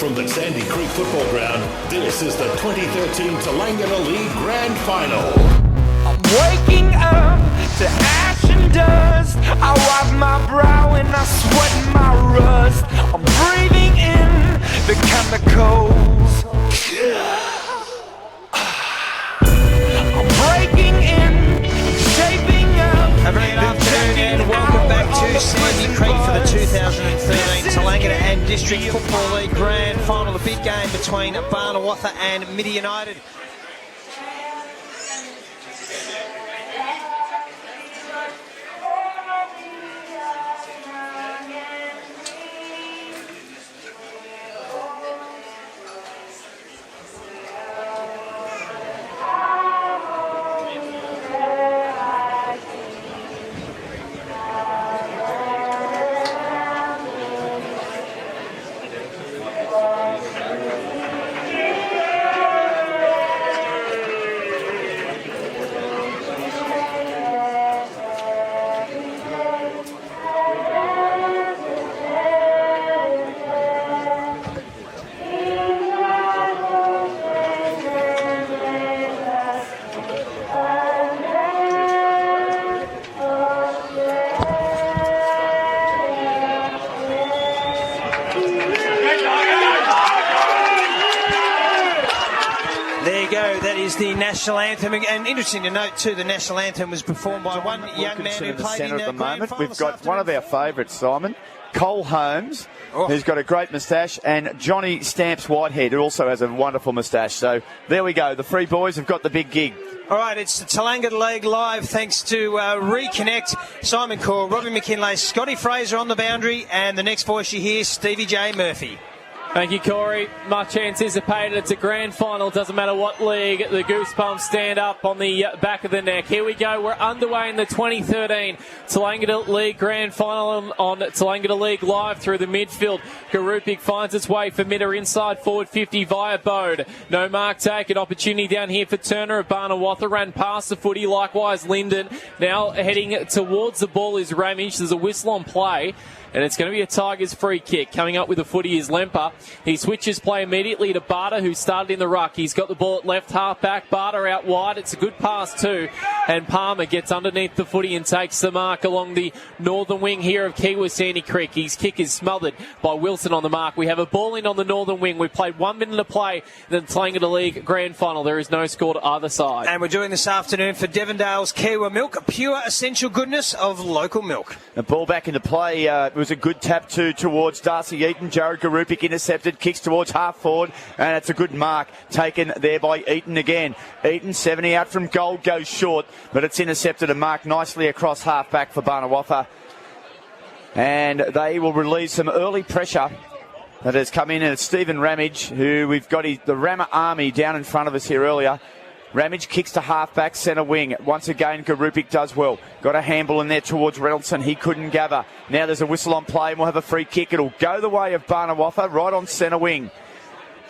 from the Sandy Creek Football Ground, this is the 2013 Tallangatta League Grand Final. I'm waking up to ash and dust. I wipe my brow and I sweat my rust. I'm breathing in the chemicals. I'm breaking in, shaping up. A very good afternoon and welcome back to Sandy Creek for the 2013 Tallangatta and District Football League Grand Final, the big game between Barny and Mitta United. The national anthem, and interesting to note too, the national anthem was performed by one young man who played in the moment. We've got one of our favourites, Simon, Cole Holmes, who's got a great moustache, and Johnny Stamps Whitehead, who also has a wonderful moustache. So there we go. The three boys have got the big gig. All right, it's the Tallangatta League live thanks to Reconnect, Simon Core, Robbie McKinlay, Scotty Fraser on the boundary, and the next voice you hear, Stevie J. Murphy. Thank you, Corey. Much anticipated. It's a grand final. Doesn't matter what league. The Goosebumps stand up on the back of the neck. Here we go. We're underway in the 2013 Tallangatta League Grand Final on Tallangatta League Live through the midfield. Garupik finds its way for Mitta inside forward 50 via Bode. No mark taken. Opportunity down here for Turner of Barny. Ran past the footy. Likewise, Linden. Now heading towards the ball is Ramage. There's a whistle on play. And it's going to be a Tigers free kick. Coming up with the footy is Lemper. He switches play immediately to Barter, who started in the ruck. He's got the ball at left half back. Barter out wide. It's a good pass too. And Palmer gets underneath the footy and takes the mark along the northern wing here of Kiwi Sandy Creek. His kick is smothered by Wilson on the mark. We have a ball in on the northern wing. We've played 1 minute to play in the Tallangatta League Grand Final. There is no score to either side. And we're doing this afternoon for Devondale's Kiwi Milk, pure essential goodness of local milk. The ball back into play. It was a good tap towards Darcy Eaton. Jared Garupik intercepted, kicks towards half forward, and it's a good mark taken there by Eaton again. Eaton 70 out from goal, goes short, but it's intercepted and marked nicely across half back for Barny. And they will relieve some early pressure that has come in, and it's Stephen Ramage, who we've got the Rammer Army down in front of us here earlier. Ramage kicks to half-back, centre wing. Once again, Garupik does well. Got a handball in there towards Reynoldsson. He couldn't gather. Now there's a whistle on play, and we'll have a free kick. It'll go the way of Barny right on centre wing.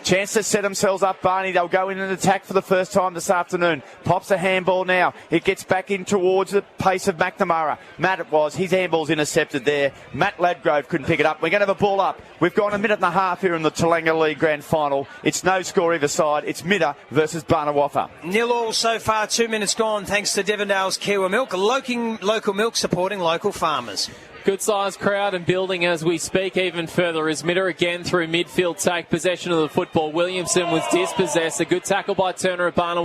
Chance to set themselves up, Barny. They'll go in and attack for the first time this afternoon. Pops a handball now. It gets back in towards the pace of McNamara. Matt it was. His handball's intercepted there. Matt Ladgrove couldn't pick it up. We're going to have a ball up. We've gone a minute and a half here in the Tallangatta League Grand Final. It's no score either side. It's Mitta versus Barny. 0-0 so far. 2 minutes gone thanks to Devondale's Kiwi Milk. Local milk supporting local farmers. Good sized crowd and building as we speak even further as Mitta again through midfield take possession of the football. Williamson was dispossessed. A good tackle by Turner at Barny.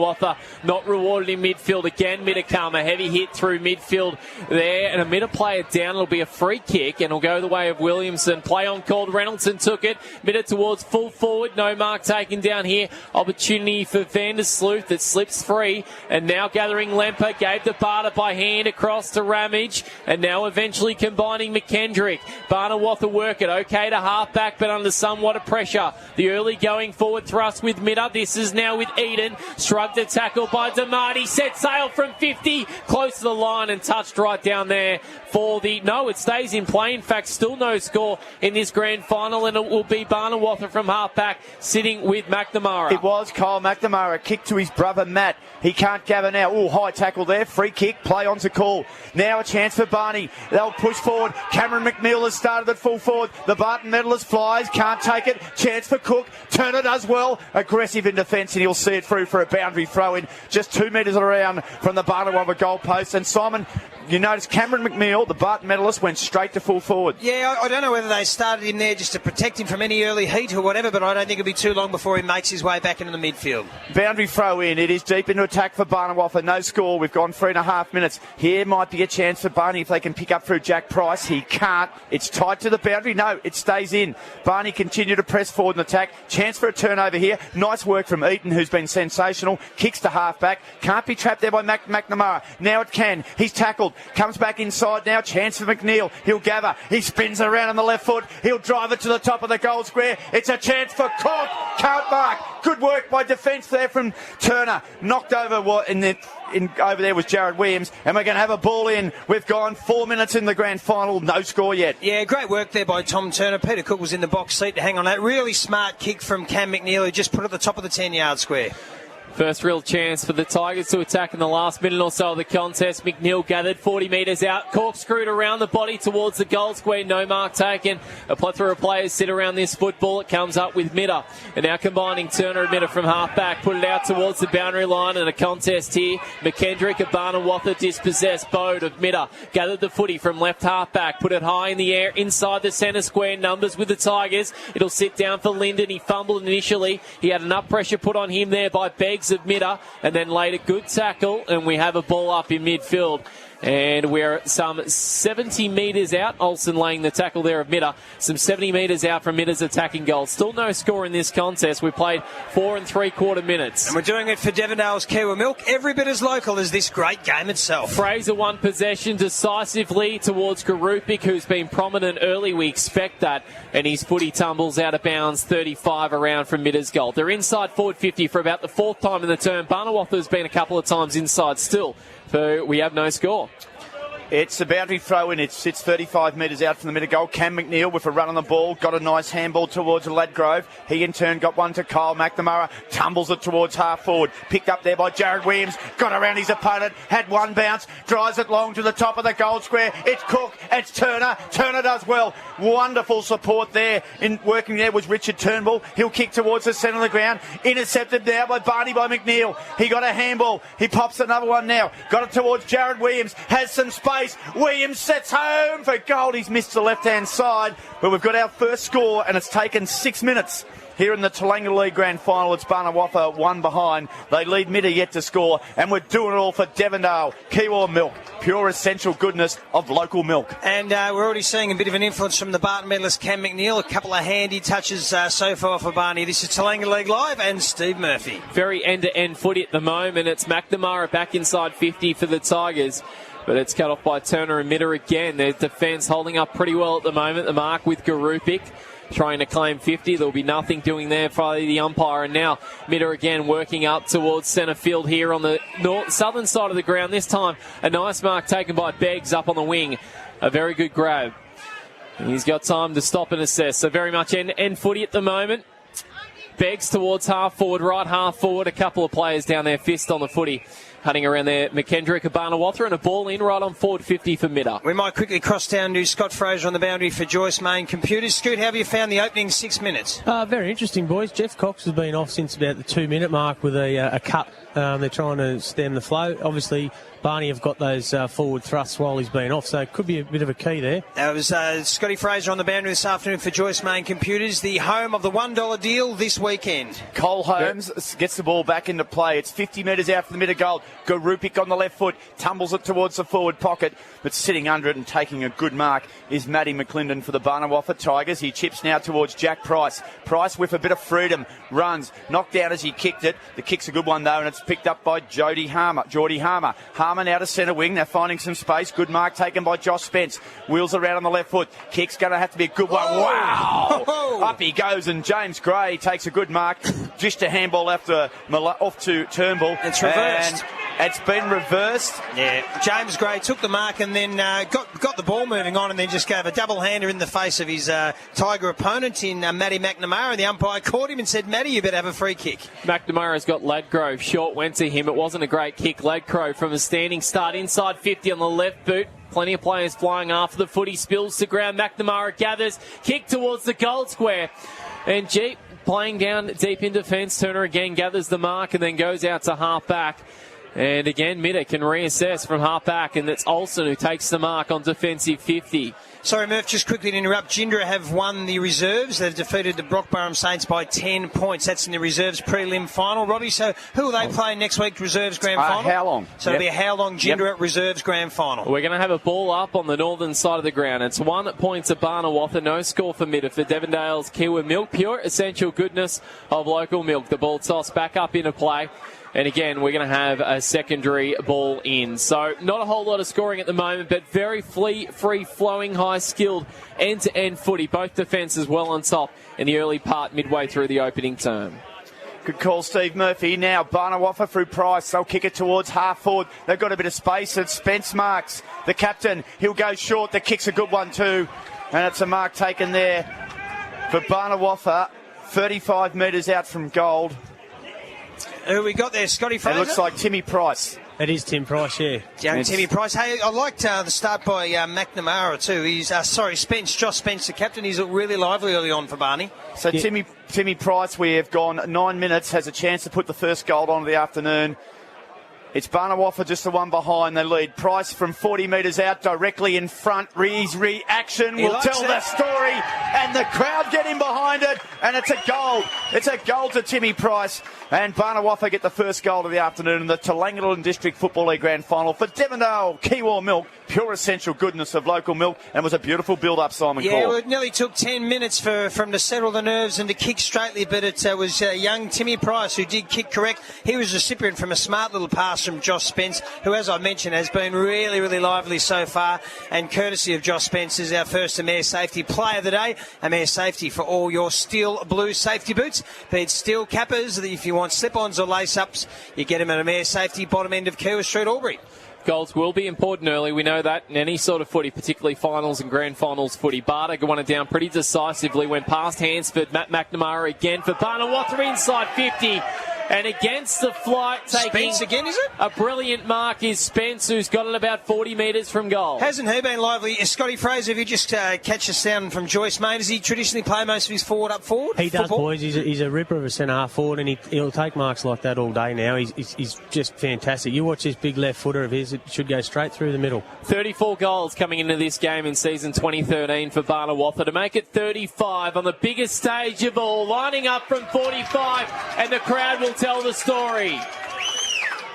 Not rewarded in midfield. Again, Mitta come. A heavy hit through midfield there. And a Mitta player down. It'll be a free kick and it'll go the way of Williamson. Play on called. Reynoldsson took it. Mitta towards full forward. No mark taken down here. Opportunity for Van der Sloot that slips free. And now gathering Lemper. Gave the Barter by hand across to Ramage. And now eventually combined McKendrick. Barny work it. Okay to half back, but under somewhat of pressure. The early going forward thrust with Mitta. This is now with Eden. Shrugged a tackle by Damati. Set sail from 50. Close to the line and touched right down there for the... No, it stays in play. In fact, still no score in this grand final, and it will be Barny from half back sitting with McNamara. It was Kyle McNamara. Kick to his brother Matt. He can't gather now. Oh, high tackle there. Free kick. Play on to call. Now a chance for Barny. They'll push forward. forward. Cameron McNeil has started at full forward. The Barton medalist flies, can't take it. Chance for Cook. Turner does well. Aggressive in defence, and he'll see it through for a boundary throw in. Just 2 metres around from the Barton goal post. And Simon, you notice Cameron McNeil, the Barton medalist, went straight to full forward. Yeah, I don't know whether they started him there just to protect him from any early heat or whatever, but I don't think it'll be too long before he makes his way back into the midfield. Boundary throw in. It is deep into attack for Barnawatha. No score. We've gone 3.5 minutes. Here might be a chance for Barney if they can pick up through Jack Price. He can't. It's tight to the boundary. No, it stays in. Barney continue to press forward in attack. Chance for a turnover here. Nice work from Eaton, who's been sensational. Kicks to half-back. Can't be trapped there by McNamara. Now it can. He's tackled. Comes back inside now. Chance for McNeil. He'll gather. He spins around on the left foot. He'll drive it to the top of the goal square. It's a chance for Cook. Can't mark. Good work by defence there from Turner. Knocked over over there was Jared Williams, and we're going to have a ball in. We've gone 4 minutes in the grand final. No score yet. Yeah, great work there by Tom Turner. Peter Cook was in the box seat to hang on that. Really smart kick from Cam McNeil, who just put it at the top of the 10-yard square. First real chance for the Tigers to attack in the last minute or so of the contest. McNeil gathered 40 metres out, corkscrewed around the body towards the goal square. No mark taken. A plethora of players sit around this football. It comes up with Mitta. And now combining Turner and Mitta from half-back. Put it out towards the boundary line and a contest here. McKendrick of Barnawatha dispossessed. Bode of Mitta gathered the footy from left half-back. Put it high in the air inside the centre square. Numbers with the Tigers. It'll sit down for Linden. He fumbled initially. He had enough pressure put on him there by Beggs of Mitta, and then laid a good tackle, and we have a ball up in midfield. And we're some 70 metres out. Olsen laying the tackle there of Mitta. Some 70 metres out from Mitta's attacking goal. Still no score in this contest. We played 4 3/4 minutes. And we're doing it for Devondale's Kiwa Milk. Every bit as local as this great game itself. Fraser won possession decisively towards Garupik, who's been prominent early. We expect that. And his footy tumbles out of bounds 35 around from Mitta's goal. They're inside forward 50 for about the 4th time in the term. Barnawatha has been a couple of times inside still. So we have no score. It's a boundary throw in. It sits 35 metres out from the middle goal. Cam McNeil with a run on the ball. Got a nice handball towards Ladgrove. He in turn got one to Kyle McNamara. Tumbles it towards half forward. Picked up there by Jared Williams. Got around his opponent. Had one bounce. Drives it long to the top of the goal square. It's Cook. It's Turner. Turner does well. Wonderful support there. In working there was Richard Turnbull. He'll kick towards the centre of the ground. Intercepted now by Barney by McNeil. He got a handball. He pops another one now. Got it towards Jared Williams. Has some space. Williams sets home for goal. He's missed the left-hand side. But we've got our first score, and it's taken 6 minutes. Here in the Tolanga League Grand Final, it's Barnawatha 1 behind. They lead Mitta yet to score, and we're doing it all for Devondale. Kiwa Milk, pure essential goodness of local milk. And we're already seeing a bit of an influence from the Barton medalist Cam McNeil. A couple of handy touches so far for Barney. This is Tolanga League Live and Steve Murphy. Very end-to-end footy at the moment. It's McNamara back inside 50 for the Tigers. But it's cut off by Turner and Mitta again. Their defence holding up pretty well at the moment. The mark with Garupik trying to claim 50. There'll be nothing doing there for the umpire. And now Mitta again working up towards centre field here on the southern side of the ground. This time a nice mark taken by Beggs up on the wing. A very good grab. And he's got time to stop and assess. So very much end footy at the moment. Beggs towards half forward, right half forward. A couple of players down there, fist on the footy. Hunting around there, McKendrick, Barnawatha, and a ball in right on forward 50 for Mitta. We might quickly cross down to Scott Fraser on the boundary for Joyce Main Computers. Scoot, how have you found the opening 6 minutes? Very interesting, boys. Jeff Cox has been off since about the 2-minute mark with a cut. They're trying to stem the flow. Obviously, Barney have got those forward thrusts while he's been off, so it could be a bit of a key there. That was Scotty Fraser on the boundary this afternoon for Joyce Main Computers, the home of the $1 deal this weekend. Cole Holmes gets the ball back into play. It's 50 metres out from the middle goal. Garupik on the left foot, tumbles it towards the forward pocket, but sitting under it and taking a good mark is Matty McClendon for the Barnawatha Tigers. He chips now towards Jack Price. Price with a bit of freedom, runs, knocked down as he kicked it. The kick's a good one though, and it's picked up by Geordie Harmer. Harmer now to centre wing. They're finding some space. Good mark taken by Josh Spence. Wheels around on the left foot. Kick's going to have to be a good one. Wow! Up he goes, and James Gray takes a good mark. Just a handball off to Turnbull. It's reversed. And it's been reversed. Yeah, James Gray took the mark and then got the ball moving on, and then just gave a double-hander in the face of his Tiger opponent in Matty McNamara. And the umpire caught him and said, Matty, you better have a free kick. McNamara's got Ladgrove. Short went to him. It wasn't a great kick. Ladgrove from a standing start inside 50 on the left boot. Plenty of players flying after the footy. Spills to ground. McNamara gathers. Kick towards the goal square. And Jeep playing down deep in defence. Turner again gathers the mark and then goes out to half back. And again, Mitta can reassess from half back, and it's Olsen who takes the mark on defensive 50. Sorry, Murph, just quickly to interrupt. Gindra have won the reserves. They've defeated the Brockburham Saints by 10 points. That's in the reserves prelim final. Robbie, so who will they play next week, reserves grand final? How long? So it'll be a how long Gindra reserves grand final. We're going to have a ball up on the northern side of the ground. It's 1 point to Barnawatha. No score for Mitta for Devondale's Kiwi Milk. Pure essential goodness of local milk. The ball tossed back up into play. And again, we're going to have a secondary ball in. So not a whole lot of scoring at the moment, but very free-flowing, high-skilled, end-to-end footy. Both defences well on top in the early part, midway through the opening term. Good call, Steve Murphy. Now Barnawatha through Price. They'll kick it towards half forward. They've got a bit of space. It's Spence marks the captain. He'll go short. The kick's a good one too. And it's a mark taken there for Barnawatha. 35 metres out from goal. Who we got there, Scotty Fraser? It looks like Timmy Price. It is Tim Price, yeah. Young Timmy Price. Hey, I liked the start by McNamara too. He's Spence, Josh Spence, the captain. He's looked really lively early on for Barney. So yeah. Timmy Price, we have gone 9 minutes, has a chance to put the first goal on of the afternoon. It's Barnawatha just the one behind. They lead. Price from 40 metres out, directly in front. His reaction will tell the story, and the crowd get in behind it, and it's a goal. It's a goal to Timmy Price, and Barnawatha get the first goal of the afternoon in the Telangadon District Football League Grand Final for Devondale Kiwi Milk. Pure essential goodness of local milk, and was a beautiful build-up, Simon Cole. Yeah, it nearly took 10 minutes for to settle the nerves and to kick straightly, but it was young Timmy Price who did kick correct. He was recipient from a smart little pass from Josh Spence, who, as I mentioned, has been really, really lively so far, and courtesy of Josh Spence is our first Amare Safety Player of the Day. Amare Safety for all your steel blue safety boots, be it steel cappers. If you want slip-ons or lace-ups, you get them at Amare Safety, bottom end of Kewa Street, Albury. Goals will be important early. We know that in any sort of footy, particularly finals and grand finals footy. Barter won it down pretty decisively. Went past Hansford. Matt McNamara again for Barnawatha inside 50. And against the flight, taking Spence again, is it? A brilliant mark is Spence, who's got it about 40 metres from goal. Hasn't he been lively? Scotty Fraser, if you just catch us down from Joyce, mate, does he traditionally play most of his forward? He does, boys. He's a ripper of a centre-half forward, and he'll take marks like that all day now. He's just fantastic. You watch this big left footer of his, it should go straight through the middle. 34 goals coming into this game in season 2013 for Barnawatha to make it 35 on the biggest stage of all, lining up from 45, and the crowd will tell the story.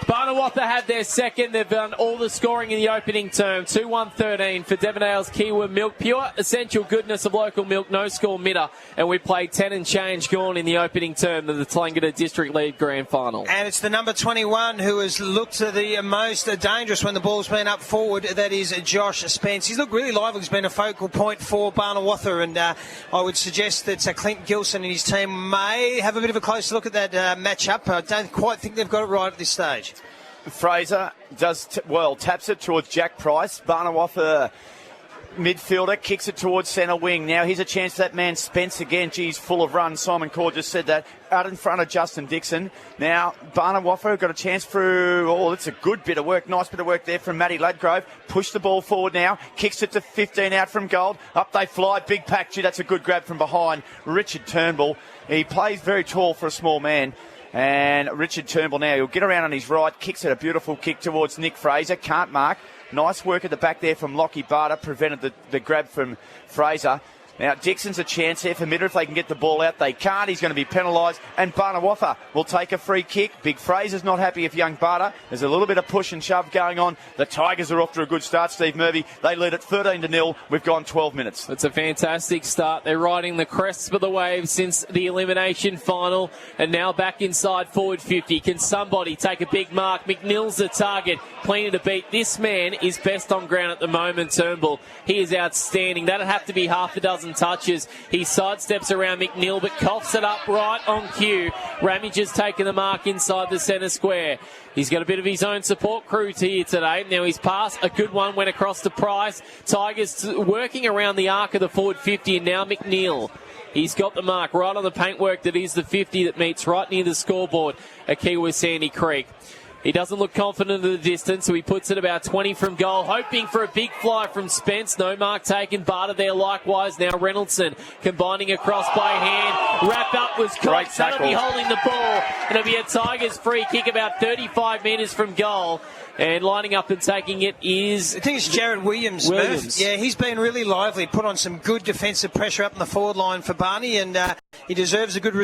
Barnawatha had their second. They've done all the scoring in the opening term. 2-1-13 for Devondale's Kiwi Milk. Pure essential goodness of local milk. No score Mitta. And we played 10 and change gone in the opening term of the Telangadon District League Grand Final. And it's the number 21 who has looked the most dangerous when the ball's been up forward. That is Josh Spence. He's looked really lively. He's been a focal point for Barnawatha. And I would suggest that Clint Gilson and his team may have a bit of a closer look at that match-up. I don't quite think they've got it right at this stage. Fraser does taps it towards Jack Price. Barnawatha midfielder kicks it towards centre wing. Now here's a chance for that man Spence again. Geez, full of runs. Simon Core just said that. Out in front of Justin Dixon. Now Barnawatha got a chance through. Oh, it's a good bit of work. Nice bit of work there from Matty Ladgrove. Push the ball forward now. Kicks it to 15 out from goal. Up they fly. Big pack. Gee, that's a good grab from behind. Richard Turnbull. He plays very tall for a small man. And Richard Turnbull now, he'll get around on his right, kicks it, a beautiful kick towards Nick Fraser, can't mark. Nice work at the back there from Lockie Barter, prevented the grab from Fraser. Now, Dixon's a chance here for Mitta. If they can get the ball out, they can't. He's going to be penalised. And Barnawatha will take a free kick. Big Fraser's not happy if young Barter. There's a little bit of push and shove going on. The Tigers are off to a good start, Steve Murphy. They lead at 13-0. We've gone 12 minutes. It's a fantastic start. They're riding the crests for the wave since the elimination final. And now back inside forward 50. Can somebody take a big mark? McNeil's the target. Plenty to beat. This man is best on ground at the moment, Turnbull. He is outstanding. That'd have to be half a dozen touches. He sidesteps around McNeil but coughs it up right on cue. Ramage has taken the mark inside the centre square. He's got a bit of his own support crew here today. Now his pass, a good one, went across to Price. Tigers working around the arc of the forward 50, and now McNeil. He's got the mark right on the paintwork that is the 50 that meets right near the scoreboard at Kiwi Sandy Creek. He doesn't look confident in the distance, so he puts it about 20 from goal, hoping for a big fly from Spence. No mark taken. Barter there likewise. Now Reynoldson combining across by hand. Wrap up was caught. That'll be holding the ball. It'll be a Tigers free kick about 35 metres from goal. And lining up and taking it is... I think it's Jared Williams. Yeah, he's been really lively. Put on some good defensive pressure up in the forward line for Barney, and he deserves a good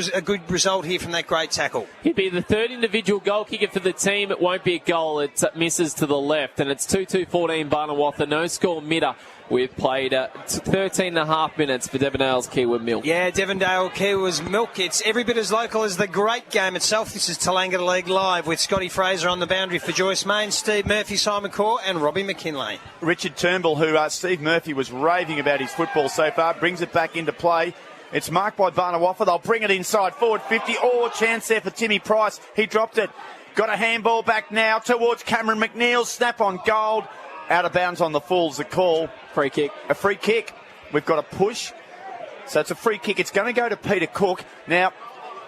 result here from that great tackle. He'd be the third individual goal kicker for the team. It won't be a goal. It misses to the left, and it's 2-2-14 Barnawatha. No score, Mitta. We've played 13 and a half minutes for Devondale's Kiwa Milk. Yeah, Devondale Kiwa's Milk. It's every bit as local as the great game itself. This is Tallangatta League Live with Scotty Fraser on the boundary for Joyce Main, Steve Murphy, Simon Corr and Robbie McKinlay. Richard Turnbull, who Steve Murphy was raving about his football so far, brings it back into play. It's marked by Barnawatha. They'll bring it inside forward 50. Oh, chance there for Timmy Price. He dropped it. Got a handball back now towards Cameron McNeil. Snap on goal. Out of bounds on the full's the call. Free kick. A free kick. We've got a push. So it's a free kick. It's going to go to Peter Cook. Now,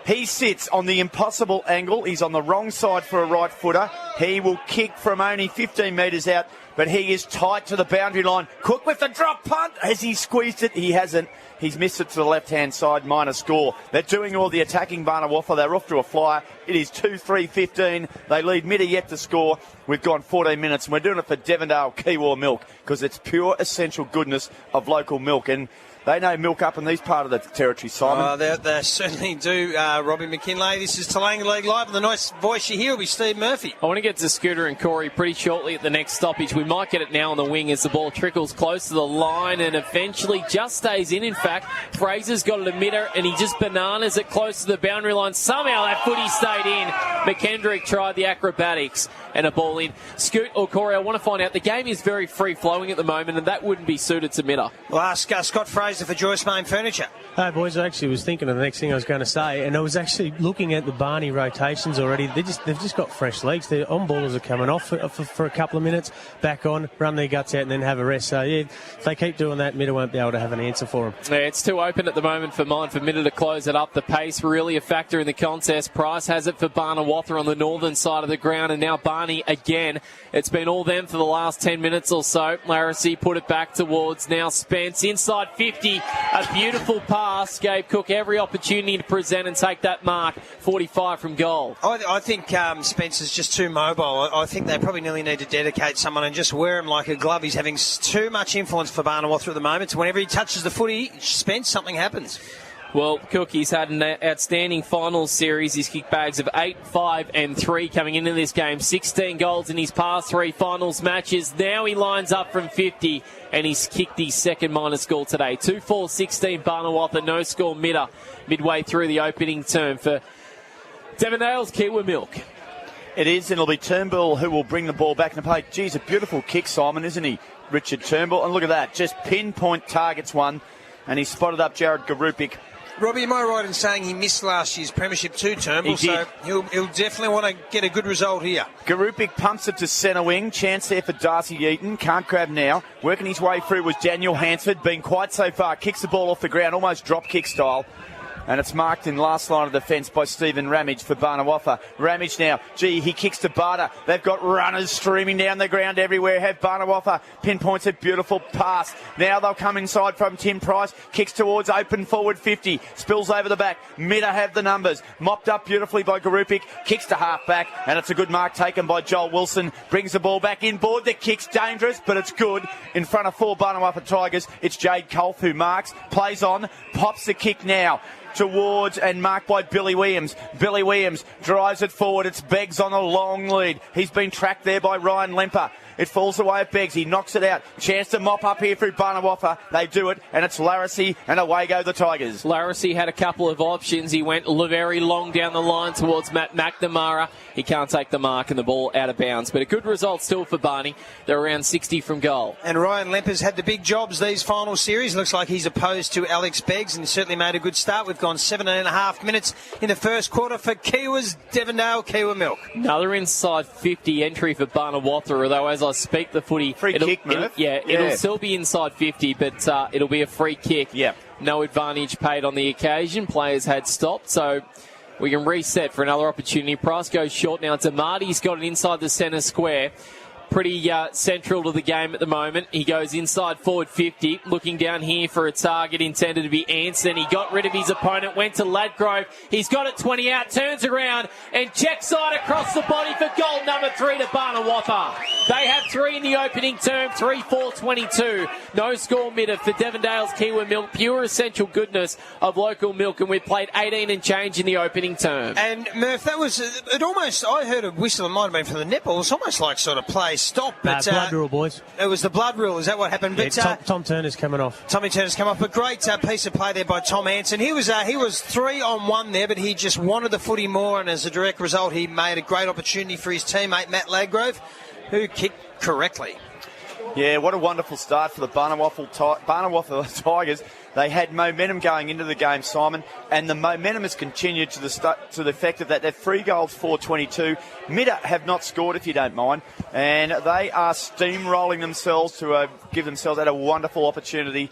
he sits on the impossible angle. He's on the wrong side for a right footer. He will kick from only 15 metres out, but he is tight to the boundary line. Cook with the drop punt. Has he squeezed it? He hasn't. He's missed it to the left-hand side, minor score. They're doing all the attacking Barnawatha. They're off to a flyer. It is 2-3-15. They lead Mitta yet to score. We've gone 14 minutes, and we're doing it for Devondale Kiwa Milk because it's pure essential goodness of local milk. And they know milk up in these part of the territory, Simon. They certainly do, Robbie McKinlay. This is Tallangatta League Live, and the nice voice you hear will be Steve Murphy. I want to get to Scooter and Corey pretty shortly at the next stoppage. We might get it now on the wing as the ball trickles close to the line and eventually just stays in fact. Fraser's got it a Mitta, and he just bananas it close to the boundary line. Somehow that footy stayed in. McKendrick tried the acrobatics and a ball in. Scoot or Corey, I want to find out. The game is very free-flowing at the moment, and that wouldn't be suited to Mitta. Well, ask Scott Fraser for Joyce Main Furniture. Hey, boys, I actually was thinking of the next thing I was going to say, and I was actually looking at the Barney rotations already. They've just got fresh legs. Their on-ballers are coming off for a couple of minutes, back on, run their guts out, and then have a rest. So, yeah, if they keep doing that, Mitta won't be able to have an answer for them. Yeah, it's too open at the moment for Mitta to close it up. The pace really a factor in the contest. Price has it for Barnawatha on the northern side of the ground, and now Barney again. It's been all them for the last 10 minutes or so. Larissy put it back towards now Spence. Inside 50, a beautiful pass. Gave Cook every opportunity to present and take that mark. 45 from goal. I think Spence is just too mobile. I think they probably nearly need to dedicate someone and just wear him like a glove. He's having too much influence for Barnawatha at the moment. So whenever he touches the footy, Spence, something happens. Well, Cook, he's had an outstanding finals series. He's kicked bags of 8, 5 and 3 coming into this game. 16 goals in his past 3 finals matches. Now he lines up from 50 and he's kicked his second minus goal today. 2-4-16 Barnawatha, no score Mitta midway through the opening term for Devondale's Kiwa Milk. It is, and it'll be Turnbull who will bring the ball back in the play. Geez, a beautiful kick, Simon, isn't he? Richard Turnbull. And look at that, just pinpoint targets one, and he spotted up Jared Garupik. Robbie, am I right in saying he missed last year's premiership too, Turnbull? He did. So he'll definitely want to get a good result here. Garupik pumps it to centre wing. Chance there for Darcy Eaton. Can't grab now. Working his way through was Daniel Hansford. Been quite so far. Kicks the ball off the ground, almost drop kick style. And it's marked in last line of defence by Stephen Ramage for Barnawatha. Ramage now, he kicks to Barter. They've got runners streaming down the ground everywhere. Have Barnawatha pinpoints a beautiful pass. Now they'll come inside from Tim Price. Kicks towards open forward 50. Spills over the back. Mitta have the numbers. Mopped up beautifully by Garupik. Kicks to half back. And it's a good mark taken by Joel Wilson. Brings the ball back inboard. The kick's dangerous, but it's good. In front of 4 Barnawatha Tigers, it's Jade Kolf who marks. Plays on. Pops the kick now. Towards and marked by Billy Williams. Billy Williams drives it forward. It's Beggs on a long lead. He's been tracked there by Ryan Lemper. It falls away at Beggs. He knocks it out. Chance to mop up here through Barnawatha. They do it, and it's Larissy, and away go the Tigers. Larissy had a couple of options. He went very long down the line towards Matt McNamara. He can't take the mark and the ball out of bounds. But a good result still for Barney. They're around 60 from goal. And Ryan Lemper's had the big jobs these final series. Looks like he's opposed to Alex Beggs, and he certainly made a good start. We've gone 7.5 minutes in the first quarter for Kiwa's Devondale Kiwa Milk. Another inside 50 entry for Barnawatha, although as I speak the footy... Free kick, Murph. It'll still be inside 50, but it'll be a free kick. Yeah. No advantage paid on the occasion. Players had stopped, so We can reset for another opportunity. Price goes short now to Marty. He's got it inside the centre square. Pretty central to the game at the moment. He goes inside forward 50, looking down here for a target intended to be Anson. He got rid of his opponent, went to Ladgrove. He's got it 20 out, turns around and checks side across the body for goal number 3 to Barnawatha. They have 3 in the opening term, 3-4-22. No score Mitta for Devondale's Kiwi Milk. Pure essential goodness of local milk, and we played 18 and change in the opening term. And Murph, that was it. Almost, I heard a whistle. It might have been from the netball. It was almost like sort of play stop. But blood rule, boys. It was the blood rule. Is that what happened? Yeah, But Tom Turner's coming off. Tommy Turner's come off. A great piece of play there by Tom Anson. He was 3-on-1 there, but he just wanted the footy more, and as a direct result, he made a great opportunity for his teammate Matt Ladgrove, who kicked correctly. Yeah, what a wonderful start for the Barnawatha Tigers. They had momentum going into the game, Simon, and the momentum has continued to the effect of that. They're 3 goals, 4-22. Mitta have not scored, if you don't mind, and they are steamrolling themselves to give themselves that a wonderful opportunity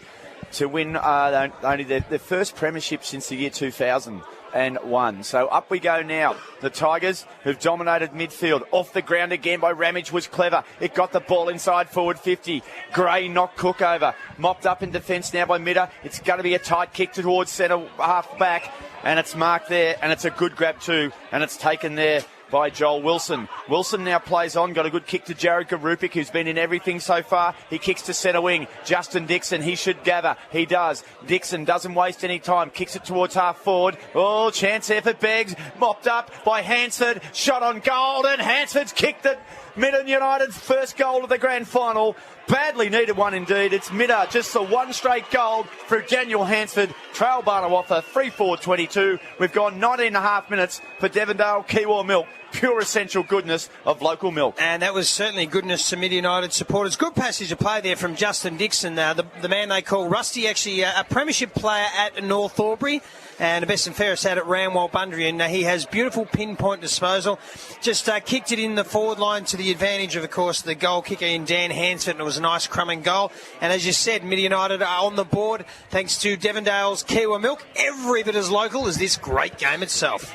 to win only their first premiership since the year 2001. So up we go now. The Tigers, who've dominated midfield, off the ground again by Ramage, was clever. It got the ball inside forward 50. Gray knocked Cook over. Mopped up in defence now by Mitta. It's going to be a tight kick towards centre half back, and it's marked there, and it's a good grab too, and it's taken there by Joel Wilson. Wilson now plays on, got a good kick to Jared Garupik, who's been in everything so far. He kicks to centre wing. Justin Dixon, he should gather. He does. Dixon doesn't waste any time, kicks it towards half forward. Oh, chance there for Beggs. Mopped up by Hansford. Shot on goal, and Hansford's kicked it. Midland United's first goal of the grand final. Badly needed one indeed. It's Mitta, just the one straight goal through Daniel Hansford. Trail Barnawatha, 3-4-22. We've gone 19 and a half minutes for Devondale Kiwi Milk. Pure essential goodness of local milk. And that was certainly goodness to Mid United supporters. Good passage of play there from Justin Dixon, the man they call Rusty, actually a premiership player at North Albury and a best and fairest out at Ramwell Bundry, and he has beautiful pinpoint disposal. Just kicked it in the forward line to the advantage of course, the goal kicker in Dan Hansford, and it was a nice crumbing goal. And as you said, Mid United are on the board thanks to Devondale's Kiwi Milk. Every bit as local as this great game itself.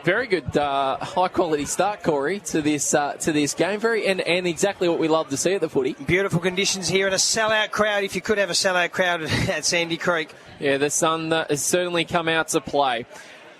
Very good, high-quality start, Corey, to this game. And exactly what we love to see at the footy. Beautiful conditions here and a sellout crowd, if you could have a sellout crowd at Sandy Creek. Yeah, the sun has certainly come out to play.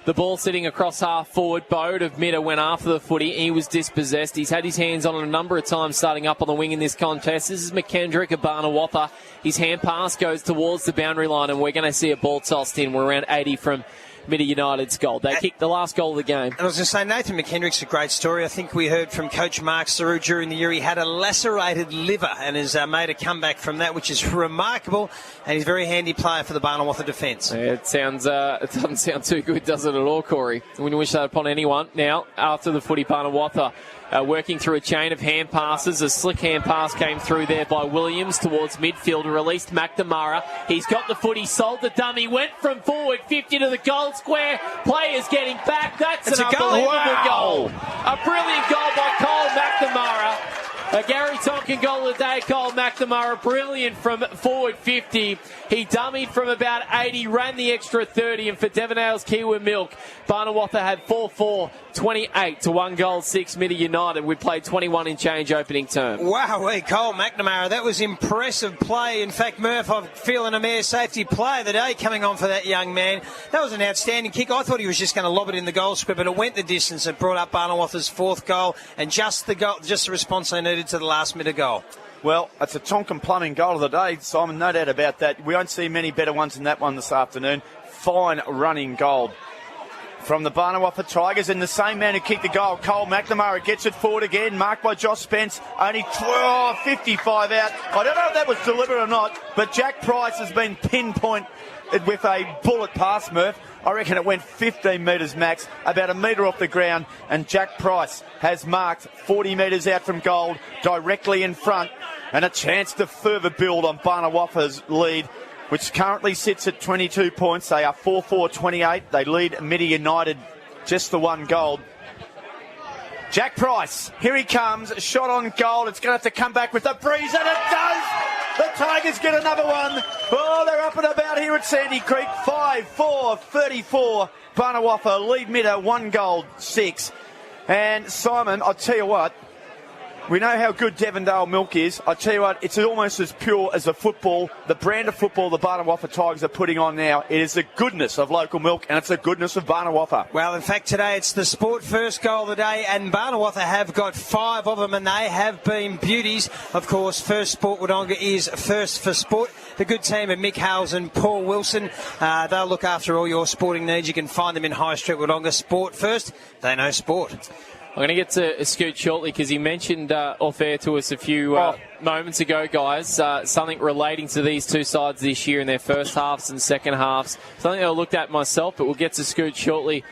The ball sitting across half forward. Bode of Mitta went after the footy. He was dispossessed. He's had his hands on it a number of times starting up on the wing in this contest. This is McKendrick of Barnawatha. His hand pass goes towards the boundary line, and we're going to see a ball tossed in. We're around 80 from Mitta United's goal. They kicked the last goal of the game. And I was going to say, Nathan McKendrick's a great story. I think we heard from Coach Mark Saru during the year he had a lacerated liver and has made a comeback from that, which is remarkable. And he's a very handy player for the Barnawatha defence. Yeah, it doesn't sound too good, does it at all, Corey? We wouldn't wish that upon anyone. Now, after the footy, Barnawatha working through a chain of hand passes. A slick hand pass came through there by Williams towards midfield, released McNamara. He's got the footy, sold the dummy, went from forward 50 to the goal square. Players getting back. That's an unbelievable goal. A brilliant goal by Cole McNamara. A Gary Tonkin goal of the day, Cole McNamara, brilliant from forward 50. He dummied from about 80, ran the extra 30, and for Devondale's Kiwi Milk, Barnawatha had 4-4, 28 to 1 goal 6, Mitta United. We played 21 in change opening term. Wow, Cole McNamara, that was impressive play. In fact, Murph, I'm feeling a Mayor Safety play of the day coming on for that young man. That was an outstanding kick. I thought he was just going to lob it in the goal square, but it went the distance and brought up Barnawatha's 4th goal, and just the response they needed to the last minute goal. Well, it's a Tonkin Plumbing goal of the day, Simon, no doubt about that. We won't see many better ones than that one this afternoon. Fine running goal from the Barnawatha Tigers, and the same man who kicked the goal, Cole McNamara, gets it forward again, marked by Josh Spence, only 55 out. I don't know if that was deliberate or not, but Jack Price has been pinpointed with a bullet pass, Murph. I reckon it went 15 metres max, about a metre off the ground, and Jack Price has marked 40 metres out from goal, directly in front, and a chance to further build on Barnawatha's lead, which currently sits at 22 points. They are 4-4-28. They lead Mitta United just the 1 goal. Jack Price, here he comes, shot on goal. It's going to have to come back with the breeze, and it does! The Tigers get another one. Oh, they're up and about here at Sandy Creek. 5-4-34. Barnawaffa lead Mitta, 1 goal, 6. And Simon, I'll tell you what, we know how good Devondale milk is. I tell you what, it's almost as pure as the football, the brand of football the Barnawaffa Tigers are putting on now. It is the goodness of local milk, and it's the goodness of Barnawaffa. Well, in fact, today it's the sport first goal of the day, and Barnawaffa have got 5 of them, and they have been beauties. Of course, First Sport Wodonga is first for sport. The good team of Mick Hales and Paul Wilson, they'll look after all your sporting needs. You can find them in High Street Wodonga. Sport first, they know sport. I'm going to get to Scoot shortly because he mentioned off-air to us a few moments ago, guys, something relating to these two sides this year in their first halves and second halves. Something I looked at myself, but we'll get to Scoot shortly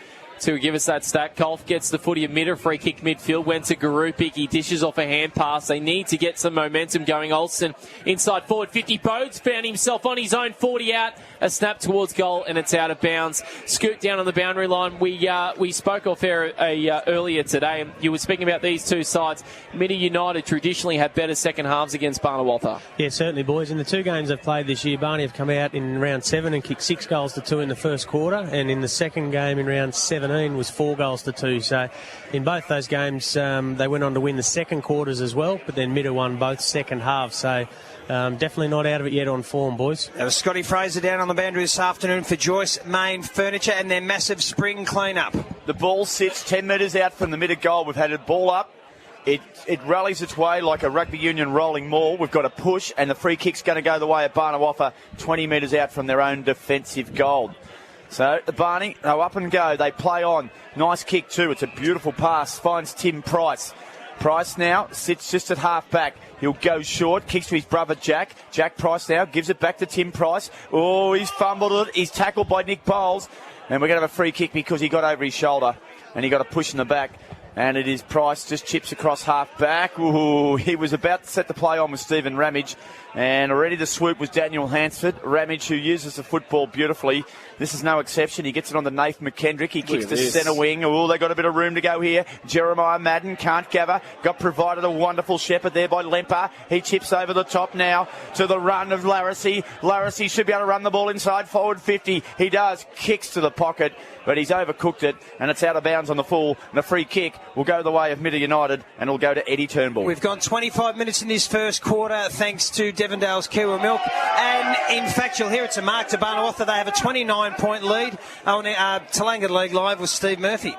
to give us that stat. Kolf gets the footy of Mitta, free kick midfield, went to Garupik. He dishes off a hand pass. They need to get some momentum going. Olsen inside forward 50. Bodes found himself on his own 40 out. A snap towards goal, and it's out of bounds. Scoot down on the boundary line. We spoke off air earlier today, and you were speaking about these two sides. Mitta United traditionally have better second halves against Barnawaltha. Yeah, certainly, boys. In the 2 games they've played this year, Barney have come out in round 7 and kicked 6 goals to 2 in the first quarter, and in the second game in round 17 was 4 goals to 2. So in both those games, they went on to win the second quarters as well, but then Mitta won both second halves. So definitely not out of it yet on form, boys. There was Scotty Fraser down on the boundary this afternoon for Joyce Main Furniture and their massive spring clean-up. The ball sits 10 metres out from the Mitta goal. We've had a ball up. It rallies its way like a rugby union rolling maul. We've got a push, and the free kick's going to go the way of Barnawaffa, 20 metres out from their own defensive goal. So, the Barney, they'll up and go. They play on. Nice kick, too. It's a beautiful pass. Finds Tim Price. Price now sits just at half-back. He'll go short. Kicks to his brother, Jack. Jack Price now gives it back to Tim Price. Oh, he's fumbled it. He's tackled by Nick Bowles. And we're going to have a free kick because he got over his shoulder. And he got a push in the back. And it is Price, just chips across half-back. Ooh, he was about to set the play on with Stephen Ramage. And already the swoop was Daniel Hansford. Ramage, who uses the football beautifully. This is no exception. He gets it on to Nathan McKendrick. He kicks to centre wing. Oh, they got a bit of room to go here. Jeremiah Madden can't gather. Got provided a wonderful shepherd there by Lemper. He chips over the top now to the run of Larissy. Larissy should be able to run the ball inside forward 50. He does. Kicks to the pocket, but he's overcooked it, and it's out of bounds on the full. And the free kick will go the way of Mitta United, and it'll go to Eddie Turnbull. We've gone 25 minutes in this first quarter, thanks to Devondale's Kiwa Milk. And in fact, you'll hear it's a mark to Barnawaltha. They have a 29-point lead on Talanga League Live with Steve Murphy.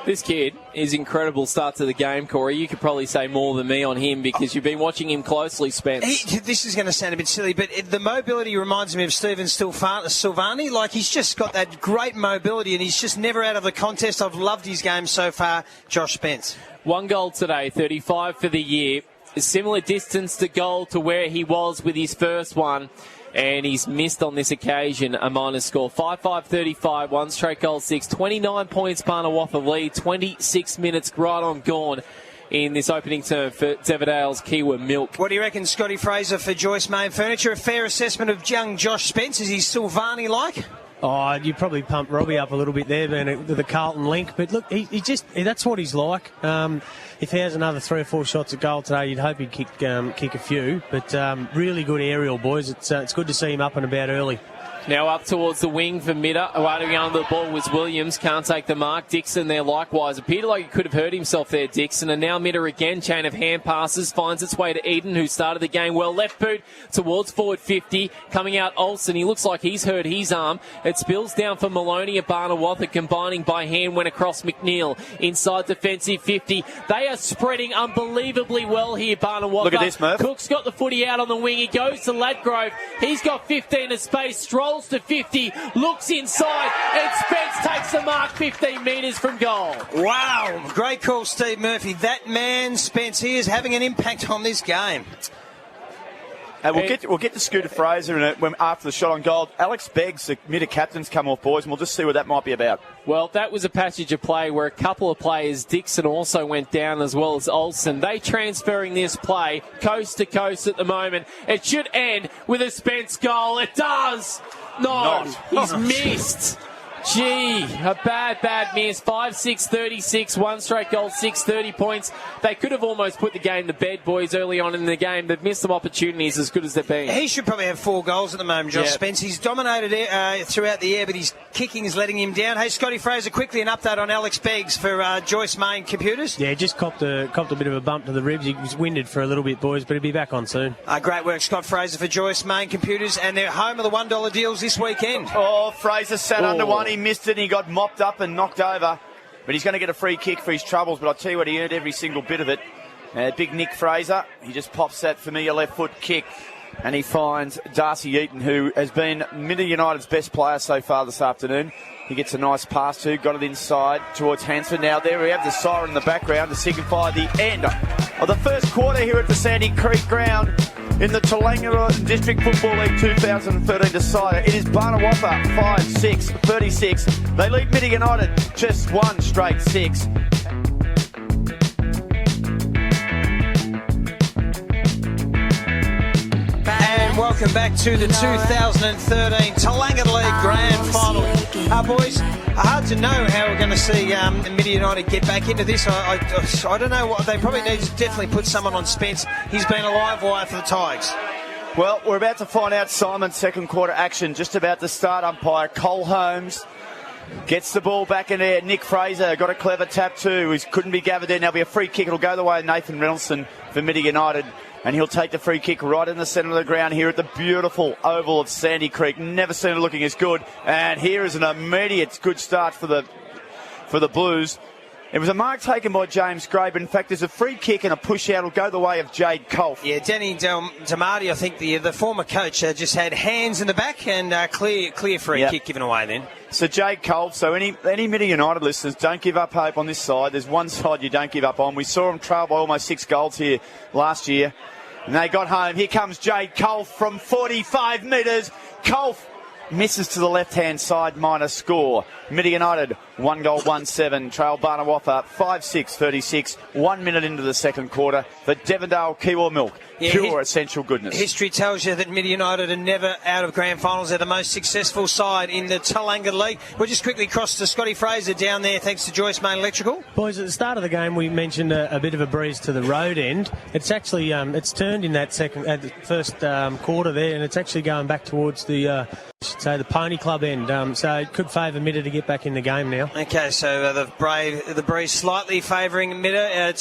This kid is incredible start to the game, Corey. You could probably say more than me on him because you've been watching him closely, Spence. This is going to sound a bit silly, but the mobility reminds me of Stephen Silvani. Like, he's just got that great mobility, and he's just never out of the contest. I've loved his game so far. Josh Spence. 1 goal today, 35 for the year. A similar distance to goal to where he was with his first one. And he's missed on this occasion a minus score. 5-5-35, 1 straight goal, 6. 29 points, Barnawaltha lead. 26 minutes right on gone in this opening term for Devondale's Kiwa Milk. What do you reckon, Scotty Fraser, for Joyce Main Furniture? A fair assessment of young Josh Spence? Is he Silvani-like? Oh, you probably pumped Robbie up a little bit there, being the Carlton link. But look, that's what he's like. If he has another 3 or 4 shots at goal today, you'd hope he'd kick a few. But really good aerial, boys. It's good to see him up and about early. Now up towards the wing for Mitta. Awaiting under the ball was Williams. Can't take the mark. Dixon there likewise. Appeared like he could have hurt himself there, Dixon. And now Mitta again. Chain of hand passes. Finds its way to Eden, who started the game well. Left boot towards forward 50. Coming out Olsen. He looks like he's hurt his arm. It spills down for Maloney at Barnawaltha. Combining by hand. Went across McNeil. Inside defensive 50. They are spreading unbelievably well here, Barnawaltha. Look at this, Murph. Cook's got the footy out on the wing. He goes to Ladgrove. He's got 15 of space. Strolls to 50, looks inside, and Spence takes the mark 15 metres from goal. Wow, great call, Steve Murphy. That man, Spence, he is having an impact on this game. We'll get to Scooter Fraser in it after the shot on goal. Alex Beggs, the Mitta captain's come off, boys, and we'll just see what that might be about. Well, that was a passage of play where a couple of players, Dixon also went down as well as Olsen. They transferring this play coast to coast at the moment. It should end with a Spence goal. It does. No, he's missed. Gee, a bad miss. 5-6-36, one straight goal, 6-30 points. They could have almost put the game to bed, boys, early on in the game. They've missed some opportunities as good as they've been. He should probably have 4 goals at the moment, Josh Spence. He's dominated throughout the air, but his kicking is letting him down. Hey, Scotty Fraser, quickly an update on Alex Beggs for Joyce Main Computers. Yeah, just copped a bit of a bump to the ribs. He was winded for a little bit, boys, but he'll be back on soon. Great work, Scott Fraser for Joyce Main Computers, and they're home of the $1 deals this weekend. Oh, Fraser sat under one. He missed it and he got mopped up and knocked over. But he's going to get a free kick for his troubles. But I'll tell you what, he earned every single bit of it. Big Nick Fraser, he just pops that familiar left foot kick. And he finds Darcy Eaton, who has been Mitta United's best player so far this afternoon. He gets a nice pass to, got it inside towards Hansford. Now there we have the siren in the background to signify the end of the first quarter here at the Sandy Creek ground in the Toolangatta District Football League 2013 decider. It is Barnawatha 5-6-36. They lead Mitta United just one straight 6. And welcome back to the 2013 Toolangatta League Grand Final. Boys, hard to know how we're going to see Mitta United get back into this. I don't know. What they probably need to definitely put someone on Spence. He's been a live wire for the Tigers. Well, we're about to find out Simon's second quarter action. Just about to start. Umpire Cole Holmes gets the ball back in there. Nick Fraser got a clever tap too. He couldn't be gathered there. There'll be a free kick. It'll go the way of Nathan Reynoldsson for Mitta United. And he'll take the free kick right in the centre of the ground here at the beautiful oval of Sandy Creek. Never seen it looking as good. And here is an immediate good start for the Blues. It was a mark taken by James Gray, but in fact there's a free kick and a push out. It'll go the way of Jade Kolf. Yeah, Danny Damardi, I think the former coach, just had hands in the back and clear free kick given away then. So Jade Kolf, so any Mitta United listeners, don't give up hope on this side. There's one side you don't give up on. We saw them trail by almost 6 goals here last year. And they got home. Here comes Jade Kolf from 45 metres. Kolf misses to the left-hand side, minor score. Mitta United, 1 goal, 1-7. Trail Barnawatha, 5-6-36. 1 minute into the second quarter for Devondale Kiwa Milk. Pure essential goodness. History tells you that Mitta United are never out of grand finals. They're the most successful side in the Toolangatta League. We'll just quickly cross to Scotty Fraser down there, thanks to Joyce Main Electrical. Boys, at the start of the game, we mentioned a bit of a breeze to the road end. It's actually it's turned in that the first quarter there, and it's actually going back towards the Pony Club end. So it could favour Mitta to get back in the game now. Okay, so the breeze slightly favouring Mitta.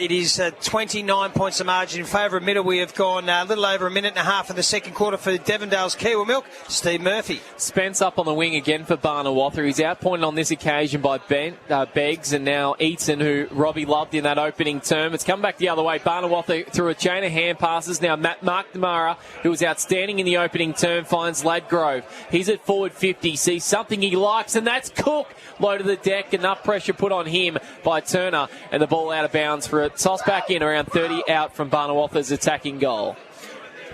It is 29 points of margin in favour of Mitta. We have gone a little over a minute and a half in the second quarter for Devondale's Kiwa Milk. Steve Murphy. Spence up on the wing again for Barnawatha. He's outpointed on this occasion by Beggs and now Eaton, who Robbie loved in that opening term. It's come back the other way. Barnawatha through a chain of hand passes. Now Mark Demara, who was outstanding in the opening term, finds Ladgrove. He's at forward 50, sees something he likes, and that's Cook. Low to the deck, enough pressure put on him by Turner, and the ball out of bounds for a toss back in around 30 out from Barnawatha's attacking goal.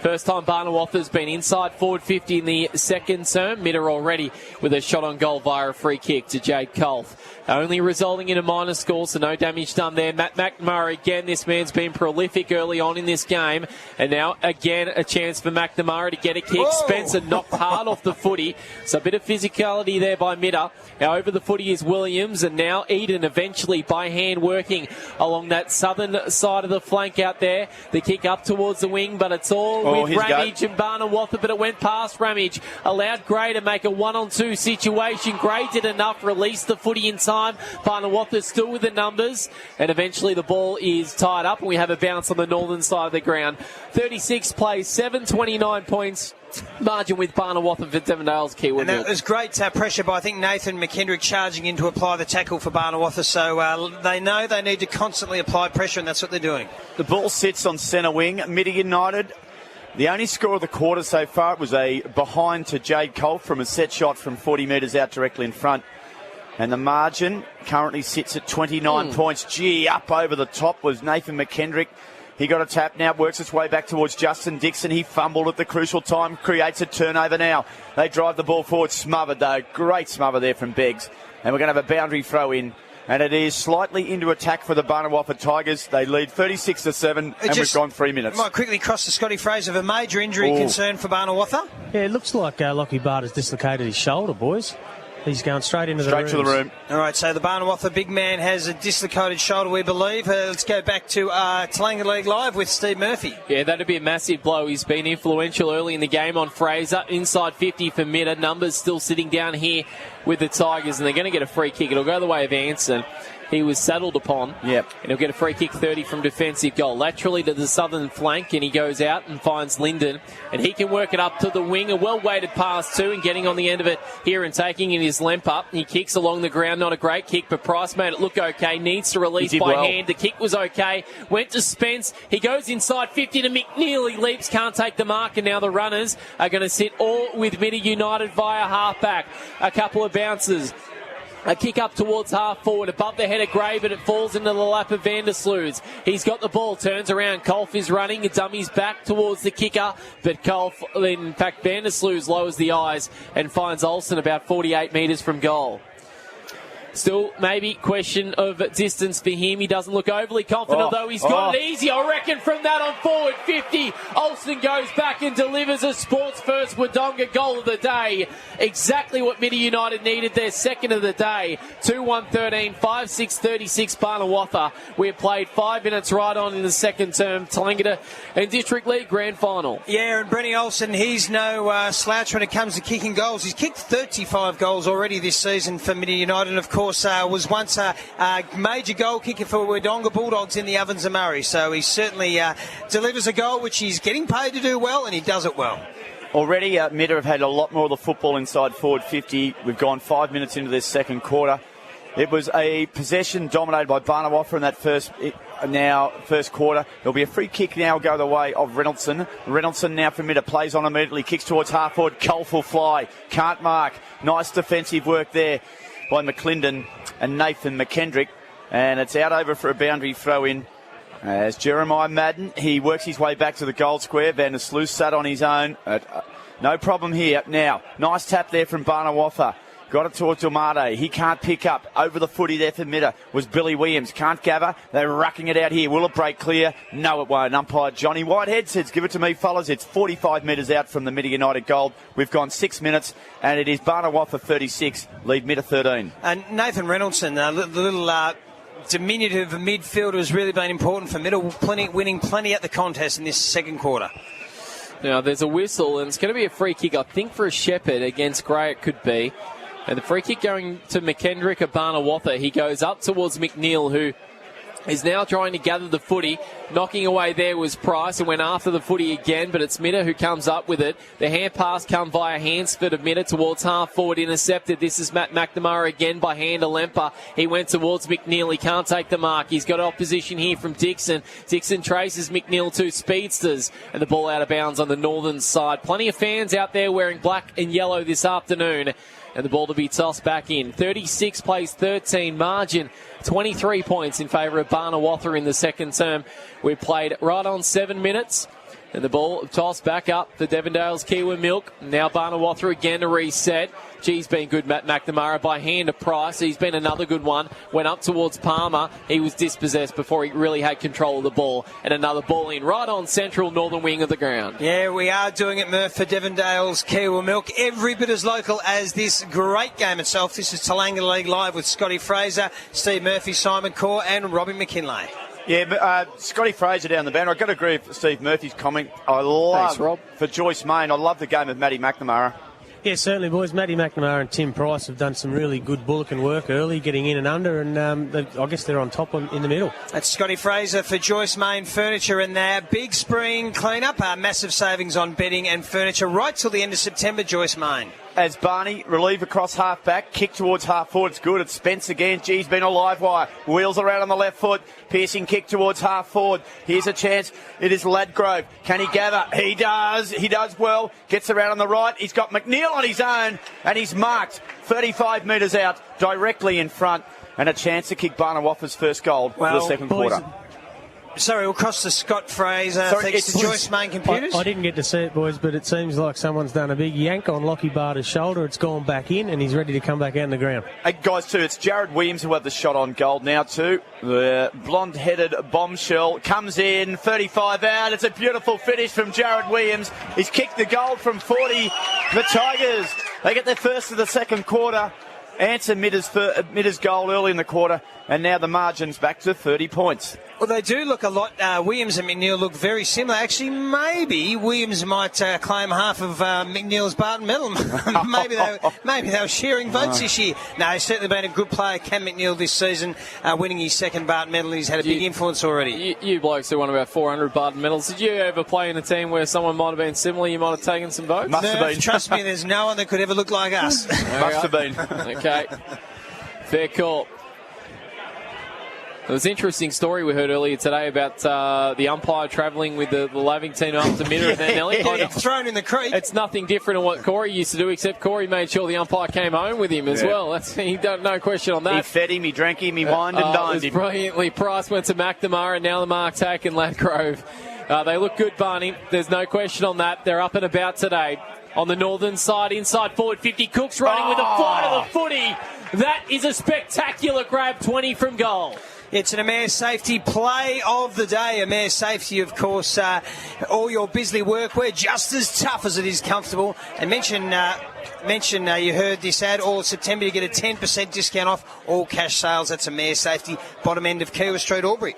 First time Barnawatha's been inside forward 50 in the second term. Mitta already with a shot on goal via a free kick to Jade Kolf. Only resulting in a minor score, so no damage done there. Matt McNamara, again, this man's been prolific early on in this game. And now, again, a chance for McNamara to get a kick. Whoa. Spencer knocked hard off the footy. So a bit of physicality there by Mitta. Now over the footy is Williams, and now Eden eventually by hand working along that southern side of the flank out there. The kick up towards the wing, but it's all with Ramage and Barnawatha, but it went past Ramage. Allowed Gray to make a 1-on-2 situation. Gray did enough, released the footy in time. Barnawatha still with the numbers, and eventually the ball is tied up, and we have a bounce on the northern side of the ground. 36 plays, 7-29 points. Margin with Barnawatha for Devondale's Kiwa. And that was great pressure by, I think, Nathan McKendrick charging in to apply the tackle for Barnawatha. So they know they need to constantly apply pressure, and that's what they're doing. The ball sits on centre wing. Mitta United, the only score of the quarter so far was a behind to Jade Kolf from a set shot from 40 metres out directly in front. And the margin currently sits at 29 points. Gee, up over the top was Nathan McKendrick. He got a tap now, works its way back towards Justin Dixon. He fumbled at the crucial time, creates a turnover now. They drive the ball forward, smothered though. Great smother there from Beggs. And we're going to have a boundary throw in. And it is slightly into attack for the Barnawatha Tigers. They lead 36-7, and we've gone 3 minutes. Might quickly cross to Scotty Fraser of a major injury concern for Barnawatha. Yeah, it looks like Lockie Barter's dislocated his shoulder, boys. He's going straight into Straight to the room. All right, so the Barnawatha big man has a dislocated shoulder, we believe. Let's go back to Talanga League Live with Steve Murphy. Yeah, that'd be a massive blow. He's been influential early in the game on Fraser. Inside 50 for Mitta. Numbers still sitting down here with the Tigers, and they're going to get a free kick. It'll go the way of Anson. He was saddled upon. Yep. And he'll get a free kick 30 from defensive goal. Laterally to the southern flank, and he goes out and finds Linden. And he can work it up to the wing. A well-weighted pass too, and getting on the end of it here and taking in his lemp up. He kicks along the ground. Not a great kick, but Price made it look okay. Needs to release by hand. The kick was okay. Went to Spence. He goes inside 50 to McNeil. He leaps, can't take the mark, and now the runners are going to sit all with Mitta United via half-back. A couple of bounces. A kick up towards half forward, above the head of Gray, but it falls into the lap of Vandersloot. He's got the ball, turns around. Kolf is running, dummies back towards the kicker, but Kolf, in fact, Vandersloot lowers the eyes and finds Olsen about 48 metres from goal. Still, maybe question of distance for him. He doesn't look overly confident, though. He's got it easy, I reckon, from that on forward 50. Olsen goes back and delivers a sports first Wodonga goal of the day. Exactly what Mitta United needed, their second of the day. 2-1-13, 5-6-36 Barnawatha. We have played 5 minutes right on in the second term. Talangata and District League Grand Final. Yeah, and Brenny Olsen, he's no slouch when it comes to kicking goals. He's kicked 35 goals already this season for Mitta United, and of course was once a major goal kicker for Wodonga Bulldogs in the Ovens of Murray. So he certainly delivers a goal, which he's getting paid to do well, and he does it well. Already, Mitta have had a lot more of the football inside forward 50. We've gone 5 minutes into this second quarter. It was a possession dominated by Barnawatha in that first quarter. There'll be a free kick now go the way of Reynoldson. Reynoldson now for Mitta, plays on immediately, kicks towards half forward. Kolf will fly, can't mark. Nice defensive work there by McClendon and Nathan McKendrick, and it's out over for a boundary throw in as Jeremiah Madden, he works his way back to the goal square. Vandersloot sat on his own, no problem here. Now nice tap there from Barnawatha, got it towards Domade. He can't pick up. Over the footy there for Mitta was Billy Williams. Can't gather. They're rucking it out here. Will it break clear? No, it won't. Umpire Johnny Whitehead says, give it to me, fellas. It's 45 metres out from the Mitta United goal. We've gone 6 minutes, and it is Barnawatha 36, lead Mitta 13. And Nathan Reynoldson, the little diminutive midfielder, has really been important for Mitta, winning plenty at the contest in this second quarter. Now, there's a whistle, and it's going to be a free kick, I think, for a Shepherd against Gray, it could be. And the free kick going to McKendrick of Barnawatha. He goes up towards McNeil, who is now trying to gather the footy. Knocking away there was Price, and went after the footy again, but it's Mitta who comes up with it. The hand pass come via Hansford of Mitta towards half forward, intercepted. This is Matt McNamara again by hand of Lemper. He went towards McNeil. He can't take the mark. He's got opposition here from Dixon. Dixon traces McNeil, two speedsters, and the ball out of bounds on the northern side. Plenty of fans out there wearing black and yellow this afternoon. And the ball to be tossed back in. 36 plays 13, margin 23 points in favour of Barnawatha in the second term. We've played right on 7 minutes. And the ball tossed back up to Devondale's Kiwi Milk. Now Barnawatha again to reset. He's been good, Matt McNamara, by hand of Price. He's been another good one. Went up towards Palmer. He was dispossessed before he really had control of the ball. And another ball in right on central northern wing of the ground. Yeah, we are doing it, Murph, for Devondale's Kiwi Milk. Every bit as local as this great game itself. This is Talanga League Live with Scotty Fraser, Steve Murphy, Simon Corr and Robbie McKinlay. Yeah, Scotty Fraser down the banner. I've got to agree with Steve Murphy's comment. I love, thanks, Rob. For Joyce Main, I love the game of Matty McNamara. Yeah, certainly, boys. Matty McNamara and Tim Price have done some really good bullock work early, getting in and under, and I guess they're on top in the middle. That's Scotty Fraser for Joyce Main Furniture and their big spring clean-up. Massive savings on bedding and furniture right till the end of September, Joyce Main. As Barney, relieve across half-back, kick towards half-forward. It's good. It's Spence again. He's been a live wire. Wheels around on the left foot. Piercing kick towards half-forward. Here's a chance. It is Ladgrove. Can he gather? He does. He does well. Gets around on the right. He's got McNeil on his own, and he's marked 35 metres out, directly in front, and a chance to kick Barnawatha's first goal for the second quarter. Sorry, we'll cross to Scott Fraser. Thanks to Joyce Main Computers. I didn't get to see it, boys, but it seems like someone's done a big yank on Lockie Barter's shoulder. It's gone back in, and he's ready to come back out on the ground. Hey, guys, too, it's Jared Williams who had the shot on goal now, too. The blonde-headed bombshell comes in, 35 out. It's a beautiful finish from Jared Williams. He's kicked the goal from 40. The Tigers, they get their first of the second quarter. answer Mitta's goal early in the quarter, and now the margin's back to 30 points. Well, they do look a lot. Williams and McNeil look very similar. Actually, maybe Williams might claim half of McNeil's Barton medal. maybe they were sharing votes this year. No, he's certainly been a good player, Cam McNeil, this season, winning his second Barton medal. He's had a big influence already. You blokes who won about 400 Barton medals. Did you ever play in a team where someone might have been similar? You might have taken some votes? Must have been. Trust me, there's no one that could ever look like us. Must have been. Okay. Fair call. There was an interesting story we heard earlier today about the umpire travelling with the Laving team up to Mitta and then Nelly. Thrown in the creek. It's nothing different than what Corey used to do, except Corey made sure the umpire came home with him as well. No question on that. He fed him, he drank him, he wined and dined him. Brilliantly. Price went to McNamara, and now the mark taken Ladgrove. They look good, Barney. There's no question on that. They're up and about today. On the northern side, inside forward 50, Cook's running with a flight of the footy. That is a spectacular grab, 20 from goal. It's an Amare Safety play of the day. Amare Safety, of course, all your Bisley workwear, just as tough as it is comfortable. And mention you heard this ad, all September you get a 10% discount off all cash sales. That's Amare Safety, bottom end of Kiewa Street, Albury.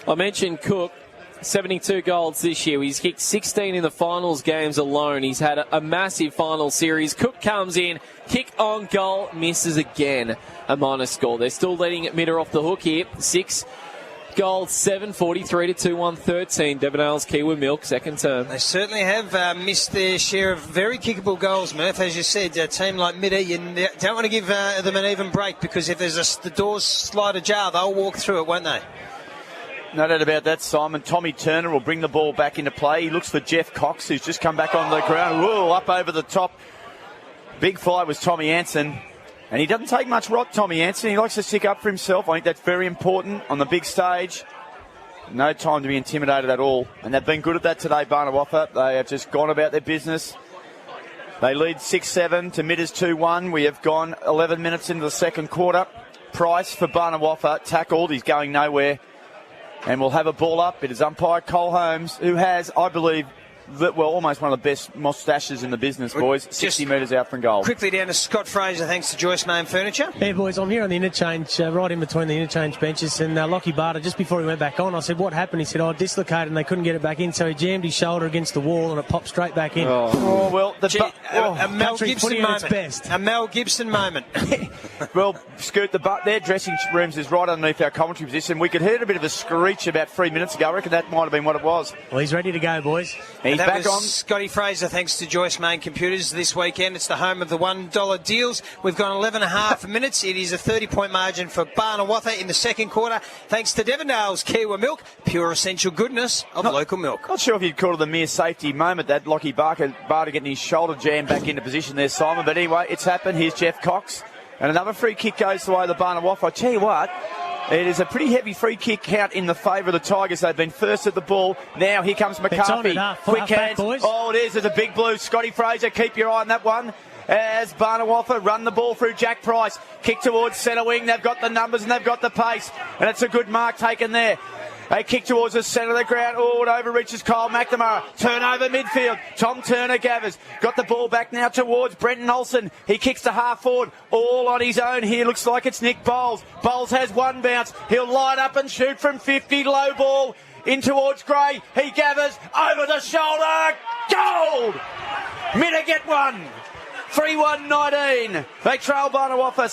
I mentioned Cook. 72 goals this year. He's kicked 16 in the finals games alone. He's had a massive final series. Cook comes in, kick on goal, misses again. A minus score. They're still letting Mitta off the hook here. 6 goals, 7, 43 to 2, 113. Devonale's Kiewa Milk, second term. They certainly have missed their share of very kickable goals, Murph. As you said, a team like Mitta, you don't want to give them an even break, because if there's the doors slide ajar, they'll walk through it, won't they? No doubt about that, Simon. Tommy Turner will bring the ball back into play. He looks for Jeff Cox, who's just come back on the ground. Whoa, up over the top. Big fly was Tommy Anson. And he doesn't take much rot, Tommy Anson. He likes to stick up for himself. I think that's very important on the big stage. No time to be intimidated at all. And they've been good at that today, Barnawatha. They have just gone about their business. They lead 6-7 to Mitta's 2-1. We have gone 11 minutes into the second quarter. Price for Barnawatha tackled. He's going nowhere. And we'll have a ball up. It is umpire Cole Holmes, who has, I believe, almost one of the best moustaches in the business, boys. 60 metres out from goal. Quickly down to Scott Fraser, thanks to Joyce Main Furniture. Yeah, boys, I'm here on the interchange, right in between the interchange benches, and Lockie Barter, just before he went back on, I said, what happened? He said, dislocated, and they couldn't get it back in, so he jammed his shoulder against the wall, and it popped straight back in. Well, a Mel Gibson moment. Best. A Mel Gibson moment. Well, Scoot, their dressing rooms is right underneath our commentary position. We could hear a bit of a screech about 3 minutes ago. I reckon that might have been what it was. Well, he's ready to go, boys. He's back on. Scotty Fraser, thanks to Joyce Main Computers. This weekend, it's the home of the $1 deals. We've gone 11.5 minutes. It is a 30-point margin for Barnawatha in the second quarter. Thanks to Devondale's Kiewa Milk, pure essential goodness of local milk. Not sure if you'd call it a mere safety moment, that Lockie Barter getting his shoulder jammed back into position there, Simon. But anyway, it's happened. Here's Jeff Cox. And another free kick goes the way of the Barnawatha. I tell you what, it is a pretty heavy free kick count in the favour of the Tigers. They've been first at the ball. Now here comes McCarthy. Quick hands. Boys. Oh, it is. There's a big blue. Scotty Fraser, keep your eye on that one. As Barnawatha run the ball through Jack Price. Kick towards centre wing. They've got the numbers and they've got the pace. And it's a good mark taken there. They kick towards the centre of the ground. Oh, it overreaches Kyle McNamara. Turnover midfield. Tom Turner gathers. Got the ball back now towards Brenton Olsen. He kicks to half forward. All on his own here. Looks like it's Nick Bowles. Bowles has one bounce. He'll line up and shoot from 50. Low ball in towards Gray. He gathers over the shoulder. Gold! Mitta get one. 3-1-19. They trail Barnawatha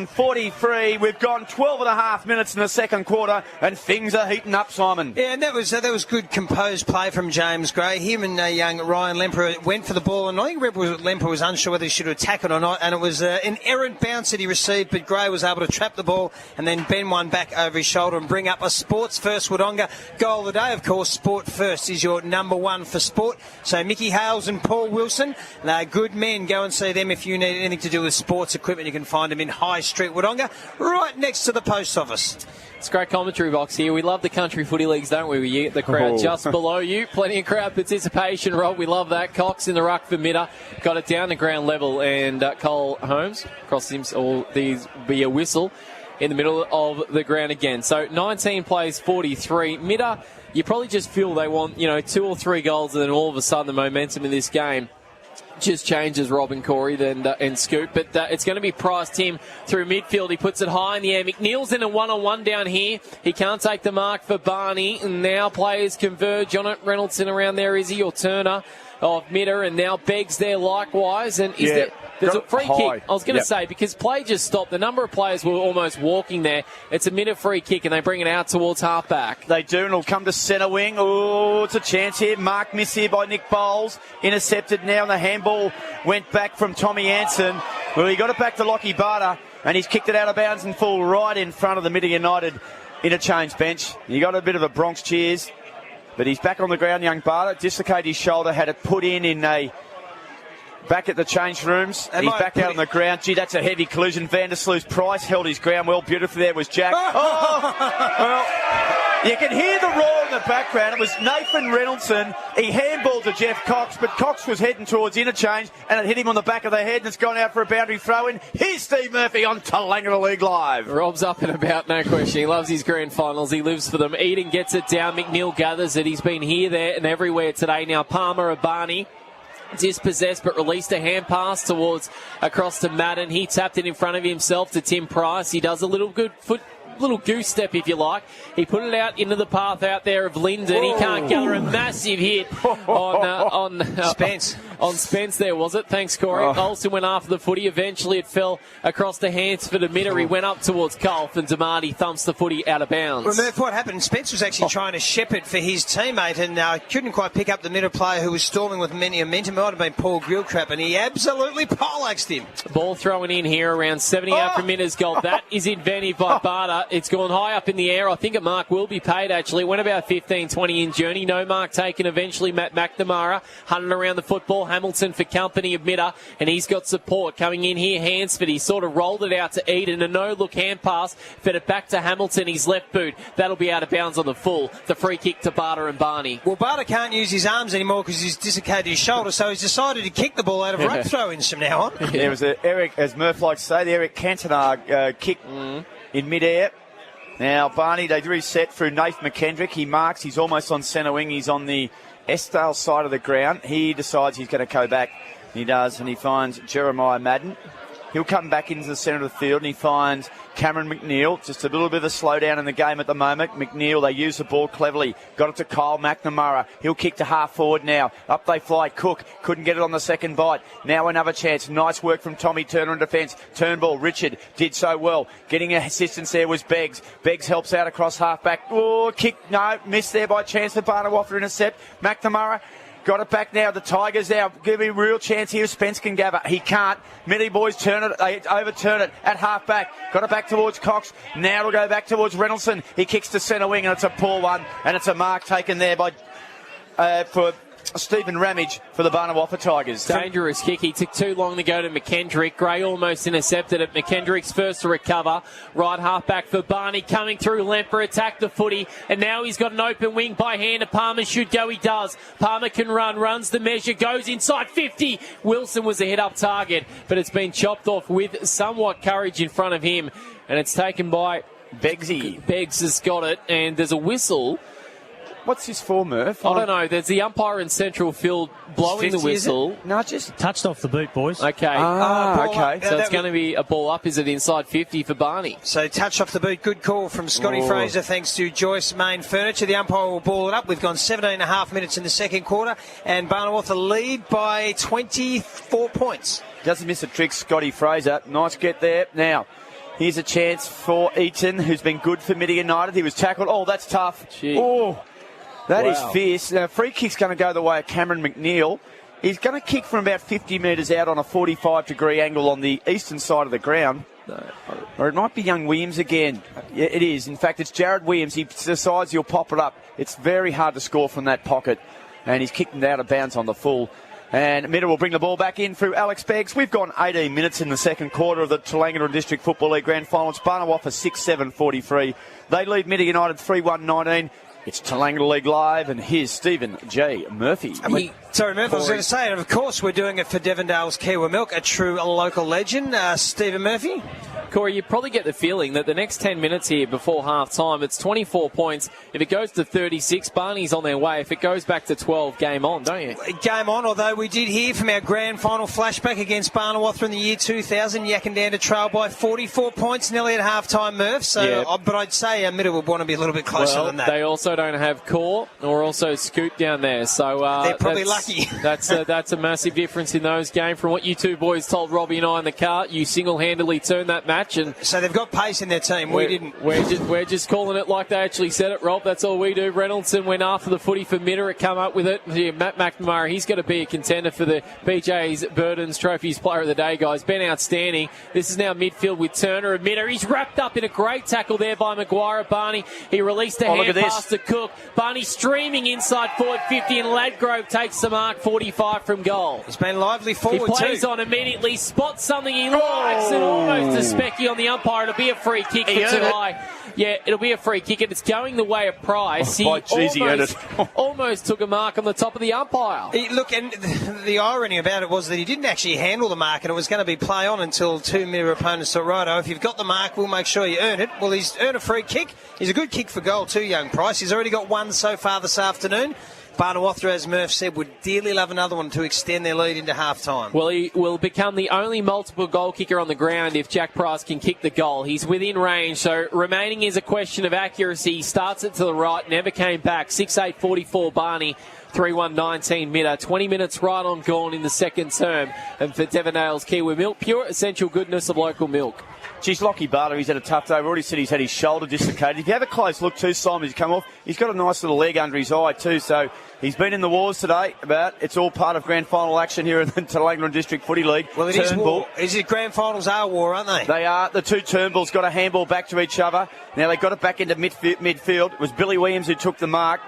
6-7-43. We've gone 12.5 minutes in the second quarter, and things are heating up, Simon. Yeah, and that was good composed play from James Gray. Him and young Ryan Lemper went for the ball, and I think Lemper was unsure whether he should attack it or not, and it was an errant bounce that he received, but Gray was able to trap the ball and then bend one back over his shoulder and bring up a sports first Wodonga goal of the day. Of course, sport first is your number one for sport. So Mickey Hales and Paul Wilson, they're good men. Go and see them if you need anything to do with sports equipment. You can find them in High Street, Wodonga, right next to the post office. It's a great commentary box here. We love the country footy leagues, don't we? We get the crowd just below you. Plenty of crowd participation, Rob. We love that. Cox in the ruck for Mitta. Got it down to ground level. And Cole Holmes across him. All these be a whistle in the middle of the ground again. So 19 plays 43. Mitta, you probably just feel they want, 2 or 3 goals, and then all of a sudden the momentum in this game just changes Robin Corey and Scoop, but it's going to be Price Tim through midfield. He puts it high in the air. McNeil's in a one-on-one down here. He can't take the mark for Barney, and now players converge on it. Reynolds around there, is he, or Turner of Mitta, and now Beggs there likewise. And there's a free kick. I was going to say, because play just stopped. The number of players were almost walking there. It's a Mitta free kick, and they bring it out towards half-back. They do, and it'll come to centre wing. Oh, it's a chance here. Mark miss here by Nick Bowles. Intercepted now, and the handball went back from Tommy Anson. Well, he got it back to Lockie Barter, and he's kicked it out of bounds and full right in front of the Mitta United interchange bench. He got a bit of a Bronx cheers, but he's back on the ground, young Barter. Dislocated his shoulder, had it put in back at the change rooms. He's back out on the ground. Gee, that's a heavy collision. Vandersloot Price held his ground well. Beautifully there was Jack. Well, you can hear the roar in the background. It was Nathan Reynoldson. He handballed to Jeff Cox, but Cox was heading towards interchange, and it hit him on the back of the head, and it's gone out for a boundary throw-in. Here's Steve Murphy on Tallangatta League Live. Rob's up and about, no question. He loves his grand finals. He lives for them. Eden gets it down. McNeil gathers it. He's been here, there, and everywhere today. Now Palmer of Barney. Dispossessed, but released a hand pass across to Madden. He tapped it in front of himself to Tim Price. He does a little goose step, if you like. He put it out into the path out there of Linden. He can't gather a massive hit on Spence. On Spence there, was it? Thanks, Corey. Olsen went after the footy. Eventually it fell across the hands for Mitta. He went up towards Culf, and Damati thumps the footy out of bounds. Well, Murph, what happened? Spence was actually trying to shepherd for his teammate, and couldn't quite pick up the Mitta player who was storming with many momentum. It might have been Paul Grillcrap, and he absolutely poleaxed him. Ball thrown in here around 70 out from Mitta's goal. That is inventive by Barter. It's gone high up in the air. I think a mark will be paid, actually. It went about 15-20 in journey. No mark taken eventually. Matt McNamara hunting around the football. Hamilton for company of Mitta, and he's got support coming in here. Hansford, he sort of rolled it out to Eden. A no-look hand pass. Fed it back to Hamilton. His left boot. That'll be out of bounds on the full. The free kick to Barter and Barney. Well, Barter can't use his arms anymore because he's dislocated his shoulder, so he's decided to kick the ball out of rope throw-ins from now on. There was Eric, as Murph likes to say, the Eric Cantona kick in mid-air. Now, Barney, they reset through Nathan McKendrick. He marks. He's almost on centre wing. He's on the Estale side of the ground. He decides he's going to go back. He does, and he finds Jeremiah Madden. He'll come back into the centre of the field, and he finds Cameron McNeil. Just a little bit of a slowdown in the game at the moment. McNeil, they use the ball cleverly. Got it to Kyle McNamara. He'll kick to half forward now. Up they fly. Cook couldn't get it on the second bite. Now another chance. Nice work from Tommy Turner in defence. Turnbull, Richard did so well. Getting assistance there was Beggs. Beggs helps out across half back. Oh, kick. No, missed there by chance for Barnawoffer to intercept. McNamara. Got it back now. The Tigers now give him a real chance here. Spence can gather. He can't. Mitty boys turn it. They overturn it at half back. Got it back towards Cox. Now it'll go back towards Reynoldson. He kicks to centre wing, and it's a poor one. And it's a mark taken there by for Stephen Ramage for the Barnawoffer Tigers. Dangerous kick. He took too long to go to McKendrick. Gray almost intercepted it. McKendrick's first to recover. Right half back for Barney. Coming through. Lemper attacked the footy. And now he's got an open wing by hand. And Palmer should go. He does. Palmer can run. Runs the measure. Goes inside 50. Wilson was a hit-up target. But it's been chopped off with somewhat courage in front of him. And it's taken by Beggsy. Beggs has got it. And there's a whistle. What's this for, Murph? I don't know. There's the umpire in central field blowing the whistle. No, just touched off the boot, boys. Okay. Okay. So it's going to be a ball up. Is it inside 50 for Barney? So touch off the boot. Good call from Scotty Fraser. Thanks to Joyce Main Furniture. The umpire will ball it up. We've gone 17.5 minutes in the second quarter, and Barnawoffer lead by 24 points. Doesn't miss a trick, Scotty Fraser. Nice get there. Now, here's a chance for Eaton, who's been good for Mitta United. He was tackled. Oh, that's tough. Gee. Oh. That is fierce. Now, free kick's going to go the way of Cameron McNeil. He's going to kick from about 50 metres out on a 45-degree angle on the eastern side of the ground. No. Or it might be young Williams again. Yeah, it is. In fact, it's Jared Williams. He decides he'll pop it up. It's very hard to score from that pocket. And he's kicked it out of bounds on the full. And Mitta will bring the ball back in through Alex Beggs. We've gone 18 minutes in the second quarter of the Tallangatta District Football League Grand Final. It's Barnawoffer 6-7-43. They lead Mitta United 3-1-19. It's Tallangatta League Live, and here's Stephen J. Murphy. Sorry, Murphy, I was going to say, and of course we're doing it for Devondale's Kiwi Milk, a true local legend. Stephen Murphy? Corey, you probably get the feeling that the next 10 minutes here before half-time, it's 24 points. If it goes to 36, Barney's on their way. If it goes back to 12, game on, don't you? Game on, although we did hear from our grand final flashback against Barnawatha in the year 2000, Yakandanda trail by 44 points, nearly at half-time, Murph. So, but I'd say Mitta would want to be a little bit closer than that. They also don't have Core or also Scoot down there. So they're probably lucky. that's a massive difference in those games. From what you two boys told Robbie and I in the car, you single-handedly turned that match. And so they've got pace in their team. We didn't. We're just calling it like they actually said it, Rob. That's all we do. Reynoldson went after the footy for Mitta. It come up with it. Yeah, Matt McNamara, he's going to be a contender for the BJ's Burdens Trophies Player of the Day, guys. Been outstanding. This is now midfield with Turner and Mitta. He's wrapped up in a great tackle there by Maguire at Barney. He released a hand pass to Cook. Barney streaming inside forward 50, and Ladgrove takes the mark 45 from goal. He's been lively forward. He plays on immediately, spots something he likes, and almost a specky on the umpire. It'll be a free kick for too high. Yeah, it'll be a free kick, and it's going the way of Price. He almost took a mark on the top of the umpire. Look, and the irony about it was that he didn't actually handle the mark, and it was going to be play on until 2 Mitta opponents thought, righto, if you've got the mark, we'll make sure you earn it. Well, he's earned a free kick. He's a good kick for goal too, young Price. He's already got one so far this afternoon. Barnawatha, as Murph said, would dearly love another one to extend their lead into half-time. Well, he will become the only multiple goal kicker on the ground if Jack Price can kick the goal. He's within range, so remaining is a question of accuracy. He starts it to the right, never came back. 6-8-44 Barney. 3-1-19 Mitta. 20 minutes right on gone in the second term. And for Devondale's Kiwi Milk, pure essential goodness of local milk. Geez, Lockie Barter, he's had a tough day. We've already said he's had his shoulder dislocated. If you have a close look too, Simon, he's come off. He's got a nice little leg under his eye too, so he's been in the wars today. It's all part of grand final action here in the Toowoomba District Footy League. Well, it is war. Is it grand finals are war, aren't they? They are. The two Turnbulls got a handball back to each other. Now they got it back into midfield. It was Billy Williams who took the mark.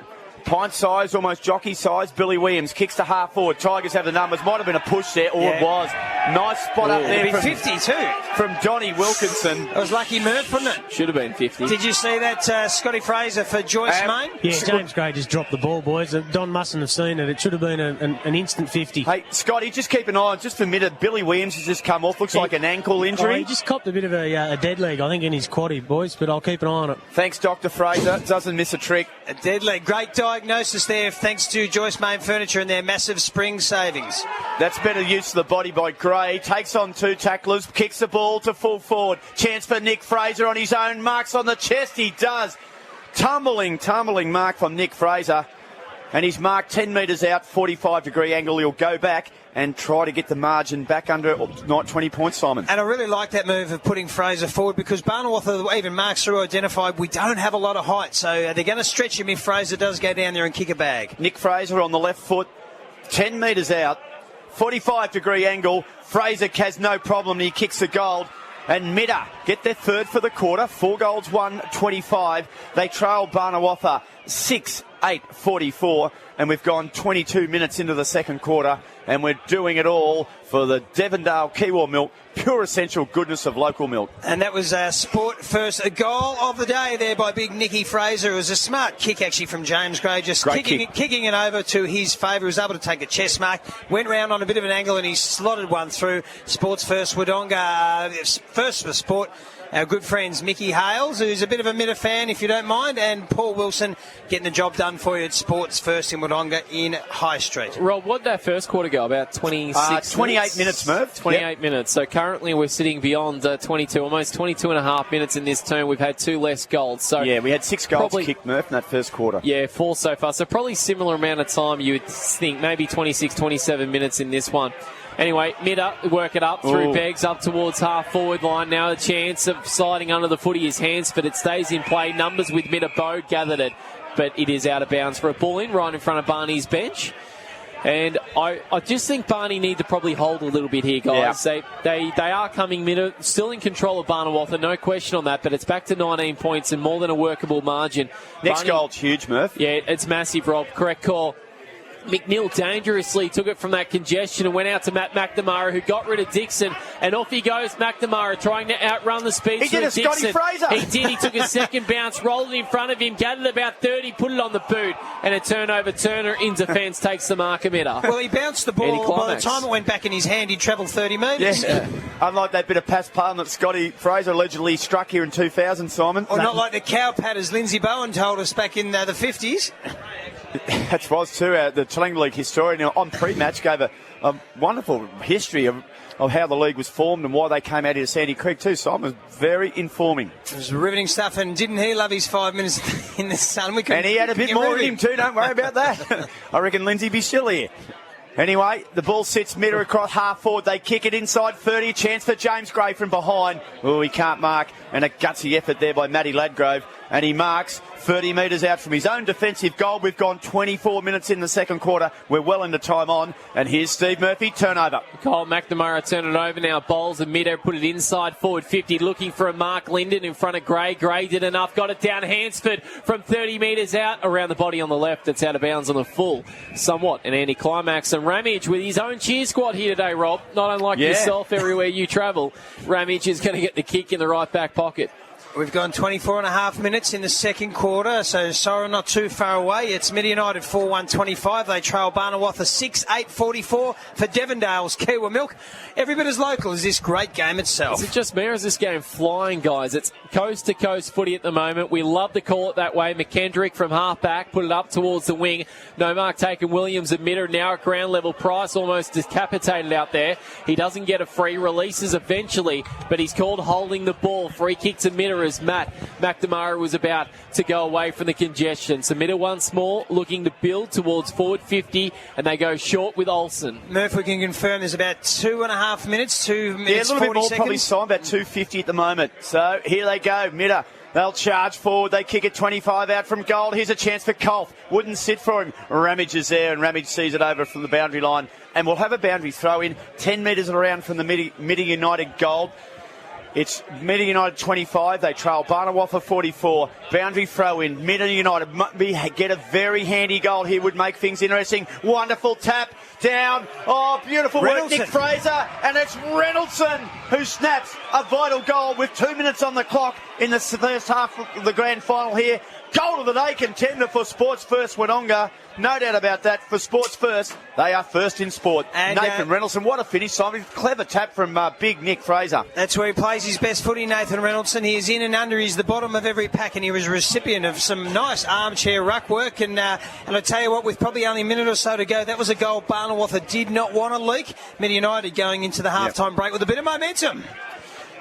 Pint size, almost jockey size. Billy Williams kicks to half forward. Tigers have the numbers. Might have been a push there, or it was. Nice spot up there from 52 from Donnie Wilkinson. It was lucky Murph, wasn't it? Should have been 50. Did you see that Scotty Fraser for Joyce Main? Yeah, James Gray just dropped the ball, boys. Don mustn't have seen it. It should have been an instant 50. Hey, Scotty, just keep an eye on, just for a minute. Billy Williams has just come off. Looks like an ankle injury. He just copped a bit of a dead leg, I think, in his quaddie, boys, but I'll keep an eye on it. Thanks, Dr. Fraser. Doesn't miss a trick. A dead leg. Great diagnosis there, thanks to Joyce Main Furniture and their massive spring savings. That's better use of the body by Gray. Takes on two tacklers, kicks the ball to full forward. Chance for Nick Fraser on his own. Marks on the chest. He does. Tumbling mark from Nick Fraser. And he's marked 10 metres out, 45-degree angle. He'll go back and try to get the margin back under not 20 points, Simon. And I really like that move of putting Fraser forward, because Barnawatha, even Mark Saru identified, we don't have a lot of height, so they're going to stretch him if Fraser does go down there and kick a bag. Nick Fraser on the left foot, 10 metres out, 45-degree angle. Fraser has no problem. He kicks the goal. And Mitta get their third for the quarter. 4 goals, 1-25. They trail Barnawatha 6-8-44. And we've gone 22 minutes into the second quarter. And we're doing it all for the Devondale Kiwi Milk, pure essential goodness of local milk. And that was sport first. A goal of the day there by big Nicky Fraser. It was a smart kick actually from James Gray, just kicking it over to his favour. He was able to take a chest mark, went round on a bit of an angle, and he slotted one through. Sports first, Wodonga. First for sport. Our good friends Mickey Hales, who's a bit of a Mitta fan, if you don't mind, and Paul Wilson getting the job done for you at Sports First in Wodonga in High Street. Rob, what did that first quarter go? About 26 28 minutes, Murph. 28 minutes. So currently we're sitting beyond 22, almost 22 and a half minutes in this term. We've had 2 less goals. So yeah, we had 6 goals kicked, Murph, in that first quarter. Yeah, 4 so far. So probably similar amount of time, you would think, maybe 26, 27 minutes in this one. Anyway, Mitta work it up through Beggs up towards half-forward line. Now a chance of sliding under the footy. His hands, but it stays in play. Numbers with Mitta. Bode gathered it, but it is out of bounds for a ball in right in front of Barney's bench. And I just think Barney need to probably hold a little bit here, guys. Yeah. They are coming, Mitta, still in control of Barnawatha, no question on that, but it's back to 19 points and more than a workable margin. Next goal's huge, Murph. Yeah, it's massive, Rob. Correct call. McNeil dangerously took it from that congestion and went out to Matt McNamara, who got rid of Dixon, and off he goes. McNamara trying to outrun the speed he through did a Dixon. Scotty Fraser. He did. He took a second bounce, rolled it in front of him, gathered about 30, put it on the boot, and a turnover. Turner in defence takes the mark, Mitta. Well, he bounced the ball. By the time it went back in his hand, he travelled 30 metres. Yeah. Unlike that bit of pass palm that Scotty Fraser allegedly struck here in 2000, Simon. Or not like the cow patters Lindsay Bowen told us back in the 50s. That was too. The Challenge League historian on pre-match gave a wonderful history of how the league was formed and why they came out here to Sandy Creek too. Simon was very informing. It was riveting stuff, and didn't he love his 5 minutes in the sun? And he had a bit more in him too, don't worry about that. I reckon Lindsay be still here. Anyway, the ball sits Mitta across half forward. They kick it inside 30. Chance for James Gray from behind. Oh, he can't mark. And a gutsy effort there by Matty Ladgrove. And he marks 30 metres out from his own defensive goal. We've gone 24 minutes in the second quarter. We're well into time on. And here's Steve Murphy, turnover. Cole McNamara turn it over now. Bowles and Mitta put it inside forward 50, looking for a Mark Linden in front of Gray. Gray did enough, got it down Hansford from 30 metres out, around the body on the left. It's out of bounds on the full. Somewhat an anticlimax. And Ramage with his own cheer squad here today, Rob. Not unlike yourself everywhere you travel. Ramage is going to get the kick in the right back pocket. We've gone 24 and a half minutes in the second quarter, so Sorrel not too far away. It's Mitta United 4-1-25. They trail Barnawatha 6-8-44 for Devondale's Kiwa Milk. Every bit as local as this great game itself. Is it just me or is this game flying, guys? It's coast-to-coast footy at the moment. We love to call it that way. McKendrick from half-back put it up towards the wing. No mark taken. Williams and Mitta now at ground level. Price almost decapitated out there. He doesn't get a free. Releases eventually, but he's called holding the ball. Free kick to Mitta as Matt McNamara was about to go away from the congestion. So Mitta once more looking to build towards forward 50, and they go short with Olsen. Murph, we can confirm there's about 2.5 minutes, 2 minutes, yeah, a little 40 bit more seconds. probably time, about 2:50 at the moment. So here they go, Mitta. They'll charge forward. They kick it 25 out from goal. Here's a chance for Kolf. Wouldn't sit for him. Ramage is there, and Ramage sees it over from the boundary line. And we'll have a boundary throw in 10 metres around from the Mitta United goal. It's Mitta United 25. They trail Barnawatha 44. Boundary throw in. Mitta United get a very handy goal here. Would make things interesting. Wonderful tap down. Oh, beautiful work, Nick Fraser. And it's Reynoldson who snaps a vital goal with 2 minutes on the clock in the first half of the grand final here. Goal of the day contender for Sports First Wodonga. No doubt about that. For Sports First, they are first in sport. And Nathan Reynoldson, what a finish, Simon. Clever tap from big Nick Fraser. That's where he plays his best footy, Nathan Reynoldson. He is in and under. He's the bottom of every pack, and he was a recipient of some nice armchair ruck work. And I tell you what, with probably only a minute or so to go, that was a goal Barnawatha did not want to leak. Mitta United going into the halftime break with a bit of momentum.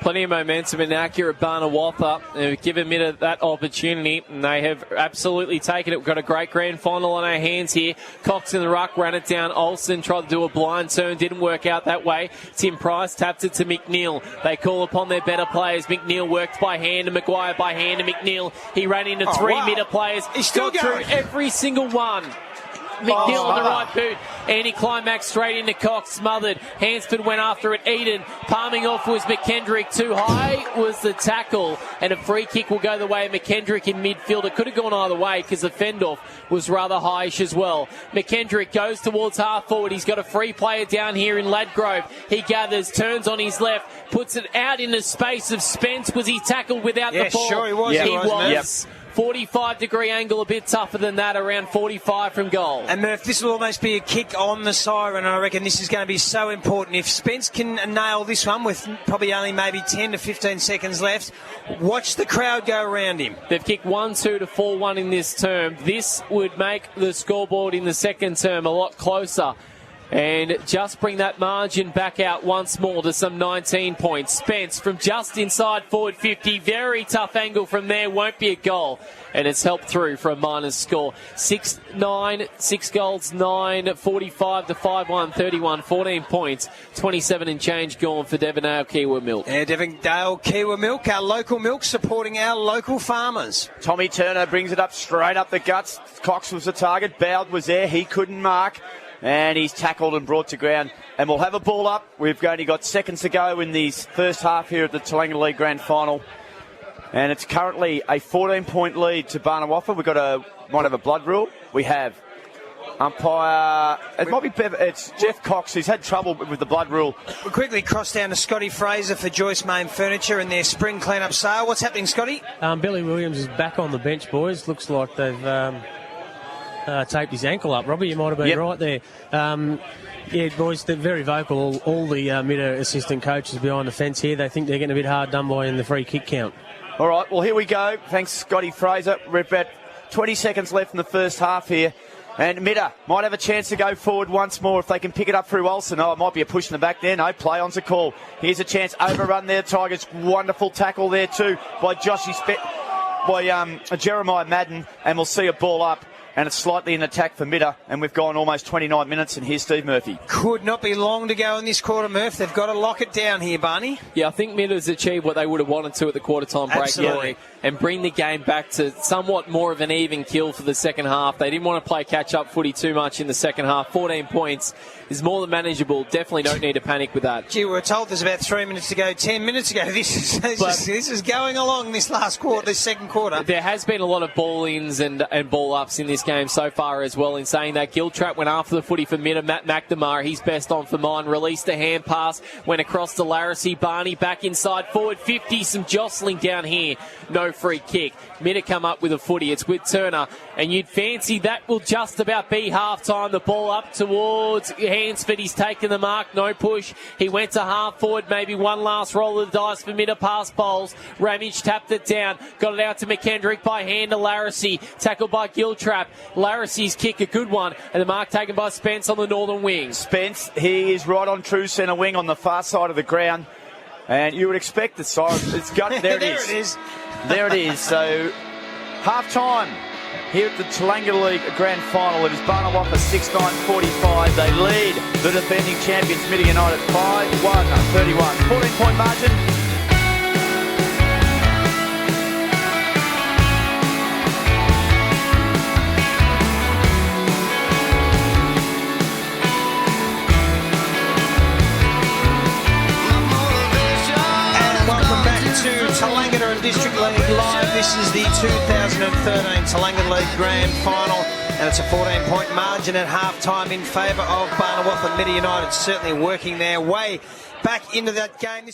Plenty of momentum and accurate Barnawatha. They've given Mitta that opportunity, and they have absolutely taken it. We've got a great grand final on our hands here. Cox in the ruck, ran it down. Olsen tried to do a blind turn, didn't work out that way. Tim Price tapped it to McNeil. They call upon their better players. McNeil worked by hand, and Maguire by hand, and McNeil. He ran into three Mitta players. He's still going through every single one. McNeil on the right boot. Anti-climax straight into Cox, smothered. Hansford went after it. Eden palming off was McKendrick. Too high was the tackle, and a free kick will go the way of McKendrick in midfield. It could have gone either way because the fend-off was rather highish as well. McKendrick goes towards half forward. He's got a free player down here in Ladgrove. He gathers, turns on his left, puts it out in the space of Spence. Was he tackled without the ball? Sure he was. He was. 45-degree angle, a bit tougher than that, around 45 from goal. And Murph, this will almost be a kick on the siren, and I reckon this is going to be so important. If Spence can nail this one with probably only maybe 10 to 15 seconds left, watch the crowd go around him. They've kicked 1-2 to 4-1 in this term. This would make the scoreboard in the second term a lot closer. And just bring that margin back out once more to some 19 points. Spence from just inside forward 50. Very tough angle from there. Won't be a goal. And it's helped through for a minus score. 6-9, 6 goals, 9, 45 to 5-1, 31, 14 points. 27 and change gone for Devondale Kiwa Milk. Yeah, Devondale Kiwa Milk, our local milk supporting our local farmers. Tommy Turner brings it up straight up the guts. Cox was the target. Bowd was there. He couldn't mark. And he's tackled and brought to ground. And we'll have a ball up. We've only got seconds to go in the first half here at the Toolangi League Grand Final. And it's currently a 14-point lead to Barnawatha. Might have a blood rule. We have. Umpire, it might be it's Jeff Cox, who's had trouble with the blood rule. We'll quickly cross down to Scotty Fraser for Joyce Main Furniture and their spring clean-up sale. What's happening, Scotty? Billy Williams is back on the bench, boys. Looks like they've taped his ankle up. Robbie, you might have been right there. Yeah, boys, they're very vocal. All the Mitta assistant coaches behind the fence here, they think they're getting a bit hard done by in the free kick count. All right, well, here we go. Thanks, Scotty Fraser. We're about 20 seconds left in the first half here. And Mitta might have a chance to go forward once more if they can pick it up through Olsen. Oh, it might be a push in the back there. No, play on's a call. Here's a chance. Overrun there, Tigers. Wonderful tackle there too by Jeremiah Madden. And we'll see a ball up. And it's slightly an attack for Mitta, and we've gone almost 29 minutes, and here's Steve Murphy. Could not be long to go in this quarter, Murph. They've got to lock it down here, Barney. Yeah, I think Mitta's achieved what they would have wanted to at the quarter-time break. Absolutely. And bring the game back to somewhat more of an even kill for the second half. They didn't want to play catch-up footy too much in the second half. 14 points is more than manageable. Definitely don't need to panic with that. Gee, we were told there's about 3 minutes to go, 10 minutes ago. This is going along this last quarter, this second quarter. There has been a lot of ball-ins and ball-ups in this game so far as well. In saying that, Giltrap went after the footy for Mitta. Matt McNamara, he's best on for mine. Released a hand pass, went across to Larissy. Barney back inside, forward 50. Some jostling down here. No free kick. Mitta come up with a footy. It's with Turner. And you'd fancy that will just about be half-time. The ball up towards Hansford. He's taken the mark. No push. He went to half-forward. Maybe one last roll of the dice for Mitta. Past bowls. Ramage tapped it down. Got it out to McKendrick by hand to Larissy. Tackled by Giltrap. Larissy's kick, a good one. And the mark taken by Spence on the northern wing. Spence, he is right on true centre wing on the far side of the ground. And you would expect the siren. It's got there. There it is. There it is. So, half-time here at the Tallangatta League Grand Final. It is Barnawapa 6-9-45. They lead the defending champions, Mitta United, 5-1-31. 14-point margin. Tallangatta and District League Live. This is the 2013 Tallangatta League Grand Final, and it's a 14-point margin at half-time in favour of Barnawapa. Mitta United certainly working their way back into that game.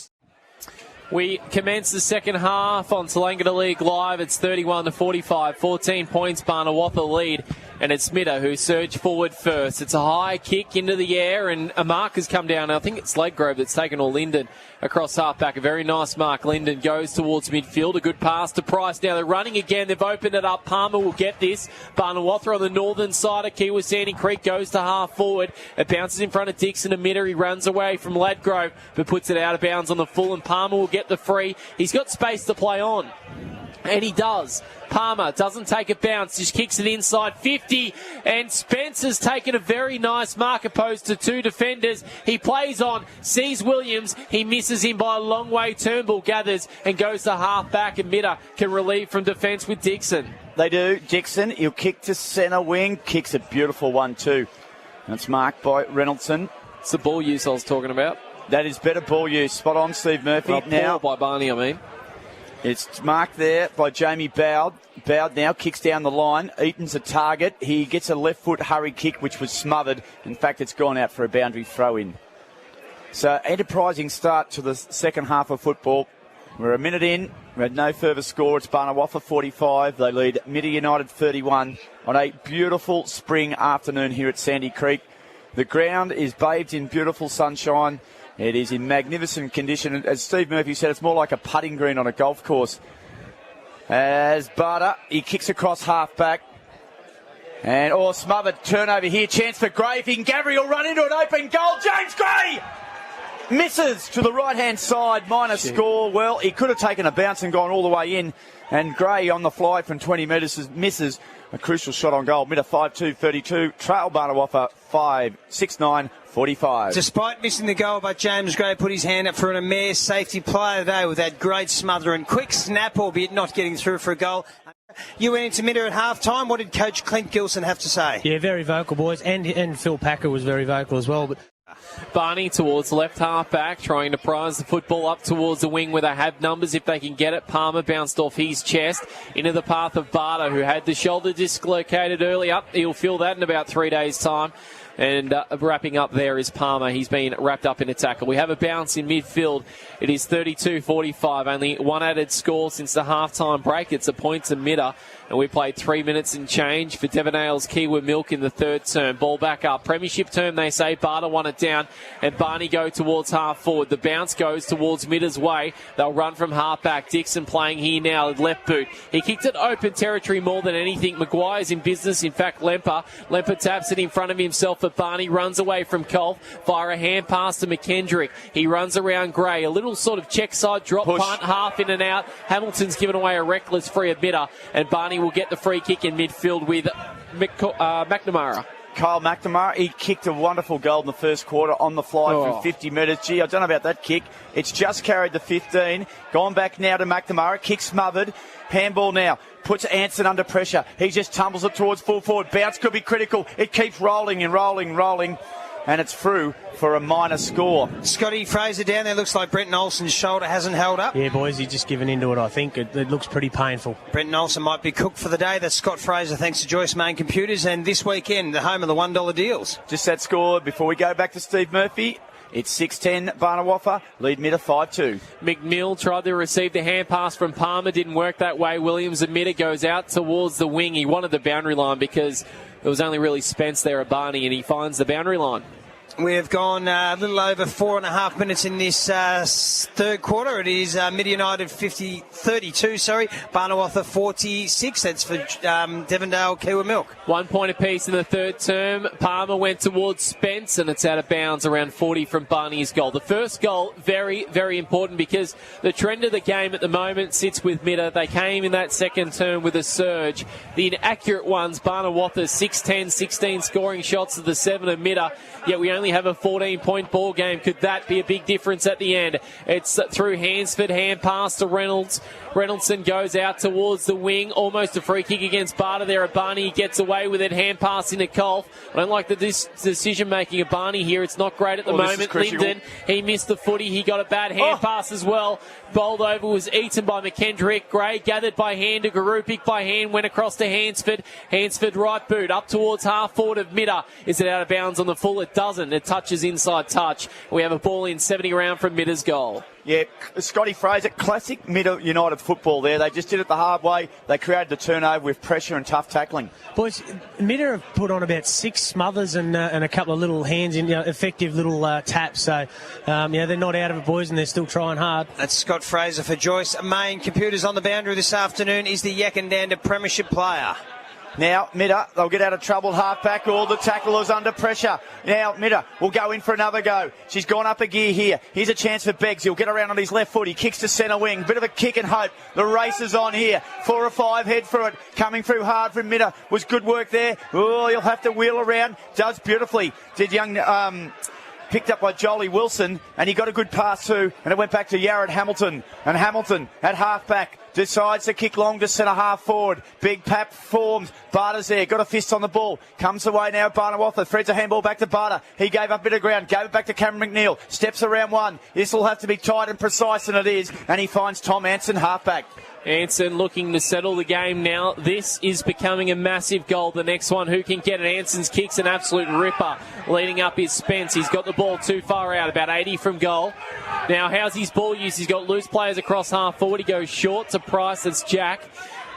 We commence the second half on Tallangatta League Live. It's 31-45, 14 points, Barnawapa lead. And it's Mitta who surged forward first. It's a high kick into the air, and a mark has come down. I think it's Ledgrove that's taken all Linden across half-back. A very nice mark. Linden goes towards midfield. A good pass to Price. Now they're running again. They've opened it up. Palmer will get this. Barnawapa on the northern side of Kiwa Sandy Creek goes to half-forward. It bounces in front of Dixon and Mitta. He runs away from Ledgrove, but puts it out of bounds on the full, and Palmer will get the free. He's got space to play on. And he does. Palmer doesn't take a bounce, just kicks it inside 50, and Spencer's taken a very nice mark opposed to two defenders. He plays on, sees Williams, he misses him by a long way. Turnbull gathers and goes to half back, and Mitta can relieve from defence with Dixon. They do. Dixon, he'll kick to centre wing, kicks a beautiful one too. And it's marked by Reynoldson. It's the ball use I was talking about. That is better ball use. Spot on, Steve Murphy. Now by Barney, I mean. It's marked there by Jamie Bowd. Bowd now kicks down the line. Eaton's a target. He gets a left foot hurry kick, which was smothered. In fact, it's gone out for a boundary throw in. So, enterprising start to the second half of football. We're a minute in. We had no further score. It's Barnawapa 45. They lead Mitta United 31 on a beautiful spring afternoon here at Sandy Creek. The ground is bathed in beautiful sunshine. It is in magnificent condition. As Steve Murphy said, it's more like a putting green on a golf course. As Barter, he kicks across half-back. And, smothered turnover here. Chance for Gray. If he can, Gabriel run into an open goal. James Gray misses to the right-hand side. Minor score. Well, he could have taken a bounce and gone all the way in. And Gray on the fly from 20 metres misses a crucial shot on goal. Mitta 5-2-32. Trail Barnawapa 5-6-9-45. Despite missing the goal, but James Gray put his hand up for an Amare safety play today with that great smother and quick snap, albeit not getting through for a goal. You went into Mitta at half-time. What did Coach Clint Gilson have to say? Yeah, very vocal, boys. And Phil Packer was very vocal as well. But Barny towards left half back, trying to prize the football up towards the wing where they have numbers if they can get it. Palmer bounced off his chest into the path of Barter, who had the shoulder dislocated earlier. He'll feel that in about 3 days' time. And wrapping up there is Palmer. He's been wrapped up in a tackle. We have a bounce in midfield. It is 32-45. Only one added score since the halftime break. It's a point to Mitta. And we played 3 minutes and change for Devonale's Kiwi Milk in the third term. Ball back up. Premiership term, they say. Barter won it down. And Barney go towards half forward. The bounce goes towards Mitta's way. They'll run from half back. Dixon playing here now at left boot. He kicked it open territory more than anything. Maguire's in business. In fact, Lemper taps it in front of himself. But Barney runs away from Kolf via a hand pass to McKendrick. He runs around Gray. A little sort of check side drop punt, half in and out. Hamilton's given away a reckless free emitter, and Barney will get the free kick in midfield with McNamara. Kyle McNamara, he kicked a wonderful goal in the first quarter on the fly from 50 metres. Gee, I don't know about that kick. It's just carried the 15. Gone back now to McNamara. Kick smothered. Handball now. Puts Anson under pressure. He just tumbles it towards full forward. Bounce could be critical. It keeps rolling and rolling. And it's through for a minor score. Scotty Fraser down there. Looks like Brenton Olsen's shoulder hasn't held up. Yeah, boys, he's just given into it, I think. It looks pretty painful. Brenton Olsen might be cooked for the day. That's Scott Fraser, thanks to Joyce Main Computers. And this weekend, the home of the $1 deals. Just that score before we go back to Steve Murphy. It's 6-10, Barnawaffa, lead Mitta 5-2. McMill tried to receive the hand pass from Palmer, didn't work that way. Williams and Mitta goes out towards the wing. He wanted the boundary line because it was only really Spence there at Barney, and he finds the boundary line. We've gone a little over 4.5 minutes in this third quarter. It is Mid United 32, Barnawatha 46. That's for Devondale Kiwi Milk. 1 point apiece in the third term. Palmer went towards Spence, and it's out of bounds around 40 from Barney's goal. The first goal, very, very important because the trend of the game at the moment sits with Mitta. They came in that second term with a surge. The inaccurate ones, Barnawatha 6-10, 16 scoring shots to the 7 of Mitta. Yet we only have a 14-point ball game. Could that be a big difference at the end? It's through Hansford, hand pass to Reynolds. Reynoldson goes out towards the wing. Almost a free kick against Barter there at Barney. He gets away with it. Hand pass into Kolf. I don't like the decision-making of Barney here. It's not great at the moment. Linden, he missed the footy. He got a bad hand pass as well. Bowled over, was eaten by McKendrick. Gray gathered by hand to Garupik by hand. Went across to Hansford. Hansford right boot. Up towards half forward of Mitta. Is it out of bounds on the full? It doesn't. It touches inside touch. We have a ball in 70 around from Mitta's goal. Yeah, Scotty Fraser, classic Mitta United football there. They just did it the hard way. They created the turnover with pressure and tough tackling. Boys, Mitta have put on about 6 smothers and a couple of little hands in, effective little taps. So, they're not out of it, boys, and they're still trying hard. That's Scott Fraser for Joyce Main Computers. On the boundary this afternoon is the Yakandanda Premiership player. Now, Mitta, they'll get out of trouble, half-back, all the tacklers under pressure. Now, Mitta will go in for another go. She's gone up a gear here. Here's a chance for Beggs. He'll get around on his left foot. He kicks to centre wing. Bit of a kick and hope. The race is on here. 4 or 5 head for it. Coming through hard from Mitta. Was good work there. Oh, he'll have to wheel around. Does beautifully. Did young... Picked up by Jolie Wilson, and he got a good pass too, and it went back to Yared Hamilton. And Hamilton at half-back decides to kick long to centre half forward. Big Pap forms. Barter's there. Got a fist on the ball. Comes away now. Barnawatha threads a handball back to Barter. He gave up a bit of ground. Gave it back to Cameron McNeil. Steps around one. This will have to be tight and precise, and it is. And he finds Tom Anson half-back. Anson looking to settle the game now. This is becoming a massive goal. The next one, who can get it? Anson's kick's an absolute ripper. Leading up is Spence. He's got the ball too far out, about 80 from goal. Now, how's his ball use? He's got loose players across half forward. He goes short to Price. That's Jack.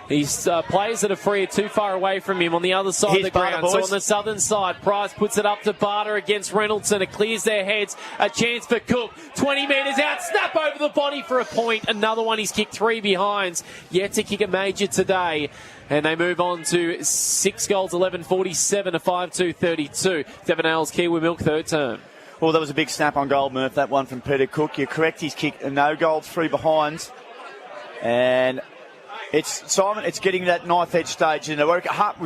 His players that are free are too far away from him on the other side of the ground. So on the southern side, Price puts it up to Barter against Reynoldson. It clears their heads. A chance for Cook. 20 metres out. Snap over the body for a point. Another one. He's kicked 3 behinds. Yet to kick a major today. And they move on to 6 goals, 11-47 to 5-2-32. Devonale's Kiwi Milk third term. Well, that was a big snap on goal, Murph, that one from Peter Cook. You're correct. He's kicked no goals, 3 behinds. And... It's getting to that knife edge stage. And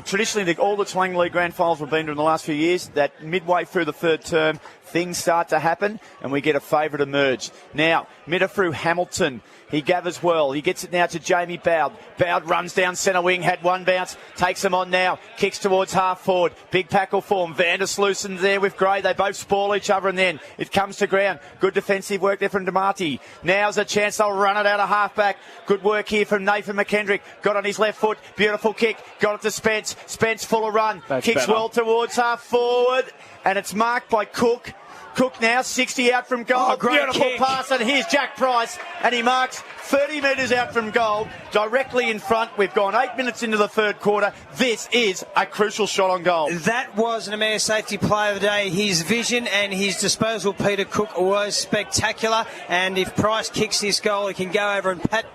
traditionally, all the Toowoomba League Grand Finals we've been to in the last few years, that midway through the third term, things start to happen and we get a favourite emerge. Now, Mitta through Hamilton. He gathers well. He gets it now to Jamie Bowd. Bowd runs down centre wing, had one bounce, takes him on now, kicks towards half forward. Big tackle form. Vandersluisen's there with Gray. They both spoil each other, and then it comes to ground. Good defensive work there from DeMarti. Now's a chance they'll run it out of half back. Good work here from Nathan McKendrick. Got on his left foot. Beautiful kick. Got it to Spence. Spence full of run. That's Kicks better. well towards half forward, and it's marked by Cook. Cook now 60 out from goal. Great Beautiful kick. pass, and here's Jack Price, and he marks 30 metres out from goal, directly in front. We've gone 8 minutes into the third quarter. This is a crucial shot on goal. That was an Amir safety play of the day. His vision and his disposal, Peter Cook, was spectacular. And if Price kicks this goal, he can go over and pat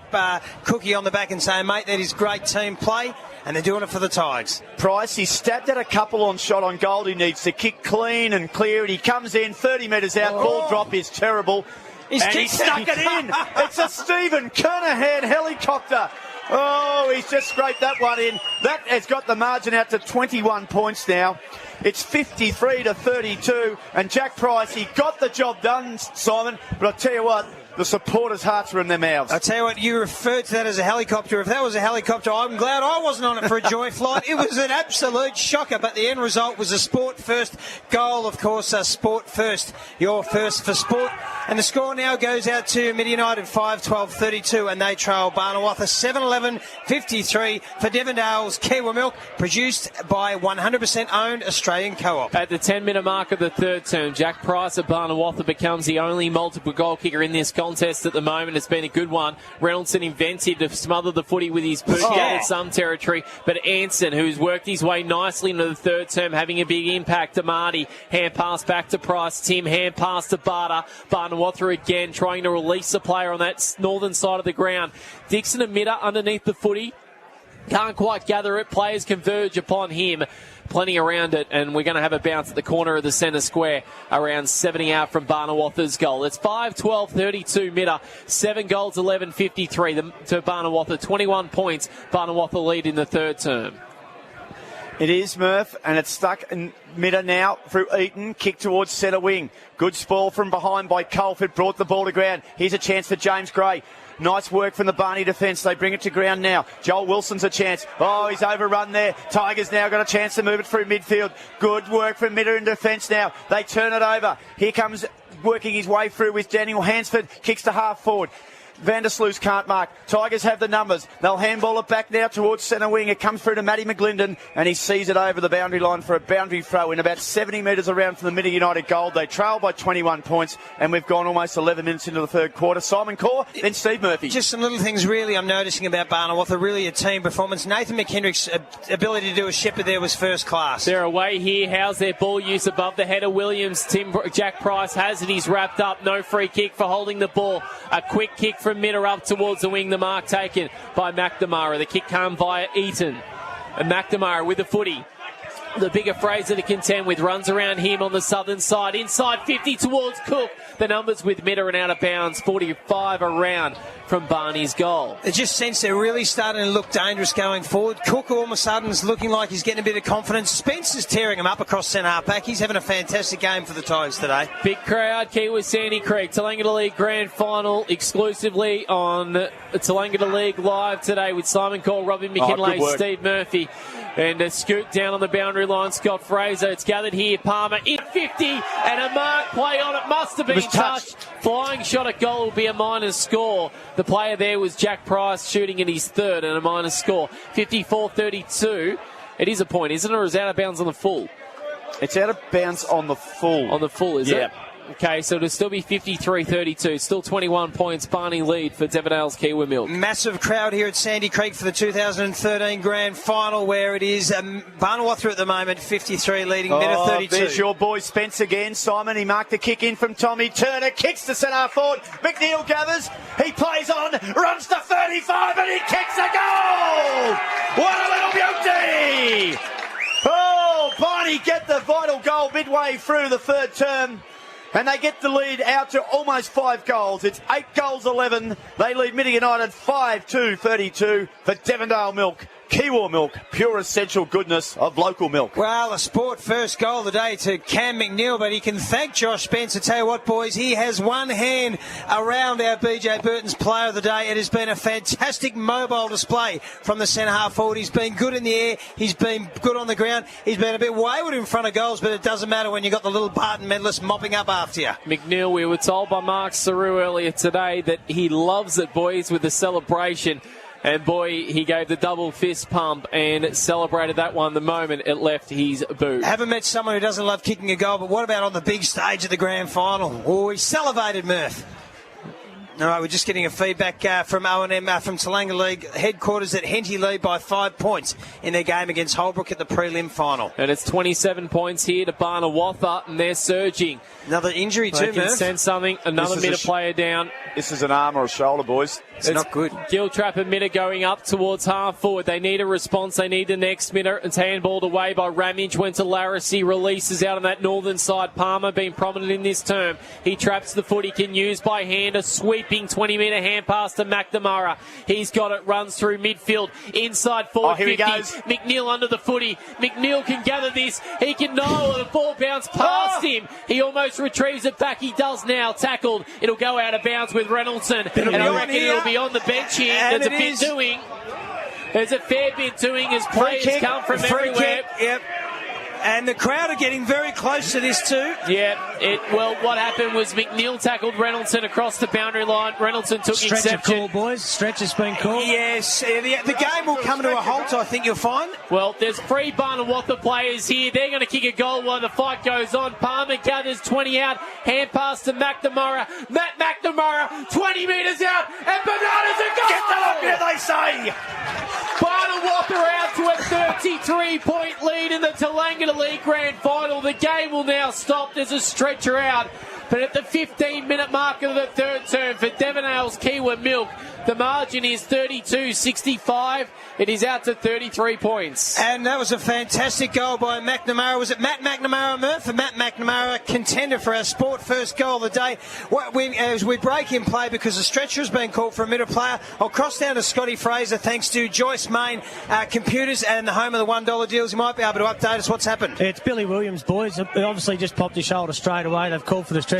Cookie on the back and say, mate, that is great team play. And they're doing it for the Tigers. Price, he stabbed at a couple on shot on goal. He needs to kick clean and clear, and he comes in 30 metres out. Ball drop is terrible. He stuck it in. It's a Stephen Kernahan helicopter. Oh, he's just scraped that one in. That has got the margin out to 21 points now. It's 53-32, and Jack Price, he got the job done, Simon, but I'll tell you what, the supporters' hearts were in their mouths. I tell you what, you referred to that as a helicopter. If that was a helicopter, I'm glad I wasn't on it for a joy flight. It was an absolute shocker, but the end result was a sport-first goal, of course, sport first. Your first for sport. And the score now goes out to Mid United 5-12-32, and they trail Barnawatha 7-11-53 for Devondale's Kiwi Milk, produced by 100% owned Australian Co-op. At the 10-minute mark of the third term, Jack Price of Barnawatha becomes the only multiple goal kicker in this contest at the moment. It's been a good one. Reynoldson invented to smother the footy with his boot, gathered some territory, but Anson, who's worked his way nicely into the third term, having a big impact to Marty. Hand pass back to Price. Tim, hand pass to Barter. Barnawatha again trying to release the player on that northern side of the ground. Dixon and Mitta underneath the footy. Can't quite gather it. Players converge upon him. Plenty around it, and we're going to have a bounce at the corner of the centre square, around 70 out from Barnawatha's goal. It's 5-12-32 Mitta, 7 goals, 11-53 to Barnawatha, 21 points. Barnawatha lead in the third term. It is, Murph, and it's stuck in Mitta now through Eaton. Kick towards centre wing. Good spoil from behind by Colford. Brought the ball to ground. Here's a chance for James Gray. Nice work from the Barney defence. They bring it to ground now. Joel Wilson's a chance. Oh, he's overrun there. Tigers now got a chance to move it through midfield. Good work from Mitta in defence now. They turn it over. Here comes working his way through with Daniel Hansford. Kicks to half forward. Vandersloot can't mark. Tigers have the numbers. They'll handball it back now towards centre wing. It comes through to Matty McGlinden, and he sees it over the boundary line for a boundary throw in about 70 metres around from the Mitta United goal. They trail by 21 points, and we've gone almost 11 minutes into the third quarter. Simon Corr, then Steve Murphy. Just some little things really I'm noticing about Barnawatha, really a team performance. Nathan McKendrick's ability to do a shepherd there was first class. They're away here. How's their ball use above the head of Williams? Jack Price has it. He's wrapped up. No free kick for holding the ball. A quick kick from Mitta up towards the wing. The mark taken by McNamara. The kick came via Eaton. And McNamara with the footy. The bigger Fraser to contend with. Runs around him on the southern side. Inside 50 towards Cook. The numbers with Mitta and out of bounds. 45 around from Barney's goal. It just sense they're really starting to look dangerous going forward. Cook all of a sudden is looking like he's getting a bit of confidence. Spencer's tearing him up across centre half back. He's having a fantastic game for the Tigers today. Big crowd, Kiwi Sandy Creek. Tallangatta League Grand Final exclusively on Tallangatta League Live today with Simon Cole, Robin McKinlay, Steve Murphy. And a scoot down on the boundary line, Scott Fraser. It's gathered here. Palmer in 50 and a mark play on it. Must have been touched. Flying shot at goal will be a minus score. The player there was Jack Price shooting in his third and a minus score. 54-32. It is a point, isn't it? Or is it out of bounds on the full? It's out of bounds on the full. On the full, is it? Okay, so it'll still be 53-32. Still 21 points. Barney lead for Devondale's Kiwi Milk. Massive crowd here at Sandy Creek for the 2013 Grand Final, where it is Barnawatha at the moment, 53 leading Mitta 32. There's your boy Spence again. Simon, he marked the kick in from Tommy Turner. Kicks to centre forward. McNeil gathers. He plays on. Runs to 35 and he kicks a goal! What a little beauty! Oh, Barney get the vital goal midway through the third term. And they get the lead out to almost 5 goals. It's 8 goals, 11. They lead Mitta United 5-2-32 for Devondale Milk. Kiwi milk, pure essential goodness of local milk. Well, a sport first goal of the day to Cam McNeil, but he can thank Josh Spence. I tell you what, boys, he has one hand around our BJ Burton's player of the day. It has been a fantastic mobile display from the centre half forward. He's been good in the air. He's been good on the ground. He's been a bit wayward in front of goals, but it doesn't matter when you've got the little Barton medalist mopping up after you. McNeil, we were told by Mark Saru earlier today that he loves it, boys, with the celebration. And boy, he gave the double fist pump and celebrated that one the moment it left his boot. Haven't met someone who doesn't love kicking a goal, but what about on the big stage of the grand final? Oh, he salivated, Murph. All right, we're just getting a feedback from O&M from Toolanga League headquarters that Henty lead by 5 points in their game against Holbrook at the prelim final. And it's 27 points here to Barnawatha, and they're surging. Another injury they too, can Murph. Send something. Another Mitta player down. This is an arm or a shoulder, boys. It's not good. Giltrap and Mitta going up towards half forward. They need a response. They need the next Mitta. It's handballed away by Ramage. Went to Larissy. Releases out on that northern side. Palmer been prominent in this term. He traps the foot. He can use by hand a sweeping 20-metre hand pass to McNamara. He's got it. Runs through midfield. Inside forward 50. Here he goes. McNeil under the footy. McNeil can gather this. He can know the ball bounced past him. He almost retrieves it back. He does now. Tackled. It'll go out of bounds with Reynoldsson. And I reckon it'll be on the bench here. And There's a bit doing. There's a fair bit doing as players come from everywhere. Yep. And the crowd are getting very close to this too. Yeah, well, what happened was McNeil tackled Reynoldsson across the boundary line. Reynoldsson took Stretch exception. call, boys. Stretch has been called. Yes, the game will come to a halt, I think you'll find. Well, there's 3 Barnawatha players here. They're going to kick a goal while the fight goes on. Palmer gathers 20 out. Hand pass to McNamara. Matt McNamara, 20 metres out. And Bananas a goal! Get that up here, they say! Barnawatha out to a 33-point lead in the Toolanga League Grand Final. The game will now stop. There's a stretcher out. But at the 15-minute mark of the third term for Devonale's Kiwi Milk, the margin is 32-65. It is out to 33 points. And that was a fantastic goal by McNamara. Was it Matt McNamara, Murph? And Matt McNamara, contender for our sport first goal of the day. As we break in play, because the stretcher has been called for a Mitta player, I'll cross down to Scotty Fraser, thanks to Joyce Main Computers and the home of the $1 deals. He might be able to update us what's happened. It's Billy Williams, boys. He obviously just popped his shoulder straight away. They've called for the stretcher.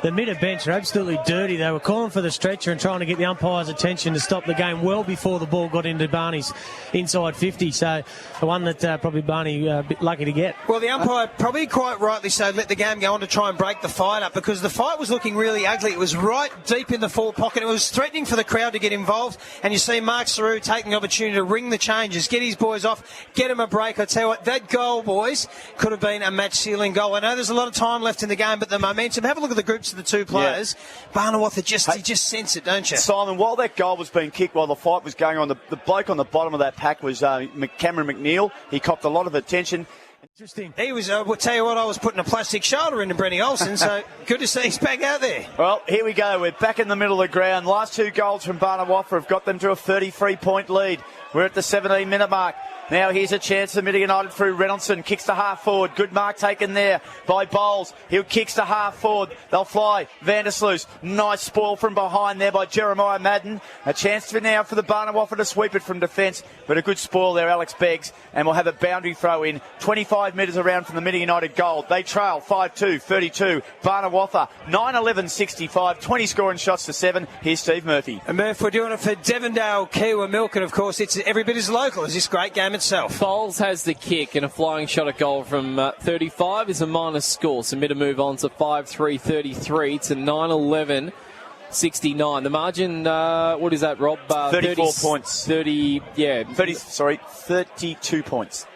The Mitta bench are absolutely dirty. They were calling for the stretcher and trying to get the umpire's attention to stop the game well before the ball got into Barney's inside 50. So the one that probably Barney a bit lucky to get. Well, the umpire probably quite rightly so let the game go on to try and break the fight up, because the fight was looking really ugly. It was right deep in the forward pocket. It was threatening for the crowd to get involved, and you see Mark Saru taking the opportunity to ring the changes, get his boys off, get him a break. I tell you what, that goal, boys, could have been a match-sealing goal. I know there's a lot of time left in the game, but the momentum, have a look at the groups of the two players. Yeah. Barnawatha, you just sense it, don't you? Simon, while that goal was being kicked, while the fight was going on, the bloke on the bottom of that pack was Cameron McNeil. He copped a lot of attention. Interesting. He was, we'll tell you what, I was putting a plastic shoulder into Brenny Olsen, so good to see he's back out there. Well, here we go. We're back in the middle of the ground. Last 2 goals from Barnawatha have got them to a 33-point lead. We're at the 17-minute mark. Now here's a chance for Mitta United through Reynoldsson. Kicks to half forward. Good mark taken there by Bowles. He'll kicks to half forward. They'll fly. Vandersloot. Nice spoil from behind there by Jeremiah Madden. A chance for now for the Barnawatha to sweep it from defence. But a good spoil there, Alex Beggs. And we'll have a boundary throw in. 25 metres around from the Mitta United goal. They trail 5-2, 32. Barnawatha 9-11-65. 20 scoring shots to 7. Here's Steve Murphy. And Murph, we're doing it for Devondale Kiwi Milk, and of course it's every bit as local as this great game itself. Bowles has the kick, and a flying shot at goal from 35 is a minus score. So Mitta move on to 5-3-33 to 9-11-69. The margin, what is that, Rob? 34 points. 32 points.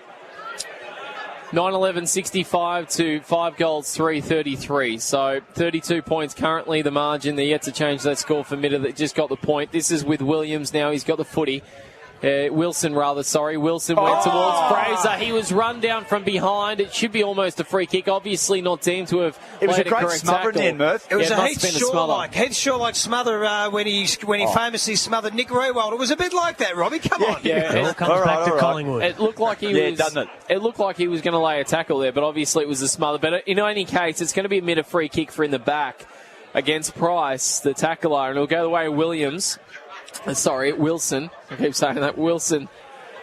9-11-65 to 5 goals, 3-33. So 32 points currently the margin. They're yet to change that score for Mitta that just got the point. This is with Williams now. He's got the footy. Wilson went towards Fraser. He was run down from behind. It should be almost a free kick. Obviously not deemed to have It was a played great correct smother tackle. in, Murph. It was Yeah, a it must Heath have been a smother. Shaw-like smother when he famously smothered Nick Rewald. It was a bit like that, Robbie. Come on. Yeah, It all comes back to Collingwood. It looked like he was. doesn't it? It looked like he was going to lay a tackle there, but obviously it was a smother. But in any case, it's going to be a Mitta free kick for in the back against Price, the tackler, and it'll go the way of Wilson. I keep saying that. Wilson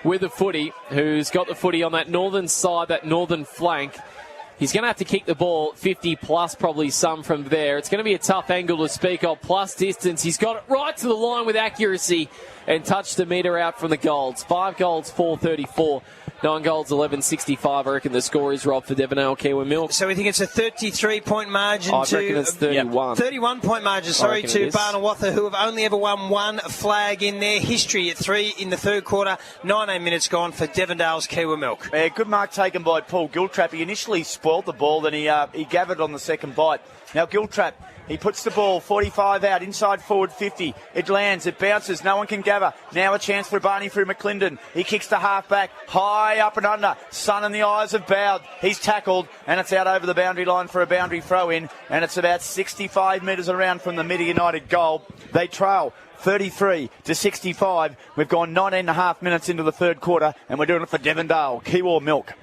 with the footy, who's got the footy on that northern side, that northern flank. He's going to have to kick the ball 50 plus, probably some from there. It's going to be a tough angle to speak of, plus distance. He's got it right to the line with accuracy and touched the metre out from the Golds. 5 goals, 434. 9 goals, 11.65. I reckon the score is, Rob, for Devonale Kiwi Milk. So we think it's a 33-point margin I reckon it's 31. 31-point margin, sorry, to Barnawatha, who have only ever won one flag in their history at 3 in the third quarter. 19 minutes gone for Devondale's Kiwi Milk. Yeah, good mark taken by Paul Giltrap. He initially spoiled the ball, then he gathered on the second bite. Now Giltrap, he puts the ball 45 out, inside forward 50. It lands, it bounces, no one can gather. Now a chance for Barney through McClendon. He kicks to half back, high up and under. Sun in the eyes of Bowd. He's tackled, and it's out over the boundary line for a boundary throw in, and it's about 65 metres around from the Mitta United goal. They trail 33 to 65. We've gone 19 and a half minutes into the third quarter, and we're doing it for Devondale Kiwi Milk.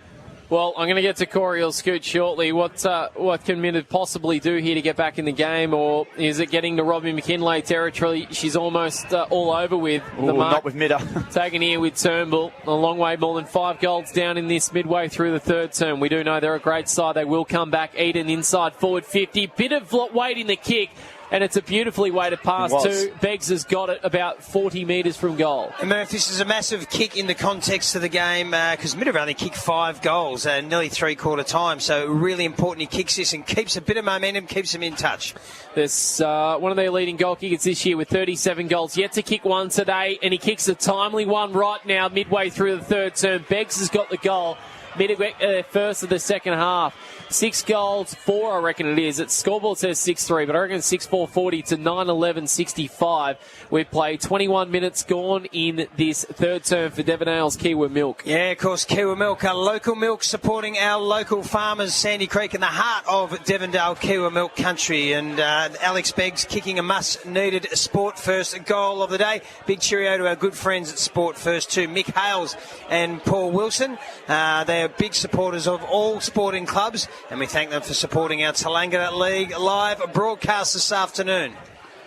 Well, I'm going to get to Corey or Scoot shortly. What can Mitta possibly do here to get back in the game, or is it getting to Robbie McKinlay territory? She's almost all over with the mark. Not with Mitta. Taken here with Turnbull. A long way more than 5 goals down in this midway through the third term. We do know they're a great side. They will come back. Eden inside forward 50. Bit of weight in the kick. And it's a beautifully weighted pass too. Beggs has got it about 40 metres from goal. And Murph, this is a massive kick in the context of the game because Mitta only kicked 5 goals nearly three-quarter time. So really important he kicks this and keeps a bit of momentum, keeps him in touch. There's one of their leading goal kickers this year with 37 goals. Yet to kick one today, and he kicks a timely one right now midway through the third term. Beggs has got the goal. Mitta first of the second half. 6 goals, 4 I reckon it is. Its scoreboard says 6-3, but I reckon it's 6-4-40 to 9-11-65. We've played 21 minutes gone in this third term for Devonale's Kiwi Milk. Yeah, of course, Kiwi Milk, our local milk supporting our local farmers, Sandy Creek, in the heart of Devondale Kiwi Milk country. And Alex Beggs kicking a much-needed Sport First goal of the day. Big cheerio to our good friends at Sport First too, Mick Hales and Paul Wilson. They're big supporters of all sporting clubs, and we thank them for supporting our Tallangatta League live broadcast this afternoon.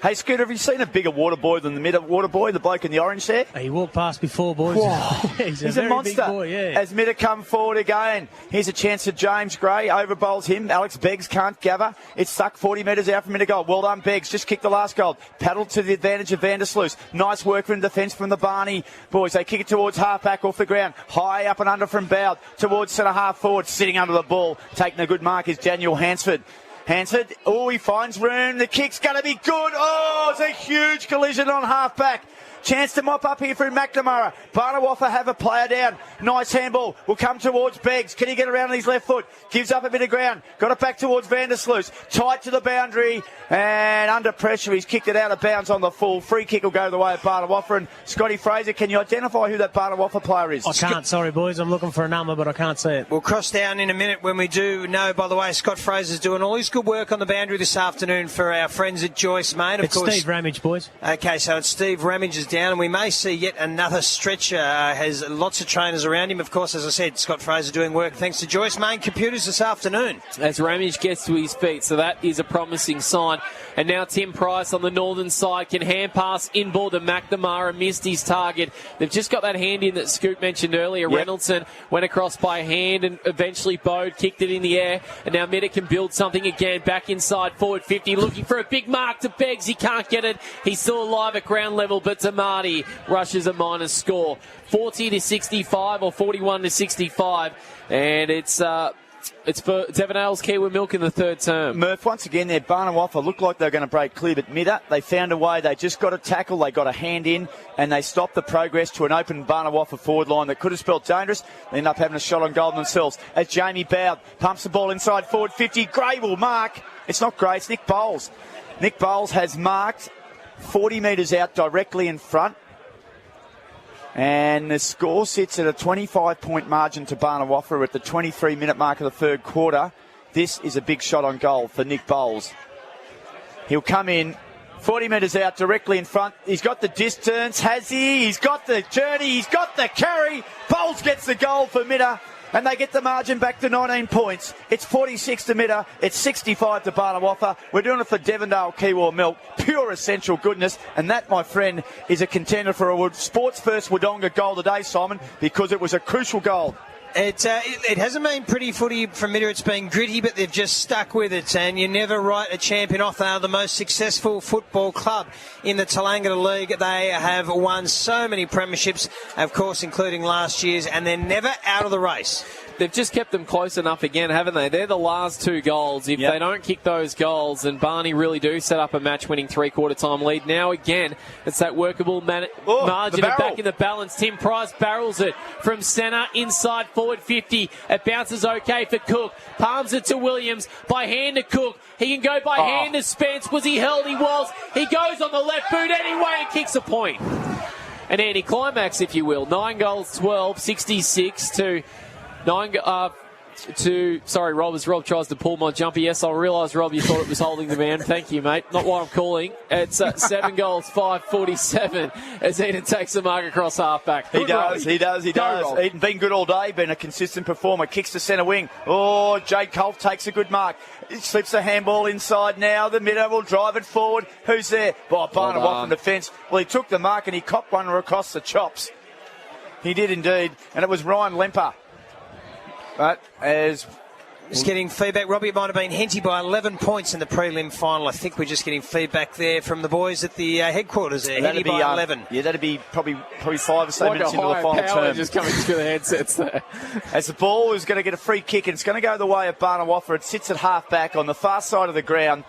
Hey, Scooter, have you seen a bigger water boy than the Mitta water boy, the bloke in the orange there? He walked past before, boys. He's a monster. big boy, yeah. As Mitta come forward again, here's a chance for James Gray. Overbowls him. Alex Beggs can't gather. It's stuck 40 metres out from Mitta goal. Well done, Beggs. Just kicked the last goal. Paddled to the advantage of Vandersloot. Nice work from defence from the Barney boys. They kick it towards half-back off the ground. High up and under from Bowd. Towards centre-half forward. Sitting under the ball. Taking a good mark is Daniel Hansford. Hansford, he finds room. The kick's going to be good. It's a huge collision on half-back. Chance to mop up here from McNamara. Barnawatha have a player down. Nice handball. Will come towards Beggs. Can he get around on his left foot? Gives up a bit of ground. Got it back towards Vandersloot. Tight to the boundary. And under pressure, he's kicked it out of bounds on the full. Free kick will go the way of Barnawatha. And Scotty Fraser, can you identify who that Barnawatha player is? I can't. Sorry, boys. I'm looking for a number, but I can't see it. We'll cross down in a minute when we do know. By the way, Scott Fraser's doing all his good work on the boundary this afternoon for our friends at Joyce Main. It's Steve Ramage, boys. Okay, so it's Steve Ramage is down, and we may see yet another stretcher. Has lots of trainers around him. Of course, as I said, Scott Fraser doing work thanks to Joyce Main Computers this afternoon. As Ramage gets to his feet, so that is a promising sign. And now Tim Price on the northern side can hand pass in ball to McNamara, missed his target. They've just got that hand in that Scoot mentioned earlier. Yep. Reynoldson went across by hand and eventually Bode kicked it in the air. And now Mitta can build something again, back inside forward 50, looking for a big mark to Beggs. He can't get it. He's still alive at ground level, but Tamati rushes a minus score. 40 to 65 or 41 to 65. And it's for Devonale's Kiwi Milk in the third term. Murph, once again, their Barnawatha looked like they were going to break clear, but Mitta, they found a way. They just got a tackle, they got a hand in, and they stopped the progress to an open Barnawatha forward line that could have spelled dangerous. They end up having a shot on goal themselves as Jamie Bowd pumps the ball inside forward 50. Gray will mark. It's not Gray, it's Nick Bowles. Nick Bowles has marked 40 metres out directly in front. And the score sits at a 25-point margin to Barnawatha at the 23-minute mark of the third quarter. This is a big shot on goal for Nick Bowles. He'll come in 40 metres out directly in front. He's got the distance, has he? He's got the journey, he's got the carry. Bowles gets the goal for Mitta. And they get the margin back to 19 points. It's 46 to Mitta. It's 65 to Barnawatha. We're doing it for Devondale Kiwor Milk. Pure essential goodness. And that, my friend, is a contender for a sports first Wodonga goal today, Simon, because it was a crucial goal. It hasn't been pretty footy from Mitta. It's been gritty, but they've just stuck with it. And you never write a champion off. They are the most successful football club in the Talangata League. They have won so many premierships, of course, including last year's, and they're never out of the race. They've just kept them close enough again, haven't they? They're the last 2 goals. If they don't kick those goals, then Barney really do set up a match-winning three-quarter time lead. Now again, it's that workable margin and back in the balance. Tim Price barrels it from centre, inside forward 50. It bounces okay for Cook. Palms it to Williams. By hand to Cook. He can go by hand to Spence. Was he held? He was. He goes on the left boot anyway and kicks a point. An anti-climax, if you will. 9 goals, 12, 66 to... Rob tries to pull my jumper. Yes, I realise, Rob, you thought it was holding the man. Thank you, mate. Not what I'm calling. It's 7 goals, 5:47 as Eden takes the mark across half-back. He does. Eden been good all day, been a consistent performer. Kicks to centre wing. Oh, Jade Colf takes a good mark. He slips the handball inside now. The Mitta will drive it forward. Who's there? Barnawatha from defence. Well, he took the mark and he copped one across the chops. He did indeed. And it was Ryan Lemper. But as... Just getting feedback. Robbie, it might have been Henty by 11 points in the prelim final. I think we're just getting feedback there from the boys at the headquarters there. Henty by 11. Yeah, that'd be probably 5 or so minutes into the final term. Just coming through the headsets there. As the ball is going to get a free kick, and it's going to go the way of Barnawatha. It sits at half-back on the far side of the ground.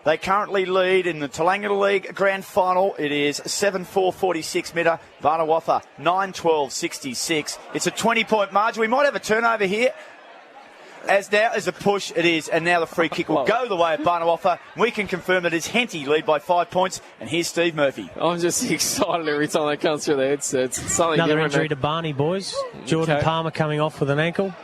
They currently lead in the Talangata League Grand Final. It is 7-4-46 Mitta. Barnawatha 9-12-66. It's a 20-point margin. We might have a turnover here. As now as a push, it is. And now the free kick will go the way of Barnawatha. We can confirm that it's Henty lead by 5 points. And here's Steve Murphy. I'm just excited every time that comes through the headsets. It's something another injury to Barney, boys. Jordan Palmer coming off with an ankle.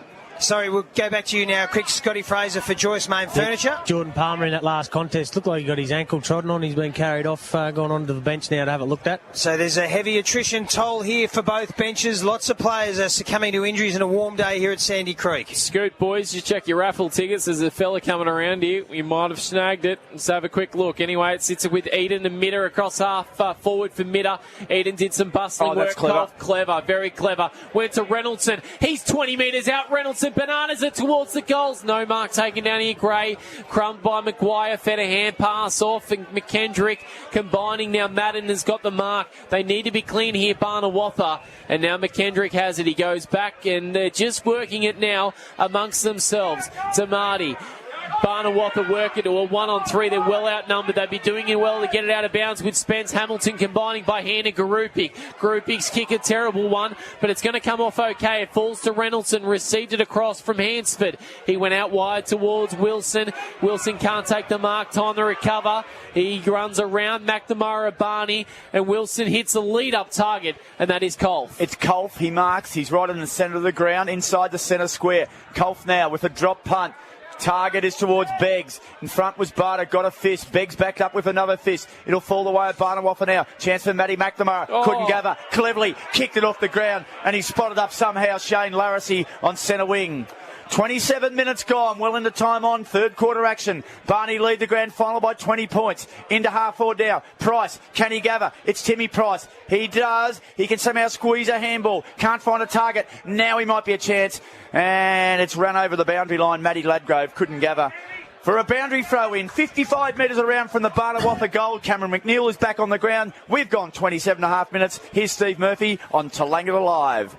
Sorry, we'll go back to you now. Quick, Scotty Fraser for Joyce Main Furniture. Jordan Palmer in that last contest looked like he got his ankle trodden on. He's been carried off, gone onto the bench now to have it looked at. So there's a heavy attrition toll here for both benches. Lots of players are succumbing to injuries in a warm day here at Sandy Creek. Scoot, boys, you check your raffle tickets. There's a fella coming around here. You might have snagged it. Let's have a quick look. Anyway, it sits with Eden and Mitta across half forward for Mitta. Eden did some bustling work. Clever, very clever. Went to Reynoldson. He's 20 metres out. Reynoldson bananas it towards the goals. No mark taken down here. Gray crumbed by Maguire. Fed a hand pass off. And McKendrick combining now. Madden has got the mark. They need to be clean here, Barnawatha. And now McKendrick has it. He goes back and they're just working it now amongst themselves. To Marty. Barnawatha work it to a 1-on-3. They're well outnumbered. They'd be doing it well to get it out of bounds with Spence. Hamilton combining by hand and Garupik. Garupik's kick, a terrible one, but it's going to come off okay. It falls to Reynoldson. Received it across from Hansford. He went out wide towards Wilson. Wilson can't take the mark. Time to recover. He runs around McNamara, Barney, and Wilson hits the lead-up target, and that is Colf. It's Colf. He marks. He's right in the centre of the ground, inside the centre square. Colf now with a drop punt. Target is towards Beggs. In front was Barter, got a fist. Beggs backed up with another fist. It'll fall away at Barnawatha now. Chance for Matty McNamara. Couldn't gather. Cleverly kicked it off the ground, and he spotted up somehow Shane Larissy on centre wing. 27 minutes gone, well into time on, third quarter action. Barney lead the grand final by 20 points. Into half forward now. Price, can he gather? It's Timmy Price. He does. He can somehow squeeze a handball. Can't find a target. Now he might be a chance. And it's run over the boundary line. Matty Ladgrove couldn't gather. For a boundary throw in, 55 metres around from the Barnawatha goal. Cameron McNeil is back on the ground. We've gone 27.5 minutes. Here's Steve Murphy on Talangata Live.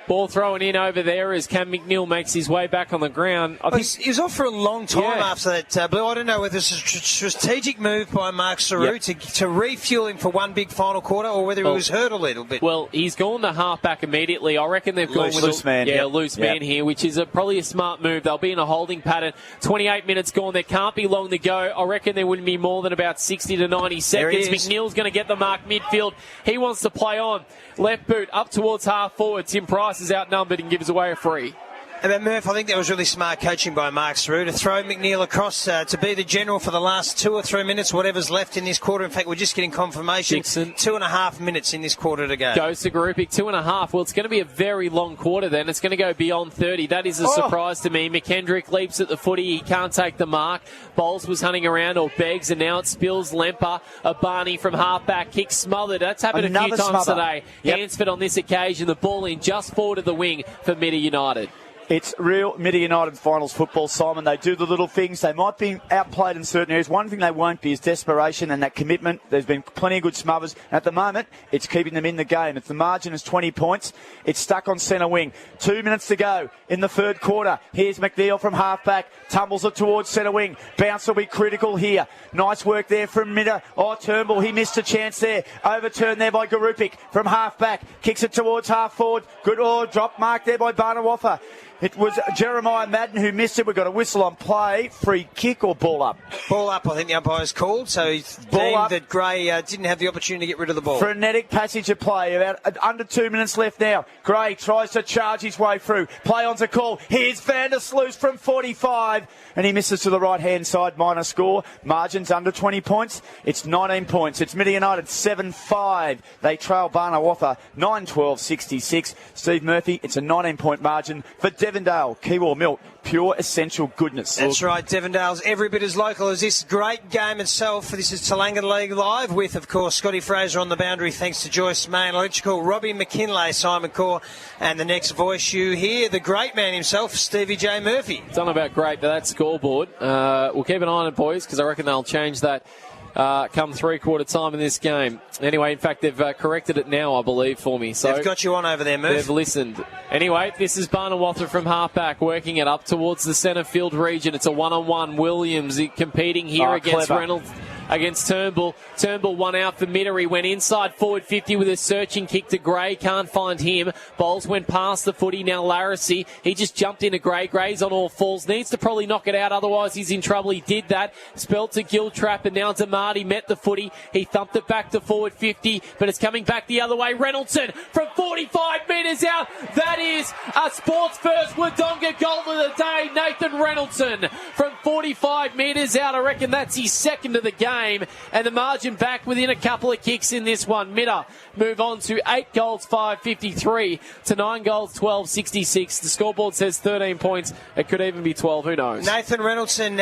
Ball thrown in over there as Cam McNeil makes his way back on the ground. He was off for a long time after that, Blue. I don't know whether it's a strategic move by Mark Saru to refuel him for one big final quarter or whether he was hurt a little bit. Well, he's gone to half-back immediately. I reckon they've gone with loose man. Yeah, loose man here, which is probably a smart move. They'll be in a holding pattern. 28 minutes gone. There can't be long to go. I reckon there wouldn't be more than about 60 to 90 seconds. McNeil's going to get the mark midfield. He wants to play on. Left boot up towards half forward. Tim Price is outnumbered and gives away a free. And Murph, I think that was really smart coaching by Mark Saru to throw McNeil across to be the general for the last 2 or 3 minutes, whatever's left in this quarter. In fact, we're just getting confirmation. Dixon. 2.5 minutes in this quarter to go. Goes to Garupic, 2.5. Well, it's going to be a very long quarter then. It's going to go beyond 30. That is a surprise to me. McKendrick leaps at the footy. He can't take the mark. Bowles was hunting around, or begs, and now it spills Lemper. A Barny from halfback, kick smothered. That's happened a few times today. Yep. Hansford on this occasion, the ball in just forward of the wing for Mitta United. It's real Mitta United finals football, Simon. They do the little things. They might be outplayed in certain areas. One thing they won't be is desperation and that commitment. There's been plenty of good smothers. At the moment, it's keeping them in the game. If the margin is 20 points, it's stuck on centre wing. 2 minutes to go in the third quarter. Here's McNeil from halfback. Tumbles it towards centre wing. Bounce will be critical here. Nice work there from Mitta. Turnbull, he missed a chance there. Overturned there by Garupic from halfback. Kicks it towards half forward. Good drop mark there by Barnawatha. It was Jeremiah Madden who missed it. We've got a whistle on play. Free kick or ball up? Ball up, I think the umpire's called. So he's deemed that Gray didn't have the opportunity to get rid of the ball. Frenetic passage of play. About under 2 minutes left now. Gray tries to charge his way through. Play on's a call. Here's Van der Sloos from 45. And he misses to the right-hand side. Minor score. Margins under 20 points. It's 19 points. It's Mitta United 7-5. They trail Barnawatha 9-12-66. Steve Murphy, it's a 19-point margin for Devondale. Kiwor Milk, pure essential goodness. That's right. Devondale's every bit as local as this great game itself. This is Talanga League Live with, of course, Scotty Fraser on the boundary thanks to Joyce Main Electrical, Robbie McKinlay, Simon Corr, and the next voice you hear, the great man himself, Stevie J. Murphy. It's not about great, but that scoreboard. We'll keep an eye on it, boys, because I reckon they'll change that come three-quarter time in this game. Anyway, in fact, they've corrected it now, I believe, for me. So they've got you on over there, Murph. They've listened. Anyway, this is Barnawatha from halfback, working it up towards the centre field region. It's a one-on-one. Williams against clever. Reynolds. Against Turnbull. Turnbull one out for Mitta. He went inside forward 50 with a searching kick to Gray. Can't find him. Bowles went past the footy. Now Larissy. He just jumped into Gray. Gray's on all fours. Needs to probably knock it out. Otherwise he's in trouble. He did that. Spelled to Giltrap. And now Damati met the footy. He thumped it back to forward 50. But it's coming back the other way. Reynoldson from 45 metres out. That is a sports first Wodonga goal of the day. Nathan Reynoldson from 45 metres out. I reckon that's his second of the game. And the margin back within a couple of kicks in this one. Mitta move on to 8 goals, 5-53 to 9 goals, 12-66. The scoreboard says 13 points. It could even be 12. Who knows? Nathan Reynoldson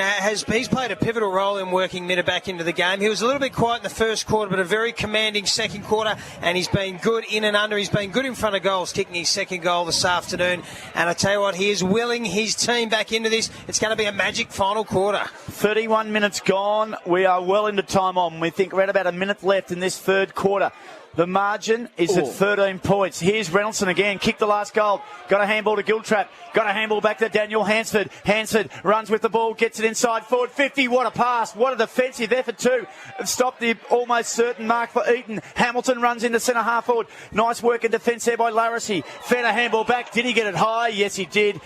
he's played a pivotal role in working Mitta back into the game. He was a little bit quiet in the first quarter, but a very commanding second quarter, and he's been good in and under. He's been good in front of goals, kicking his second goal this afternoon. And I tell you what, he is willing his team back into this. It's going to be a magic final quarter. 31 minutes gone. We are well into time on. We think we're at about a minute left in this third quarter. The margin is at 13 points. Here's Reynoldson again. Kicked the last goal. Got a handball to Giltrap. Got a handball back to Daniel Hansford. Hansford runs with the ball. Gets it inside forward 50. What a pass. What a defensive effort too. Stopped the almost certain mark for Eaton. Hamilton runs into centre half forward. Nice work in defence there by Larissy. Fed a handball back. Did he get it high? Yes, he did.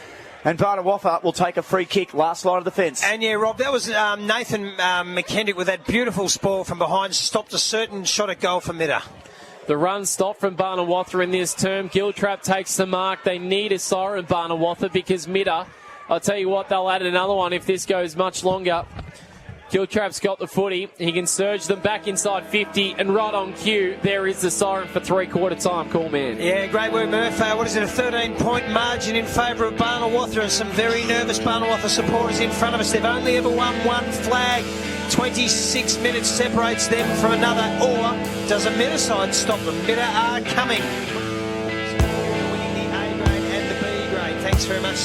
And Barnawatha will take a free kick, last line of defence. And yeah, Rob, that was Nathan McKendrick with that beautiful spoil from behind, stopped a certain shot at goal for Mitta. The run stopped from Barnawatha in this term. Giltrap takes the mark. They need a siren, Barnawatha, because Mitta, I'll tell you what, they'll add another one if this goes much longer. Giltrap's got the footy. He can surge them back inside 50, and right on cue, there is the siren for three-quarter time. Cool, man. Yeah, great work, Murph. What is it, a 13-point margin in favour of Barnawatha, and some very nervous Barnawatha supporters in front of us. They've only ever won one flag. 26 minutes separates them from another, or does a Mitta side stop them? Mitta are coming. Thanks very much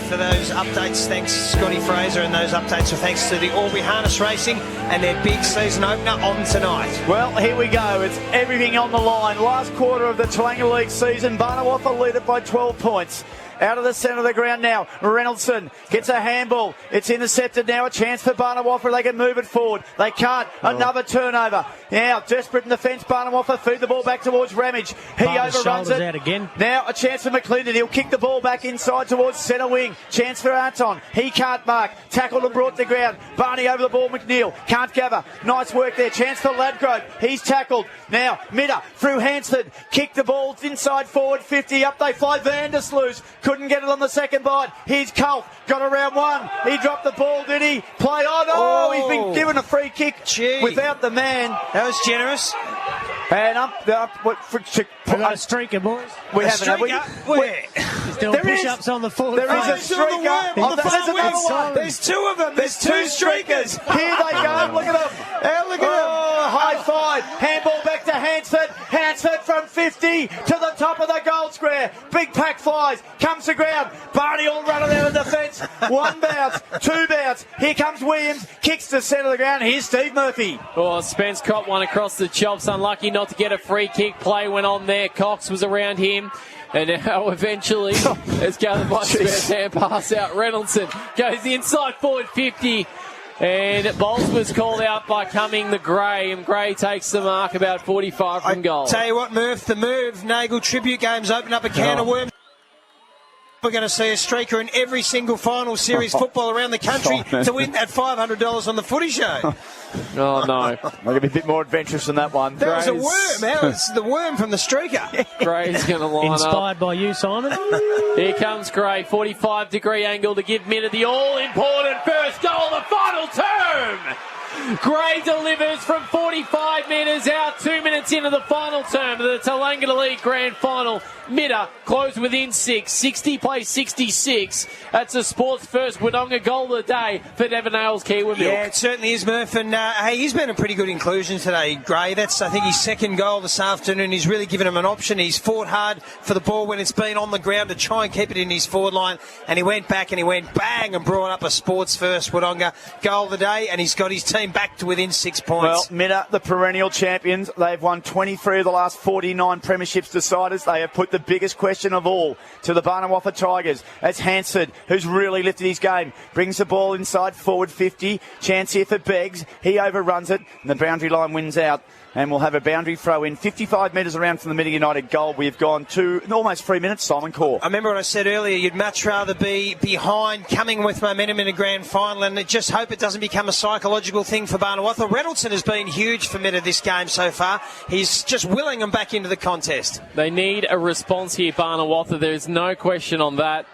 for those updates. Thanks, Scotty Fraser, and those updates are thanks to the Albury Harness Racing and their big season opener on tonight. Well, here we go. It's everything on the line. Last quarter of the Talanga League season. Barnawatha lead it by 12 points. Out of the centre of the ground now. Reynoldson gets a handball. It's intercepted now. A chance for Barnawatha. They can move it forward. They can't. Another turnover. Now, desperate in defence. Barnawatha feed the ball back towards Ramage. He overruns it. Out again. Now, a chance for McClendon. He'll kick the ball back inside towards centre wing. Chance for Anton. He can't mark. Tackled and brought to the ground. Barney over the ball. McNeil can't gather. Nice work there. Chance for Ladgrove. He's tackled. Now, Mitta through Hansford. Kick the ball inside forward 50. Up they fly. Van der Sloos Couldn't get it on the second bite. Here's Culp. Got around one. He dropped the ball, did he? Play on. Oh, he's been given a free kick without the man. That was generous. And up. We got a streaker, boys. We haven't, have we? Where? He's doing push-ups on the forward. There is a streaker. There's another one. There's two of them. There's two streakers. Here they go. Look at them. Look at them. High five. Handball back to Hansford. Hansford from 50 to the top of the goal square. Big pack flies. Comes to ground. Barny all running there in defence. One bounce. Two bounce. Here comes Williams. Kicks to centre of the ground. Here's Steve Murphy. Oh, Spence caught one across the chops. Unlucky not to get a free kick. Play went on there. Cox was around him. And now eventually, it's gathered by Spence. Hand pass out. Reynoldson goes inside forward 50. And Bowles was called out by Cumming the Gray, and Gray takes the mark about 45 from goal. Tell you what, Murph, the move, Nagel tribute games open up a can of worms. We're going to see a streaker in every single final series football around the country to win that $500 on the footy show. Oh, no. We're going to be a bit more adventurous than that one. That was a worm. How is the worm from the streaker? Gray's going to line Inspired by you, Simon. Here comes Gray, 45-degree angle to give Mitta the all-important first goal, the final term. Gray delivers from 45 metres out, 2 minutes into the final term of the Tallangatta League Grand Final. Mitta closed within 6, 60 plays 66. That's a sports first Wodonga goal of the day for Devon Ailes Kiwi Milk. Yeah, it certainly is, Murph. And hey, he's been a pretty good inclusion today, Gray. That's, I think, his second goal this afternoon. He's really given him an option. He's fought hard for the ball when it's been on the ground to try and keep it in his forward line. And he went back and he went bang and brought up a sports first Wodonga goal of the day. And he's got his team back to within 6 points. Well, Mitta, the perennial champions, they've won 23 of the last 49 premierships deciders. They have put the biggest question of all to the Barnawaffa Tigers as Hansford, who's really lifted his game, brings the ball inside forward 50. Chance here for Beggs. He overruns it and the boundary line wins out. And we'll have a boundary throw in 55 metres around from the Mitta United goal. We've gone to almost 3 minutes, Simon Core. I remember what I said earlier, you'd much rather be behind, coming with momentum in a grand final, and just hope it doesn't become a psychological thing for Barnawaffa. Reynoldson has been huge for Mitta this game so far. He's just willing them back into the contest. They need a response here, Barnawaffa. There's no question on that.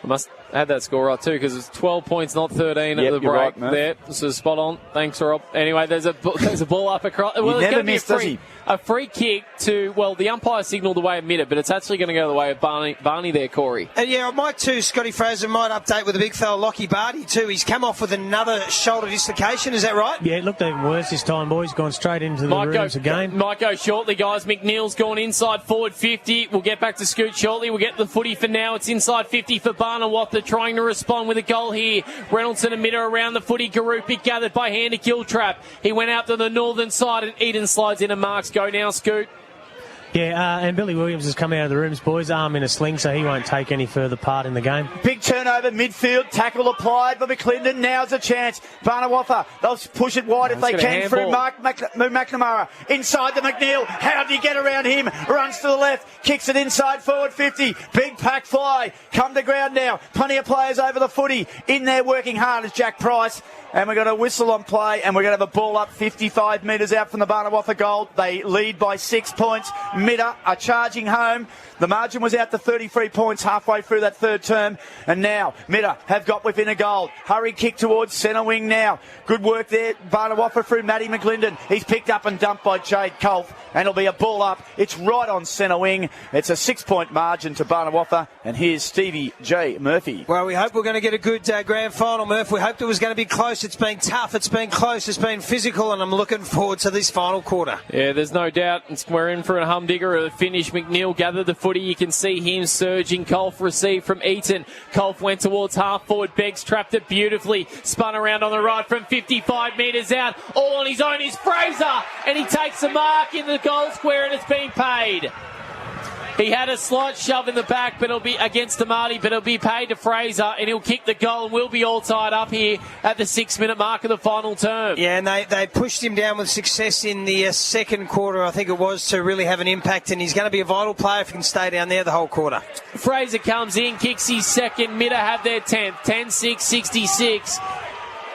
I must add that score right too, because it's 12 points, not 13 at the break. Right, there. So spot on. Thanks, Rob. Anyway, there's a ball up across. Well, never missed, does he? A free kick to, well, the umpire signalled the way of Mitta, but it's actually going to go the way of Barny there, Corey. And yeah, I might too, Scotty Fraser might update with the big fella, Lockie Barty too. He's come off with another shoulder dislocation, is that right? Yeah, it looked even worse this time, boys. Gone straight into the rooms again. Might go shortly, guys. McNeil's gone inside forward 50. We'll get back to Scoot shortly. We'll get the footy for now. It's inside 50 for Barnawaffa, trying to respond with a goal here. Reynoldson and Mitta around the footy. Garupic gathered by hand to Giltrap. He went out to the northern side and Eden slides into Marks. Go now, Scoot. Yeah, and Billy Williams has come out of the rooms, boys, arm in a sling, so he won't take any further part in the game. Big turnover, midfield, tackle applied by McClendon. Now's a chance. Barnawaffa, they'll push it wide if they can through McNamara. Inside the McNeil. How did he get around him? Runs to the left, kicks it inside forward 50. Big pack fly. Come to ground now. Plenty of players over the footy. In there working hard is Jack Price. And we've got a whistle on play, and we're going to have a ball up 55 metres out from the Barnawaffa goal. They lead by 6 points. Mitta are charging home. The margin was out to 33 points halfway through that third term. And now Mitta have got within a goal. Hurry kick towards centre wing now. Good work there. Barnawaffa through Matty McClendon. He's picked up and dumped by Jade Culp. And it'll be a ball up. It's right on centre wing. It's a 6 point margin to Barnawaffa. And here's Stevie J. Murphy. Well, we hope we're going to get a good grand final, Murph. We hoped it was going to be close. It's been tough. It's been close. It's been physical. And I'm looking forward to this final quarter. Yeah, there's no doubt. We're in for a humdinger at the finish. McNeil gathered the footy. You can see him surging. Colf received from Eaton. Colf went towards half forward. Beggs trapped it beautifully. Spun around on the right from 55 metres out. All on his own is Fraser. And he takes the mark in the goal square and it's been paid. He had a slight shove in the back, but it'll be against Amati, but it'll be paid to Fraser, and he'll kick the goal, and we'll be all tied up here at the 6 minute mark of the final term. Yeah, and they pushed him down with success in the second quarter, I think it was, to really have an impact, and he's going to be a vital player if he can stay down there the whole quarter. Fraser comes in, kicks his second. Mitta have their 10th, 10-6, 66.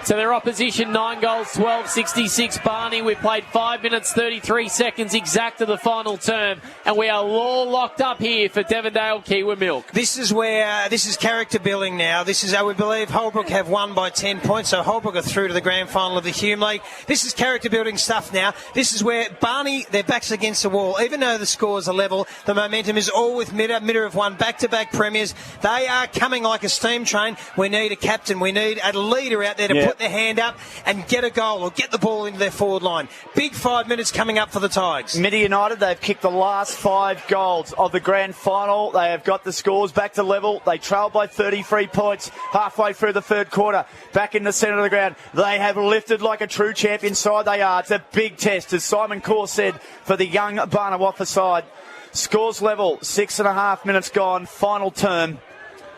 to their opposition. 9 goals, 12-66 Barney. We played 5 minutes, 33 seconds exact to the final term, and we are all locked up here for Devondale Kiwi Milk. This is where, this is character building now. This is how we believe Holbrook have won by 10 points, so Holbrook are through to the grand final of the Hume League. This is character building stuff now. This is where Barney, their backs against the wall. Even though the scores are level, the momentum is all with Mitta. Mitta have won back-to-back premiers. They are coming like a steam train. We need a captain. We need a leader out there to put their hand up and get a goal or get the ball into their forward line. Big 5 minutes coming up for the Tigers. Mitta United, they've kicked the last 5 goals of the grand final. They have got the scores back to level. They trailed by 33 points halfway through the third quarter. Back in the centre of the ground. They have lifted like a true champion side they are. It's a big test, as Simon Corr said, for the young Barnawatha side. Scores level, 6.5 minutes gone, final term.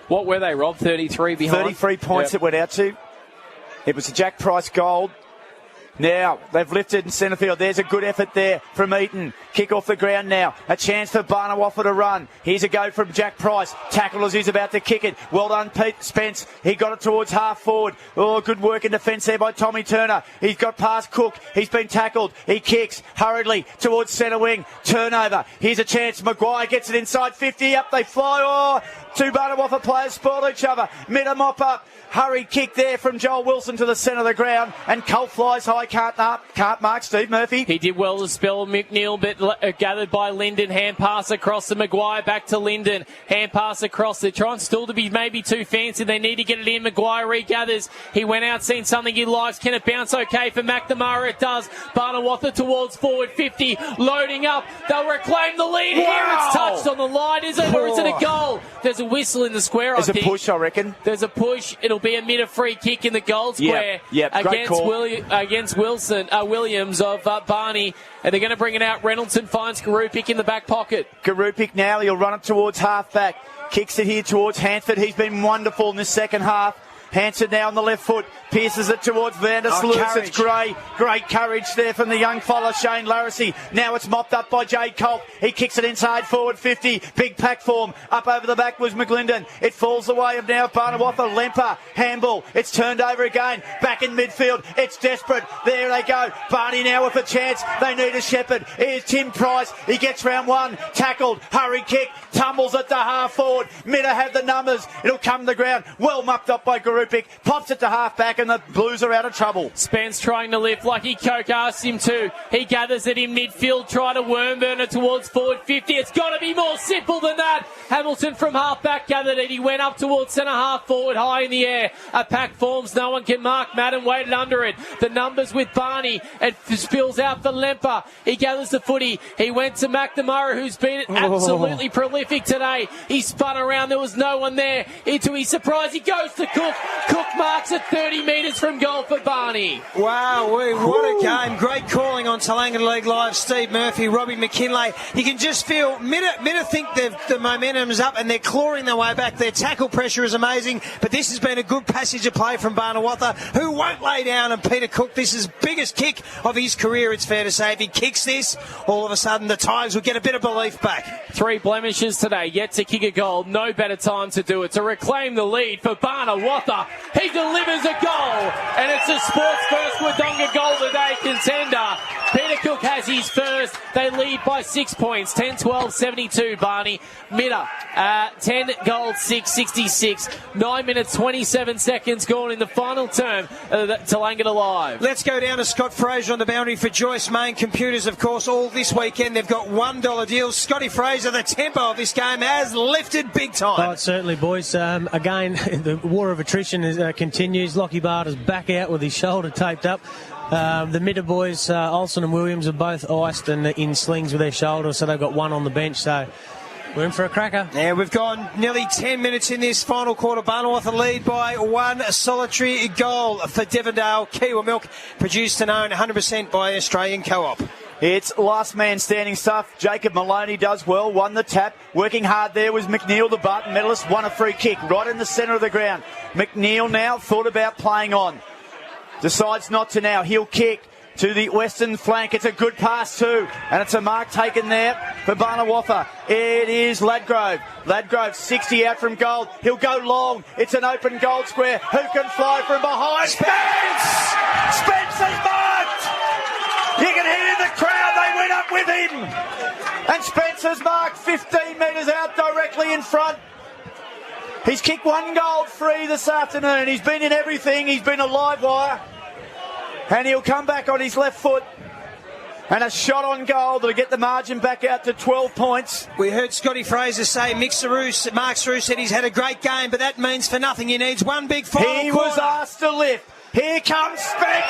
What were they, Rob? 33 behind? 33 points it went out to. It was a Jack Price goal. Now, they've lifted in centre field. There's a good effort there from Eaton. Kick off the ground now. A chance for Barnawatha to run. Here's a go from Jack Price. Tackled as he's about to kick it. Well done, Pete Spence. He got it towards half forward. Oh, good work in defence there by Tommy Turner. He's got past Cook. He's been tackled. He kicks hurriedly towards centre wing. Turnover. Here's a chance. Maguire gets it inside 50. Up they fly. Oh, two Barnawatha players spoil each other. Mitta mop up. Hurry kick there from Joel Wilson to the centre of the ground, and Colt flies high, can't mark Steve Murphy. He did well to spell McNeil, but gathered by Linden. Hand pass across to Maguire, back to Linden. Hand pass across. They're trying still to be maybe too fancy. They need to get it in. Maguire regathers. He went out, seen something he likes. Can it bounce okay for McNamara? It does. Barnawatha towards forward 50, loading up. They'll reclaim the lead. Wow. Here it's touched on the line. Is it, or is it a goal? There's a whistle in the square, There's a push, I reckon. There's a push. It'll be a Mitta free kick in the goal square against Williams of Barney, and they're going to bring it out. Reynoldsson finds Garupik in the back pocket. Garupik now, he'll run it towards half-back. Kicks it here towards Hanford. He's been wonderful in the second half. Hanson now on the left foot, pierces it towards Vandersloot. It's great courage there from the young fella Shane Larissy. Now it's mopped up by Jade Colt. He kicks it inside forward 50. Big pack form. Up over the back was McGlinden. It falls the way of now Barnawatha. Lemper, handball. It's turned over again. Back in midfield. It's desperate. There they go. Barney now with a chance. They need a shepherd. Here's Tim Price. He gets round one. Tackled. Hurry kick. Tumbles at the half forward. Mitta have the numbers. It'll come to the ground. Well mopped up by Garupik. Pops it to half back, and the Blues are out of trouble. Spence trying to lift like Coke asked him to. He gathers it in midfield, try to worm burner towards forward 50. It's got to be more simple than that. Hamilton from half back gathered it. He went up towards centre half forward, high in the air. A pack forms, no one can mark. Madden waited under it. The numbers with Barney. It spills out for Lemper. He gathers the footy. He went to McNamara, who's been absolutely prolific today. He spun around. There was no one there. To his surprise, he goes to Cook. Cook marks at 30 metres from goal for Barney. Wow, what a game. Great calling on Tallangatta League Live. Steve Murphy, Robbie McKinlay. You can just feel Mitta think the momentum's up and they're clawing their way back. Their tackle pressure is amazing, but this has been a good passage of play from Barnawatha, who won't lay down. And Peter Cook, this is biggest kick of his career, it's fair to say. If he kicks this, all of a sudden the Tigers will get a bit of belief back. 3 blemishes today, yet to kick a goal. No better time to do it. To reclaim the lead for Barnawatha. He delivers a goal, and it's a sports first Wodonga goal today contender. Peter Cook has his first. They lead by 6 points, 10-12-72, Barney. Mitta, 10 goals, 6-66. 9 minutes, 27 seconds gone in the final term of Tallangatta Live. Let's go down to Scott Fraser on the boundary for Joyce Main Computers, of course, all this weekend. They've got $1 deals. Scotty Fraser, the tempo of this game has lifted big time. Oh, certainly, boys. Again, the war of attrition continues. Lockie Barter's back out with his shoulder taped up. The Mitta boys, Olsen and Williams, are both iced and in slings with their shoulders, so they've got one on the bench. So we're in for a cracker. Yeah, we've gone nearly 10 minutes in this final quarter. Barnawatha lead by one solitary goal for Devondale Kiwi Milk, produced and owned 100% by Australian Co-op. It's last man standing stuff. Jacob Maloney does well, won the tap. Working hard there was McNeil, the Barton medalist, won a free kick right in the centre of the ground. McNeil now thought about playing on. Decides not to now. He'll kick. to the western flank. It's a good pass too, and it's a mark taken there for Barnawatha. It is Ladgrove. Ladgrove 60 out from goal. He'll go long. It's an open goal square. Who can fly from behind? Spence! Spence is marked! You can hear the crowd. They went up with him. And Spence has marked 15 metres out directly in front. He's kicked one goal free this afternoon. He's been in everything. He's been a live wire. And he'll come back on his left foot. And a shot on goal that'll get the margin back out to 12 points. We heard Scotty Fraser say Mark Saru said he's had a great game, but that means for nothing. He needs one big final He quarter. was asked to lift. Here comes Spence.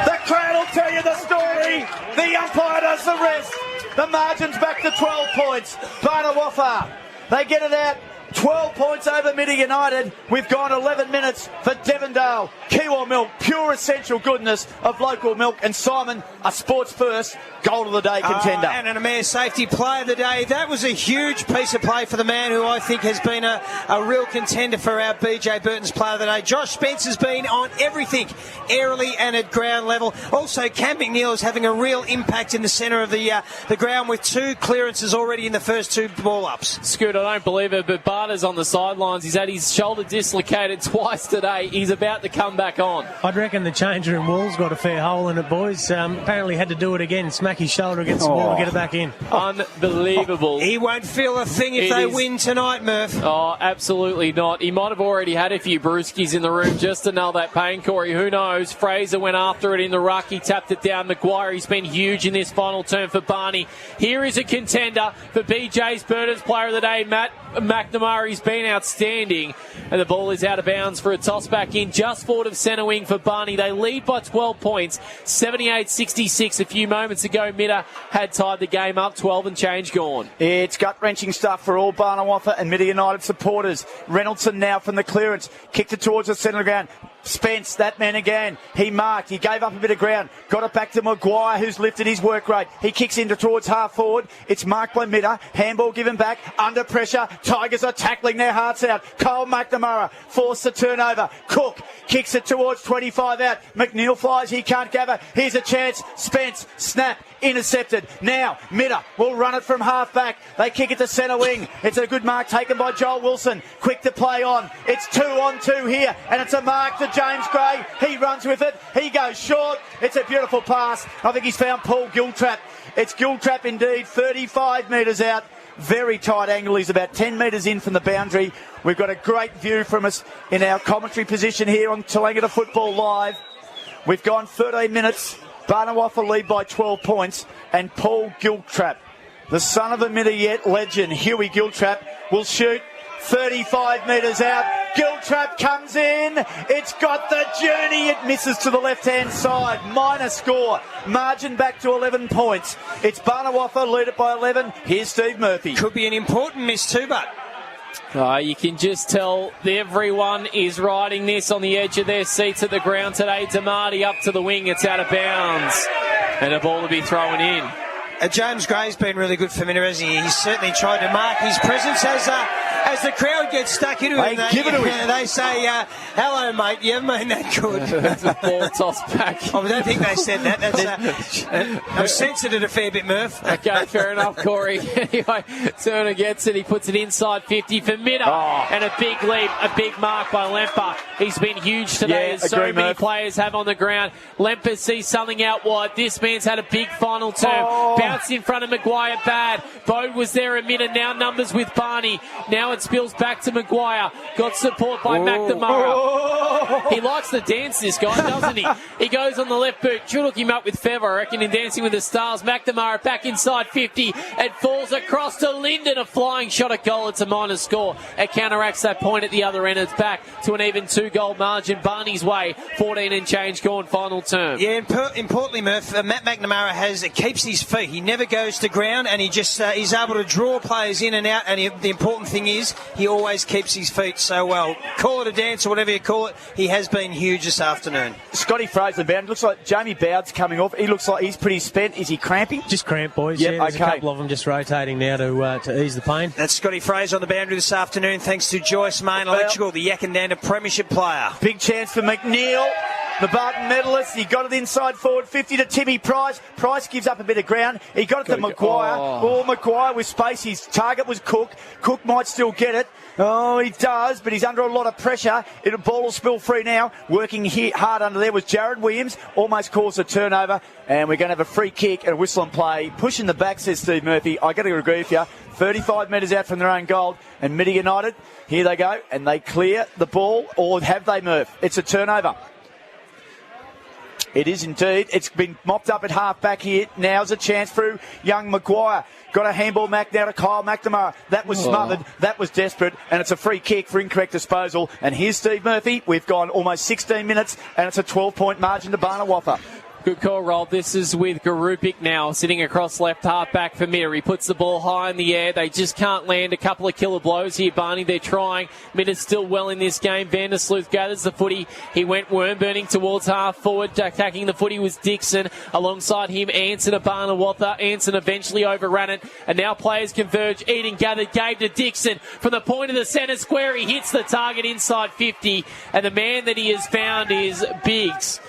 The crowd will tell you the story. The umpire does the rest. The margin's back to 12 points. Barnawatha, they get it out. 12 points over Mitta United. We've gone 11 minutes for Devondale. Kiwa Milk, pure essential goodness of local milk. And Simon, a sports first goal of the day contender. And an Amir Safety player of the day. That was a huge piece of play for the man who I think has been a real contender for our BJ Burton's player of the day. Josh Spence has been on everything, aerially and at ground level. Also, Cam McNeil is having a real impact in the centre of the ground with 2 clearances already in the first 2 ball-ups. Scoot, I don't believe it, but Barter's on the sidelines. He's had his shoulder dislocated twice today. He's about to come back on. I'd reckon the change room wall's got a fair hole in it, boys. Apparently had to do it again. Smack his shoulder against the wall to get it back in. Unbelievable. He won't feel a thing if they win tonight, Murph. Oh, absolutely not. He might have already had a few brewskis in the room just to nail that pain, Corey. Who knows? Fraser went after it in the ruck. He tapped it down. Maguire, he's been huge in this final term for Barney. Here is a contender for BJ's Burton's player of the day, Matt McNamara's been outstanding, and the ball is out of bounds for a toss back in just forward of centre wing for Barney. They lead by 12 points, 78-66. A few moments ago, Mitta had tied the game up, 12 and change gone. It's gut-wrenching stuff for all Barnawatha and Mitta United supporters. Reynoldson now from the clearance, kicked it towards the centre of the ground. Spence, that man again. He marked. He gave up a bit of ground. Got it back to Maguire, who's lifted his work rate. He kicks into towards half forward. It's marked by Mitta. Handball given back. Under pressure. Tigers are tackling their hearts out. Cole McNamara forced the turnover. Cook kicks it towards 25 out. McNeil flies. He can't gather. Here's a chance. Spence, snap. Intercepted. Now, Mitta will run it from half back. They kick it to centre wing. It's a good mark taken by Joel Wilson. Quick to play on. It's 2-on-2 here, and it's a mark to James Gray. He runs with it. He goes short. It's a beautiful pass. I think he's found Paul Giltrap. It's Giltrap indeed, 35 metres out. Very tight angle. He's about 10 metres in from the boundary. We've got a great view from us in our commentary position here on Talangata Football Live. We've gone 13 minutes. Barnawatha lead by 12 points, and Paul Giltrap, the son of a Mitta yet legend, Huey Giltrap, will shoot 35 metres out. Giltrap comes in. It's got the journey. It misses to the left-hand side. Minor score. Margin back to 11 points. It's Barnawatha lead it by 11. Here's Steve Murphy. Could be an important miss too, but... You can just tell everyone is riding this on the edge of their seats at the ground today. Damati up to the wing. It's out of bounds. And a ball to be thrown in. James Gray's been really good for Mitta, hasn't he? He's certainly tried to mark his presence as the crowd gets stuck into him. They say, hello, mate, you haven't been that good. It's a ball toss back. I don't think they said that. I've censored it a fair bit, Murph. Okay, fair enough, Corey. Anyway, Turner gets it. He puts it inside 50 for Mitta. And a big leap, a big mark by Lemper. He's been huge today, as so many players have on the ground. Lemper sees something out wide. This man's had a big final term. Bounced in front of Maguire, bad. Bode was there a minute, now numbers with Barney. Now it spills back to Maguire. Got support by McNamara. He likes to dance, this guy, doesn't he? He goes on the left boot. Should hook him up with Feather, I reckon, in Dancing with the Stars. McNamara back inside 50. It falls across to Linden. A flying shot at goal. It's a minor score. It counteracts that point at the other end. It's back to an even 2-goal margin. Barney's way. 14 and change gone, final term. Yeah, importantly, Murph, Matt McNamara keeps his feet. He never goes to ground, and he just he's able to draw players in and out. And the important thing is he always keeps his feet so well. Call it a dance or whatever you call it. He has been huge this afternoon. Scotty Fraser bound. Looks like Jamie Bowd's coming off. He looks like he's pretty spent. Is he cramping? Just cramp, boys. Yep, There's a couple of them just rotating now to ease the pain. That's Scotty Fraser on the boundary this afternoon, thanks to Joyce Main Electrical, the Yakandana Premiership player. Big chance for McNeil. the Barton medalist. He got it inside forward 50 to Timmy Price. Price gives up a bit of ground. He got it to Maguire. Oh, Maguire with space. His target was Cook. Cook might still get it. Oh, he does, but he's under a lot of pressure. The ball will spill free now. Working hard under there was Jared Williams. Almost caused a turnover. And we're going to have a free kick and a whistle and play. Pushing the back, says Steve Murphy. I got to agree with you. 35 metres out from their own goal. And Mitta United, here they go. And they clear the ball. Or have they, Murph? It's a turnover. It is indeed. It's been mopped up at half back here. Now's a chance through young Maguire. Got a handball now to Kyle McNamara. That was smothered. That was desperate. And it's a free kick for incorrect disposal. And here's Steve Murphy. We've gone almost 16 minutes and it's a 12-point margin to Barnawatha. Good call, Roll. This is with Garupik now, sitting across left half back for Mitta. He puts the ball high in the air. They just can't land a couple of killer blows here, Barney. They're trying. Mitta's still well in this game. Vandersloot gathers the footy. He went worm burning towards half forward. Attacking the footy was Dixon. Alongside him, Anson of Barnawatha. Anson eventually overran it. And now players converge. Eden gathered, gave to Dixon. From the point of the centre square, he hits the target inside 50. And the man that he has found is Biggs.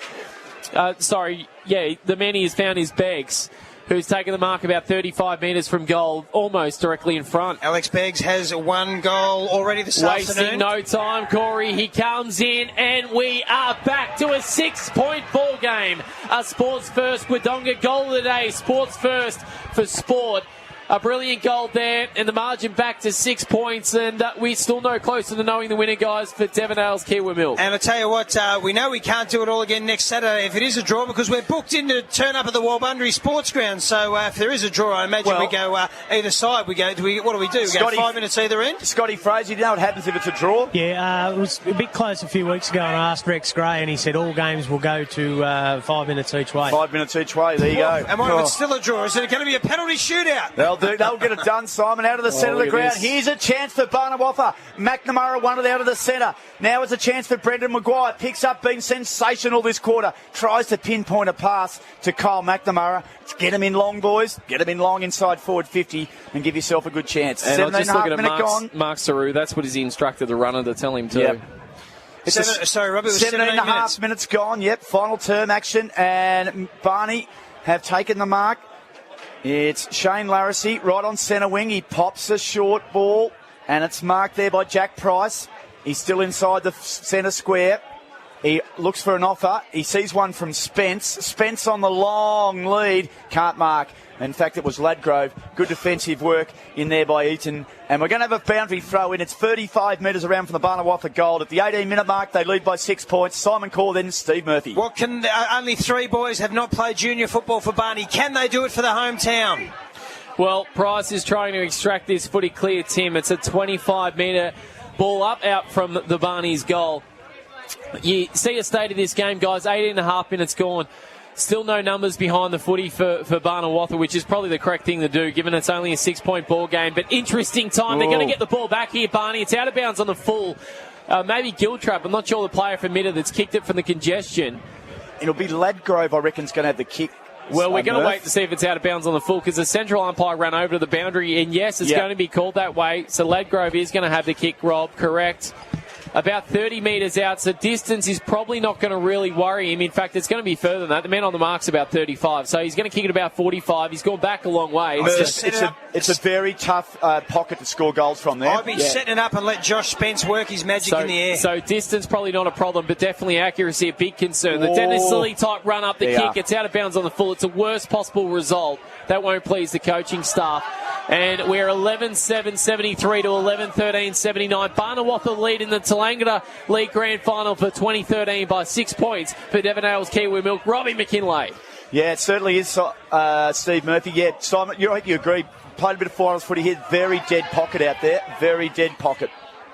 The man he has found is Beggs, who's taken the mark about 35 metres from goal, almost directly in front. Alex Beggs has one goal already this afternoon. Wasting no time, Corey. He comes in, and we are back to a 6-point ball game. A Sports First Wodonga goal of the day. Sports First for sport. A brilliant goal there, and the margin back to 6 points, and we're still no closer to knowing the winner, guys, for Devonale's Kiwi Milk. And I tell you what, we know we can't do it all again next Saturday if it is a draw, because we're booked in to turn up at the Walbundry Sports Ground. So if there is a draw, I imagine we go either side. What do we do? We go 5 minutes either end? Scotty Fraser, you know what happens if it's a draw? Yeah, it was a bit close a few weeks ago, and I asked Rex Gray, and he said all games will go to 5 minutes each way. 5 minutes each way, there you go. And what if it's still a draw? Is it going to be a penalty shootout? They'll get it done, Simon, out of the centre of the ground. Here's a chance for Barnawatha. McNamara won it out of the centre. Now it's a chance for Brendan Maguire. Picks up, been sensational this quarter. Tries to pinpoint a pass to Kyle McNamara. Get him in long, boys. Get him in long inside forward 50 and give yourself a good chance. And 7.5 minutes gone. Mark Saru, that's what he instructed the runner to tell him to. Yep. Sorry, Robbie, it was 7.5 minutes gone. Yep, final term action. And Barney have taken the mark. It's Shane Larissy right on centre wing. He pops a short ball, and it's marked there by Jack Price. He's still inside the centre square. He looks for an offer. He sees one from Spence. Spence on the long lead. Can't mark. In fact, it was Ladgrove. Good defensive work in there by Eaton. And we're going to have a boundary throw in. It's 35 metres around from the Barnawatha goal. At the 18-minute mark, they lead by 6 points. Simon Corr, then Steve Murphy. What can only 3 boys have not played junior football for Barney. Can they do it for the hometown? Well, Price is trying to extract this footy clear, Tim. It's a 25-metre ball up out from the Barney's goal. You see a state of this game, guys. 18.5 minutes gone. Still no numbers behind the footy for Barnawatha, which is probably the correct thing to do, given it's only a 6-point ball game. But interesting time. They're going to get the ball back here, Barney. It's out of bounds on the full. Maybe Giltrap. I'm not sure the player for Mitta that's kicked it from the congestion. It'll be Ladgrove, I reckon, is going to have the kick. Well, we're going to wait to see if it's out of bounds on the full, because the central umpire ran over to the boundary, and yes, it's going to be called that way. So Ladgrove is going to have the kick, Rob, correct. About 30 metres out, so distance is probably not going to really worry him. In fact, it's going to be further than that. The man on the mark's about 35, so he's going to kick it about 45. He's gone back a long way. It's a very tough pocket to score goals from there. I'd be setting it up and let Josh Spence work his magic in the air. So distance probably not a problem, but definitely accuracy a big concern. The Dennis Lilly type run up the kick, it's out of bounds on the full. It's the worst possible result. That won't please the coaching staff. And we're 11-7-73 to 11-13-79. Barnawatha lead in the Tallangatta League Grand Final for 2013 by 6 points for Devonale's Kiwi Milk. Robbie McKinlay. Yeah, it certainly is, Steve Murphy. Yeah, Simon, you agree. Played a bit of finals footy here. Very dead pocket out there. Very dead pocket.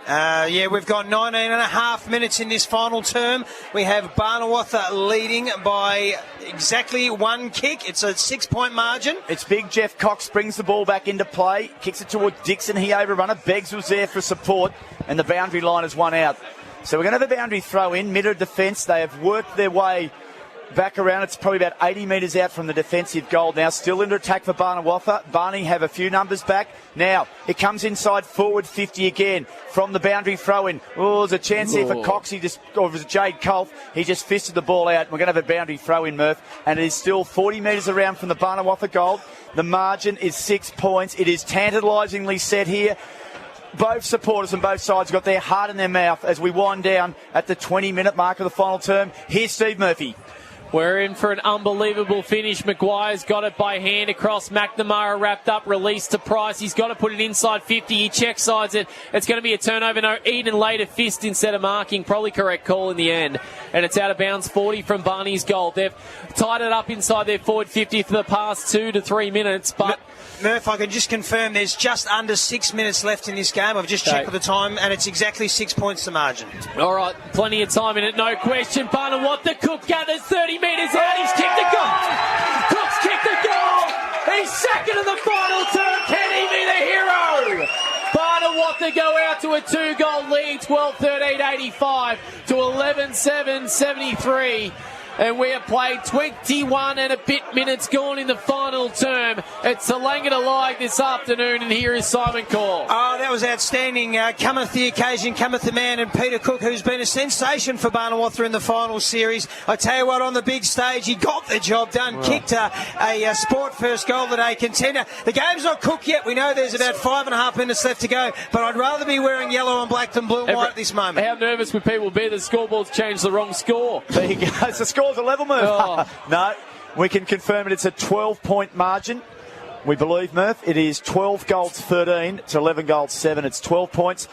We've got 19.5 minutes in this final term. We have Barnawatha leading by exactly 1 kick. It's a 6-point margin. It's big. Jeff Cox brings the ball back into play, kicks it towards Dixon. He overrun it. Beggs was there for support, and the boundary line is one out. So we're going to have a boundary throw in. Mitta defence. They have worked their way back around. It's probably about 80 metres out from the defensive goal now. Still under attack for Barny have a few numbers back. Now, it comes inside forward 50 again from the boundary throw-in. Oh, there's a chance here for Coxie, or was it Jade Colf? He just fisted the ball out. We're going to have a boundary throw-in, Murph. And it is still 40 metres around from the Barny goal. The margin is 6 points. It is tantalisingly set here. Both supporters on both sides got their heart in their mouth as we wind down at the 20-minute mark of the final term. Here's Steve Murphy. We're in for an unbelievable finish. Maguire's got it by hand across. McNamara wrapped up, released to Price. He's got to put it inside 50. He check sides it. It's going to be a turnover. No, Eden laid a fist instead of marking. Probably correct call in the end. And it's out of bounds 40 from Barney's goal. They've tied it up inside their forward 50 for the past 2 to 3 minutes. But Murph, I can just confirm there's just under 6 minutes left in this game. I've just checked the time, and it's exactly 6 points the margin. All right, plenty of time in it, no question. Barnum, what the Cook gathers 30 metres out. He's kicked the goal. Cook's kicked the goal. He's second in the final term. Can he be the hero? Barnawatta go out to a 2-goal lead, 12-13-85 to 11-7-73. And we have played 21 and a bit minutes gone in the final term. It's Tallangatta Live this afternoon, and here is Simon Call. Oh, that was outstanding. Cometh the occasion, cometh the man, and Peter Cook, who's been a sensation for Barnawatta in the final series. I tell you what, on the big stage, he got the job done. Kicked a sport first goal today, contender. The game's not cooked yet. We know there's about 5.5 minutes left to go, but I'd rather be wearing yellow and black than blue and white at this moment. How nervous would people be? The scoreboard's changed the wrong score. There you go. It's the score's a level, Murph. Oh. No, we can confirm it. It's a 12-point margin. We believe, Murph, it is 12 goals 13 to 11 goals 7. It's 12 points.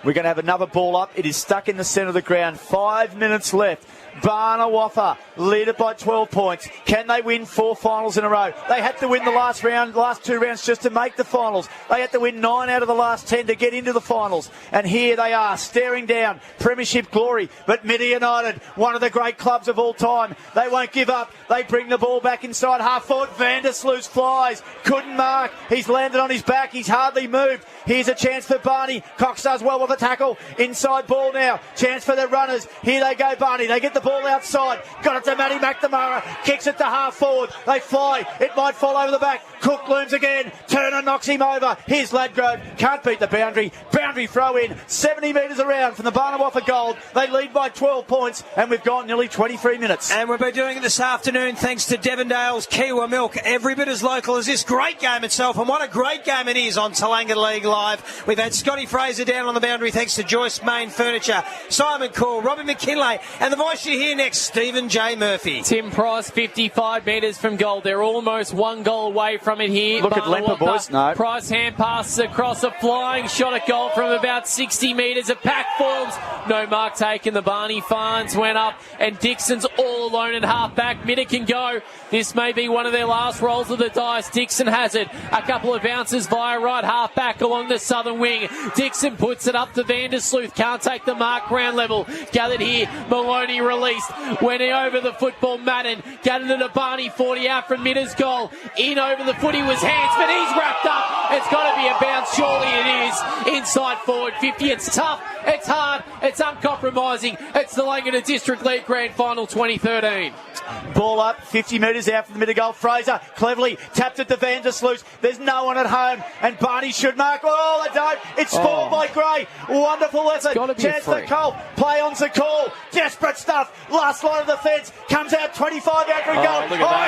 We're going to have another ball up. It is stuck in the centre of the ground. 5 minutes left. Barnawatta lead it by 12 points. Can they win 4 finals in a row? They had to win the last 2 rounds just to make the finals. They had to win 9 out of the last 10 to get into the finals. And here they are, staring down premiership glory. But Mitta United, one of the great clubs of all time, they won't give up. They bring the ball back inside half forward. Vandersloot flies, couldn't mark. He's landed on his back. He's hardly moved. Here's a chance for Barney. Cox does well with the tackle. Inside ball now. Chance for the runners. Here they go, Barney. They get the ball outside. Got it to Matty McNamara. Kicks it to half forward. They fly. It might fall over the back. Cook looms again. Turner knocks him over. Here's Ladgrove. Can't beat the boundary. Boundary throw in. 70 metres around from the Barnawatta goal. They lead by 12 points, and we've gone nearly 23 minutes. And we've been doing it this afternoon thanks to Devondale's Kiwa Milk. Every bit as local as this great game itself, and what a great game it is on Tallangatta League Live. We've had Scotty Fraser down on the boundary thanks to Joyce Main Furniture, Simon Call, Robbie McKinlay, and the voice you hear next, Stephen J. Murphy. Tim Price, 55 metres from goal. They're almost 1 goal away from it here. Look at Lemper, boys. No. Price hand passes across a flying shot at goal from about 60 metres. A pack forms. No mark taken. The Barney Farns went up, and Dixon's all alone at half back. Mitta can go. This may be one of their last rolls of the dice. Dixon has it. A couple of bounces via right half back along the southern wing. Dixon puts it up to Vandersloot. Can't take the mark ground level. Gathered here. Maloney released. Went over the football. Madden gathered it to Barney. 40 out from Mitta's goal. In over the foot. He was hands, but he's wrapped up. It's got to be a bounce. Surely it is. Inside forward 50. It's tough. It's hard. It's uncompromising. It's the Tallangatta District League Grand Final 2013. Ball up, 50 metres out from the middle goal. Fraser cleverly tapped it to Vandersloot. There's no one at home, and Barney should mark. Oh, they don't. It's spoiled by Gray. Wonderful effort. Chance for Cole. Play on to call. Desperate stuff. Last line of the fence. Comes out 25 out from goal.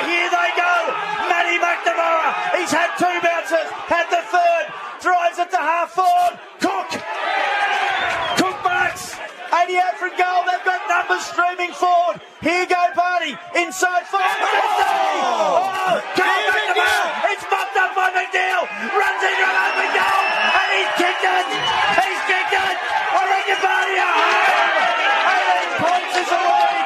Here they go. Matty McNamara. He's had 2 bounces. Had the third. Drives it to half forward. Cook marks. 80 out from goal. They've got numbers streaming forward. Here go Barney. Inside forward. It's bumped up by McNeil. Runs in on open goal. And he's kicked it. I reckon Barney are home. 18 points is the lead.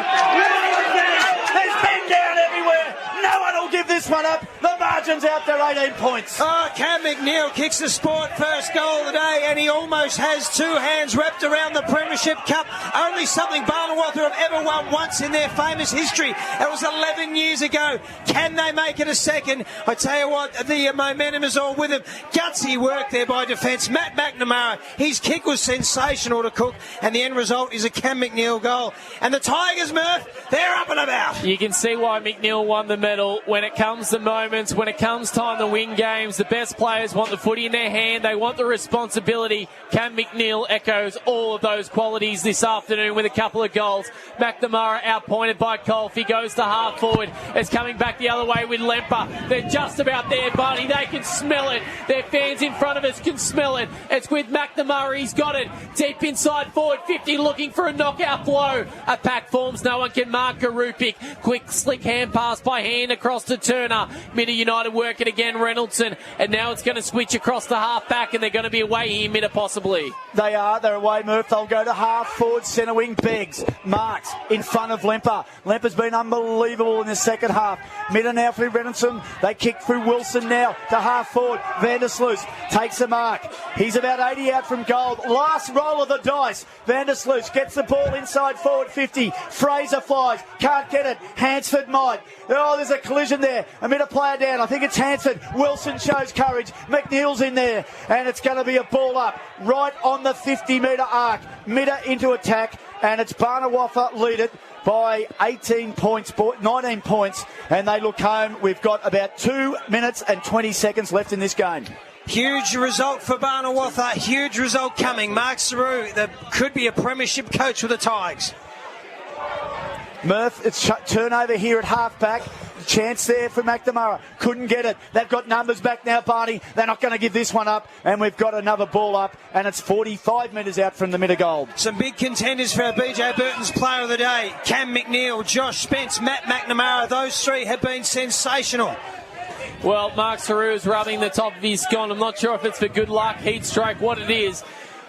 There's men down everywhere. No one will give this one up. The margin's out there, 18 points. Oh, Cam McNeil kicks the sport first goal of the day, and he almost has two hands wrapped around the Premiership Cup. Only something Barnawatha have ever won once in their famous history. That was 11 years ago. Can they make it a second? I tell you what, the momentum is all with him. Gutsy work there by defence. Matt McNamara, his kick was sensational to Cook, and the end result is a Cam McNeil goal. And the Tigers, Murph, they're up and about. You can see why McNeil won the medal. When it comes to moments, when it comes time to win games, the best players want the footy in their hand. They want the responsibility. Cam McNeil echoes all of those qualities this afternoon with a couple of goals. McNamara outpointed by Colf. He goes to half forward. It's coming back the other way with Lemper. They're just about there, Barney. They can smell it. Their fans in front of us can smell it. It's with McNamara. He's got it. Deep inside forward 50, looking for a knockout blow. A pack forms. No one can mark Garupik. Quick, slick hand pass by hand across to Turner. Mitta United work it again, Reynoldson. And now it's going to switch across to half back, and they're going to be away here, Mitta possibly. They are. They're away, Murph. They'll go to half forward, centre wing. Beggs marks in front of Lemper. Lemper's been unbelievable in the second half. Mitta now for Reynoldson. They kick through Wilson now to half forward. Vandersloot takes a mark. He's about 80 out from goal. Last roll of the dice. Vandersloot gets the ball inside forward 50. Fraser flies. Can't get it. Hansford might. Oh, there's a collision there. A Mitta player down. I think it's Hansford. Wilson shows courage. McNeil's in there. And it's going to be a ball up right on the 50-metre arc. Mitta into attack. And it's Barnawatha lead it by 18 points, 19 points. And they look home. We've got about 2 minutes and 20 seconds left in this game. Huge result for Barnawatha. Huge result coming. Mark Saru, that could be a premiership coach with the Tigers. Murph, it's turnover here at half-back. Chance there for McNamara. Couldn't get it. They've got numbers back now, Barney. They're not going to give this one up. And we've got another ball up. And it's 45 metres out from the Mitta goal. Some big contenders for our BJ Burton's Player of the Day. Cam McNeil, Josh Spence, Matt McNamara. Those three have been sensational. Well, Mark Saru is rubbing the top of his scone. I'm not sure if it's for good luck, heat stroke, what it is.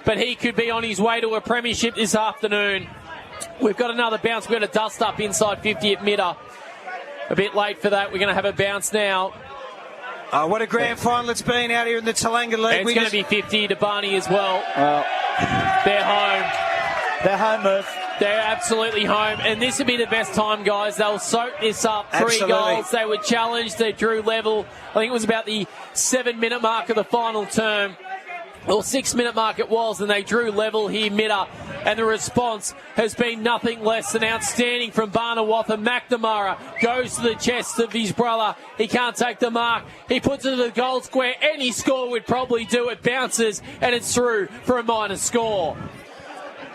But he could be on his way to a premiership this afternoon. We've got another bounce. We've got a dust up inside 50 at Mitta. A bit late for that. We're going to have a bounce now. Oh, what a grand final it's been out here in the Talanga League. It's going to be 50 to Barney as well. They're home. They're home, Murph. They're absolutely home. And this would be the best time, guys. They'll soak this up. 3 Absolutely. goals. They were challenged. They drew level. I think it was about the 7-minute mark of the final term. Well, 6-minute mark it was, and they drew level here, Mitta. And the response has been nothing less than outstanding from Barnawatha. McNamara goes to the chest of his brother. He can't take the mark. He puts it to the goal square. Any score would probably do it. Bounces, and it's through for a minor score.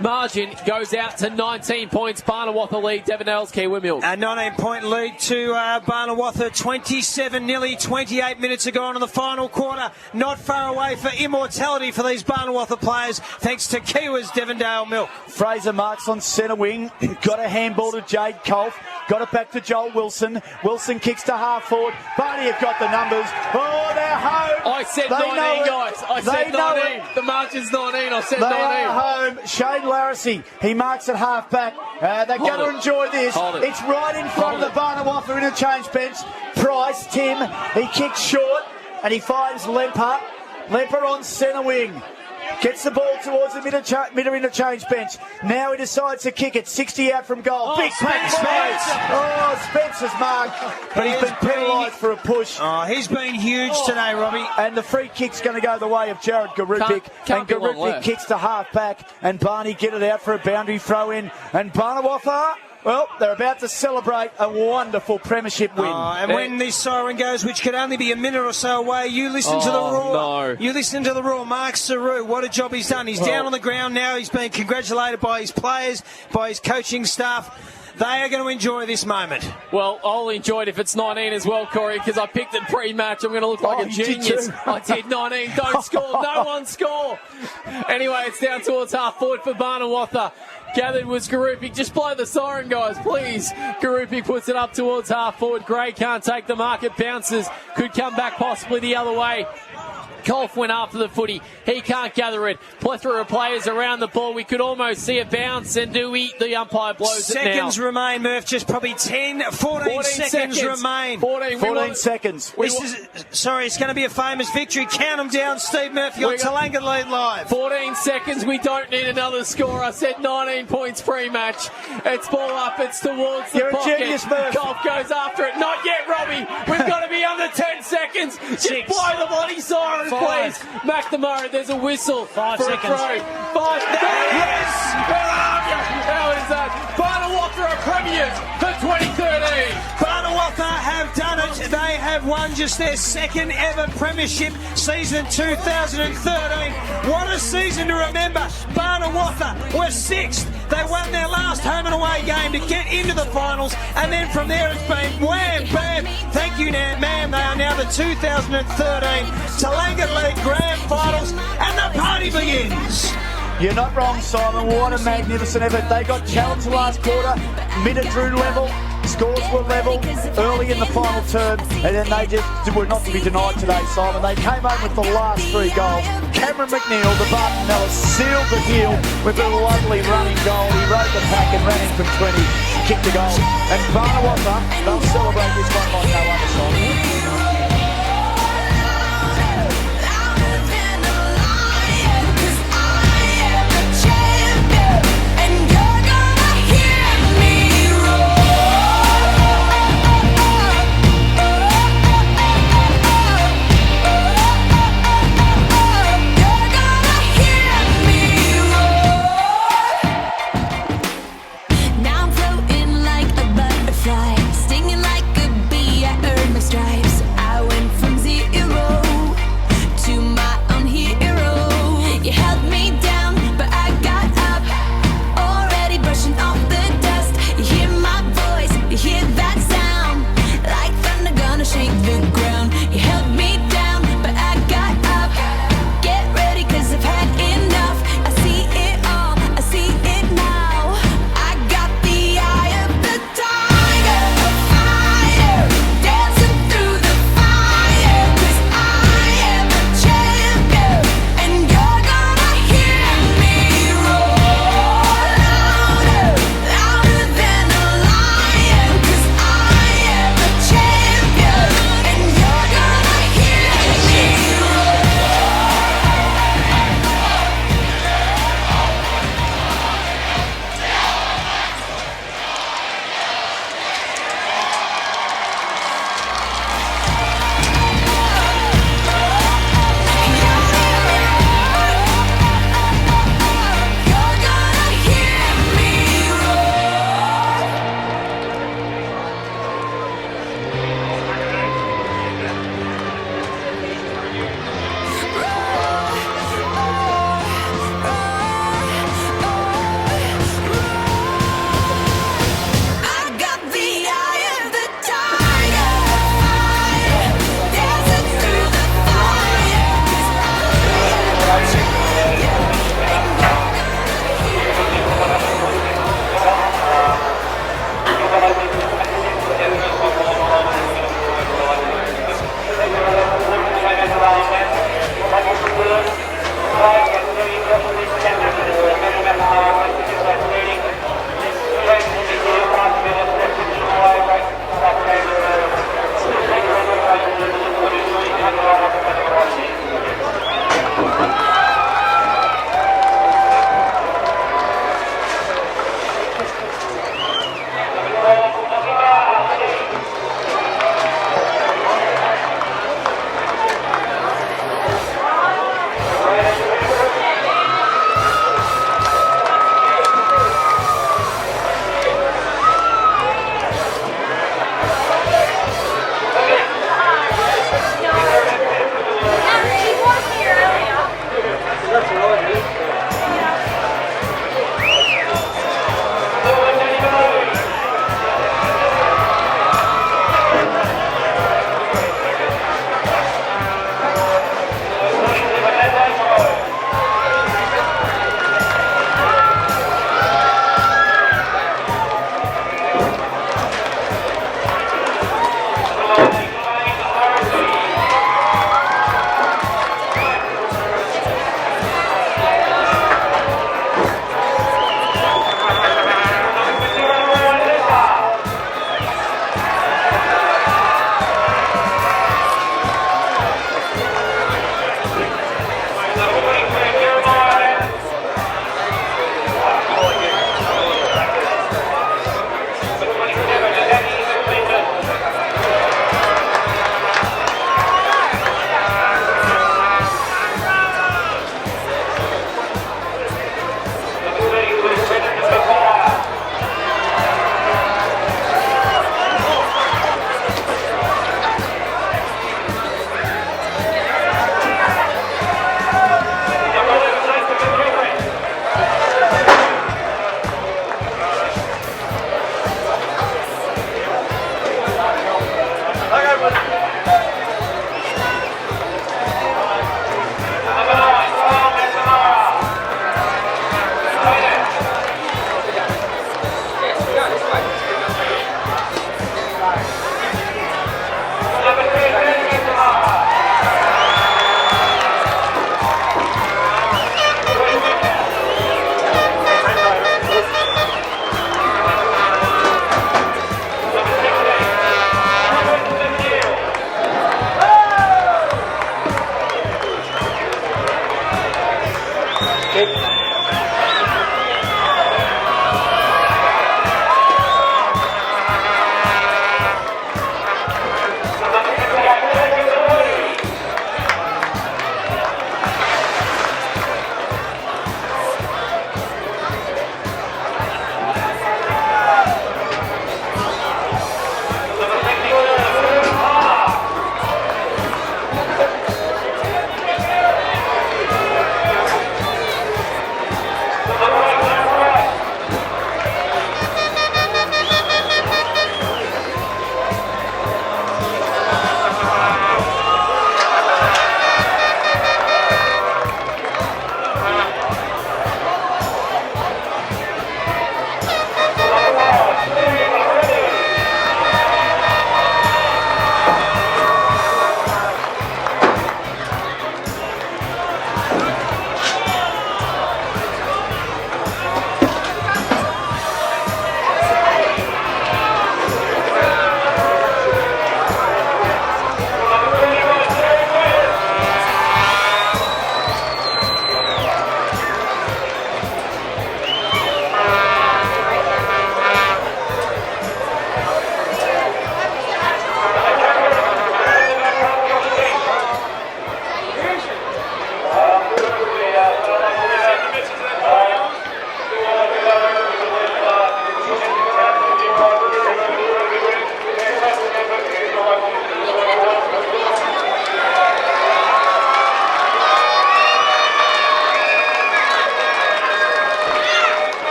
Margin goes out to 19 points. Barnawatha lead. Devon Dale's Kiwi Milk. A 19-point lead to Barnawatha. 27, nearly 28 minutes to go on in the final quarter. Not far away for immortality for these Barnawatha players, thanks to Kiwa's Devondale Milk. Fraser marks on centre wing. Got a handball to Jade Colf. Got it back to Joel Wilson. Wilson kicks to half forward. Barney have got the numbers. Oh, they're home. I said 19, guys. I said 19. The margin's 19. I said 19. They are home. Shane Larissy, he marks at half back. They're going to enjoy this. It's right in front of the Barnawatha interchange bench. Price, Tim, he kicks short and he finds Lemper. Lemper on centre wing. Gets the ball towards the Mitta interchange bench. Now he decides to kick it. 60 out from goal. Big Spence. Spencer's marked. But he's been penalised for a push. Oh, he's been huge today, Robbie. And the free kick's going to go the way of Jared Garupik. And Garupik kicks to half back. And Barney get it out for a boundary throw in. And Barnawatha, well, they're about to celebrate a wonderful premiership win. And when this siren goes, which could only be a minute or so away, you listen to the roar. No. You listen to the roar. Mark Saru, what a job he's done. He's down on the ground now. He's been congratulated by his players, by his coaching staff. They are going to enjoy this moment. Well, I'll enjoy it if it's 19 as well, Corey, because I picked it pre-match. I'm going to look like a genius. I did 19. Don't score. No one score. Anyway, it's down towards half forward for Barnawatha. Gathered was Garupik. Just blow the siren, guys, please. Garupik puts it up towards half forward. Gray can't take the mark. It bounces. Could come back possibly the other way. Golf went after the footy. He can't gather it. Plethora of players around the ball. We could almost see a bounce. And the umpire blows it now. Seconds remain, Murph. Just probably 14 seconds remain. 14 seconds. Sorry, it's going to be a famous victory. Count them down, Steve Murphy. You're Talanga lead live. 14 seconds. We don't need another score. I said 19 points pre-match. It's ball up. It's towards the pocket. You're a genius, Murph. Golf goes after it. Not yet, Robbie. We've got to be under 10 seconds. Just blow the bloody siren, please. McNamara, there's a whistle. 5 for seconds. A throw. 5. Yes! Where are you? How is that? Barnawatha are premiers for 2013. Barnawatha have done it. They have won just their second ever premiership season 2013. What a season to remember. Barnawatha were 6th. They won their last home and away game to get into the finals, and then from there it's been wham, bam. Thank you, ma'am. They are now the 2013 Talanga League Grand Finals, and the party begins. You're not wrong, Simon. What a magnificent effort. They got challenged last quarter. Mitta drew level. Scores were level early in the final term, and then they just were not to be denied today, Simon. They came home with the last 3 goals. Cameron McNeil, the Barton Mellis, sealed the deal with a lovely running goal. He rode the pack and ran in from 20, kicked the goal. And Barnawatha, they'll celebrate this one like no other, Simon. Now I'm floating like a butterfly, stinging like a bee. I earned my stripes.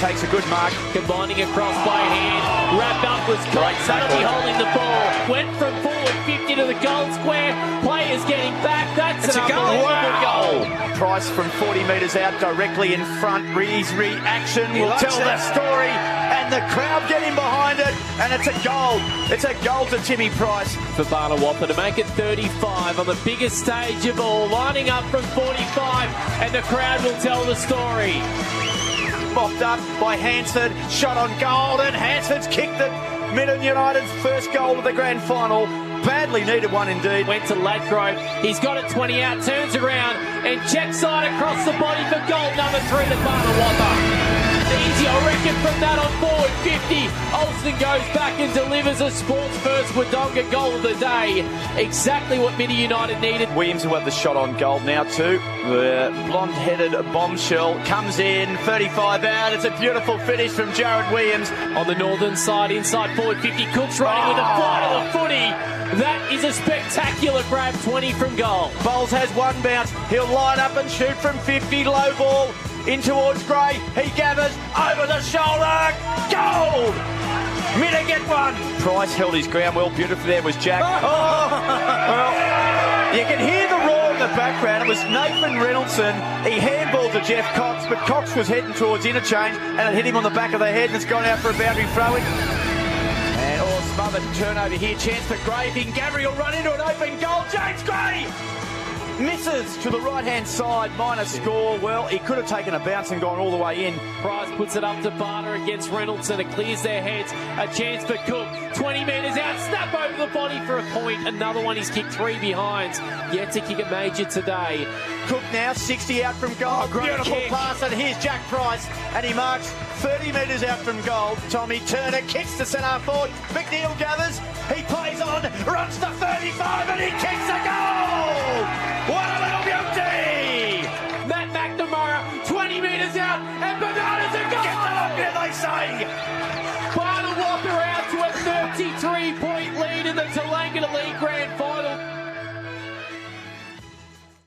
takes a good mark. Combining across by hand. Wrapped up was Cox. That'll be holding the ball. Went from forward 50 to the goal square. Players getting back. That's an unbelievable goal. Price from 40 metres out directly in front. His reaction will tell the story. And the crowd get in behind it. And it's a goal. It's a goal to Timmy Price. For Barny to make it 35 on the biggest stage of all. Lining up from 45. And the crowd will tell the story. Mopped up by Hansford. Shot on goal. And Hansford's kicked it. Midland United's first goal of the grand final. Badly needed one indeed. Went to Ladgrove. He's got it 20 out, turns around and checks side across the body for goal number 3 to Barny. Easy, I reckon, from that on forward 50. Olsen goes back and delivers a sports first Wodonga goal of the day. Exactly what Mitta United needed. Williams will have the shot on goal now too. The blonde-headed bombshell comes in, 35 out. It's a beautiful finish from Jared Williams. On the northern side, inside forward 50. Cook's running with a flight of the footy. That is a spectacular grab, 20 from goal. Bowles has one bounce. He'll line up and shoot from 50. Low ball in towards Gray. He gathers over the shoulder. Goal! Mitta get one. Price held his ground well. Beautiful there was Jack. Well, you can hear the roar in the background. It was Nathan Reynoldson. He handballed to Jeff Cox, but Cox was heading towards interchange and it hit him on the back of the head and it's gone out for a boundary throw-in. And smothered turnover here. Chance for Gray. If Gavry will run into an open goal. James Gray misses to the right-hand side. Minor score. Well, he could have taken a bounce and gone all the way in. Price puts it up to Barny against Reynoldson. It clears their heads. A chance for Cook. 20 metres out. Snap over the body for a point. Another one he's kicked 3 behinds. Yet to kick a major today. Cook now 60 out from goal. Beautiful kick. pass, and here's Jack Price, and he marks 30 metres out from goal. Tommy Turner kicks to centre forward. McNeil gathers. He plays on, runs to 35, and he kicks a goal. What a little beauty! Matt McNamara, 20 metres out, and Bernardo's a goal! Get them up here, they say! Barny out to a 33-point lead in the Tallangatta League Grand Final.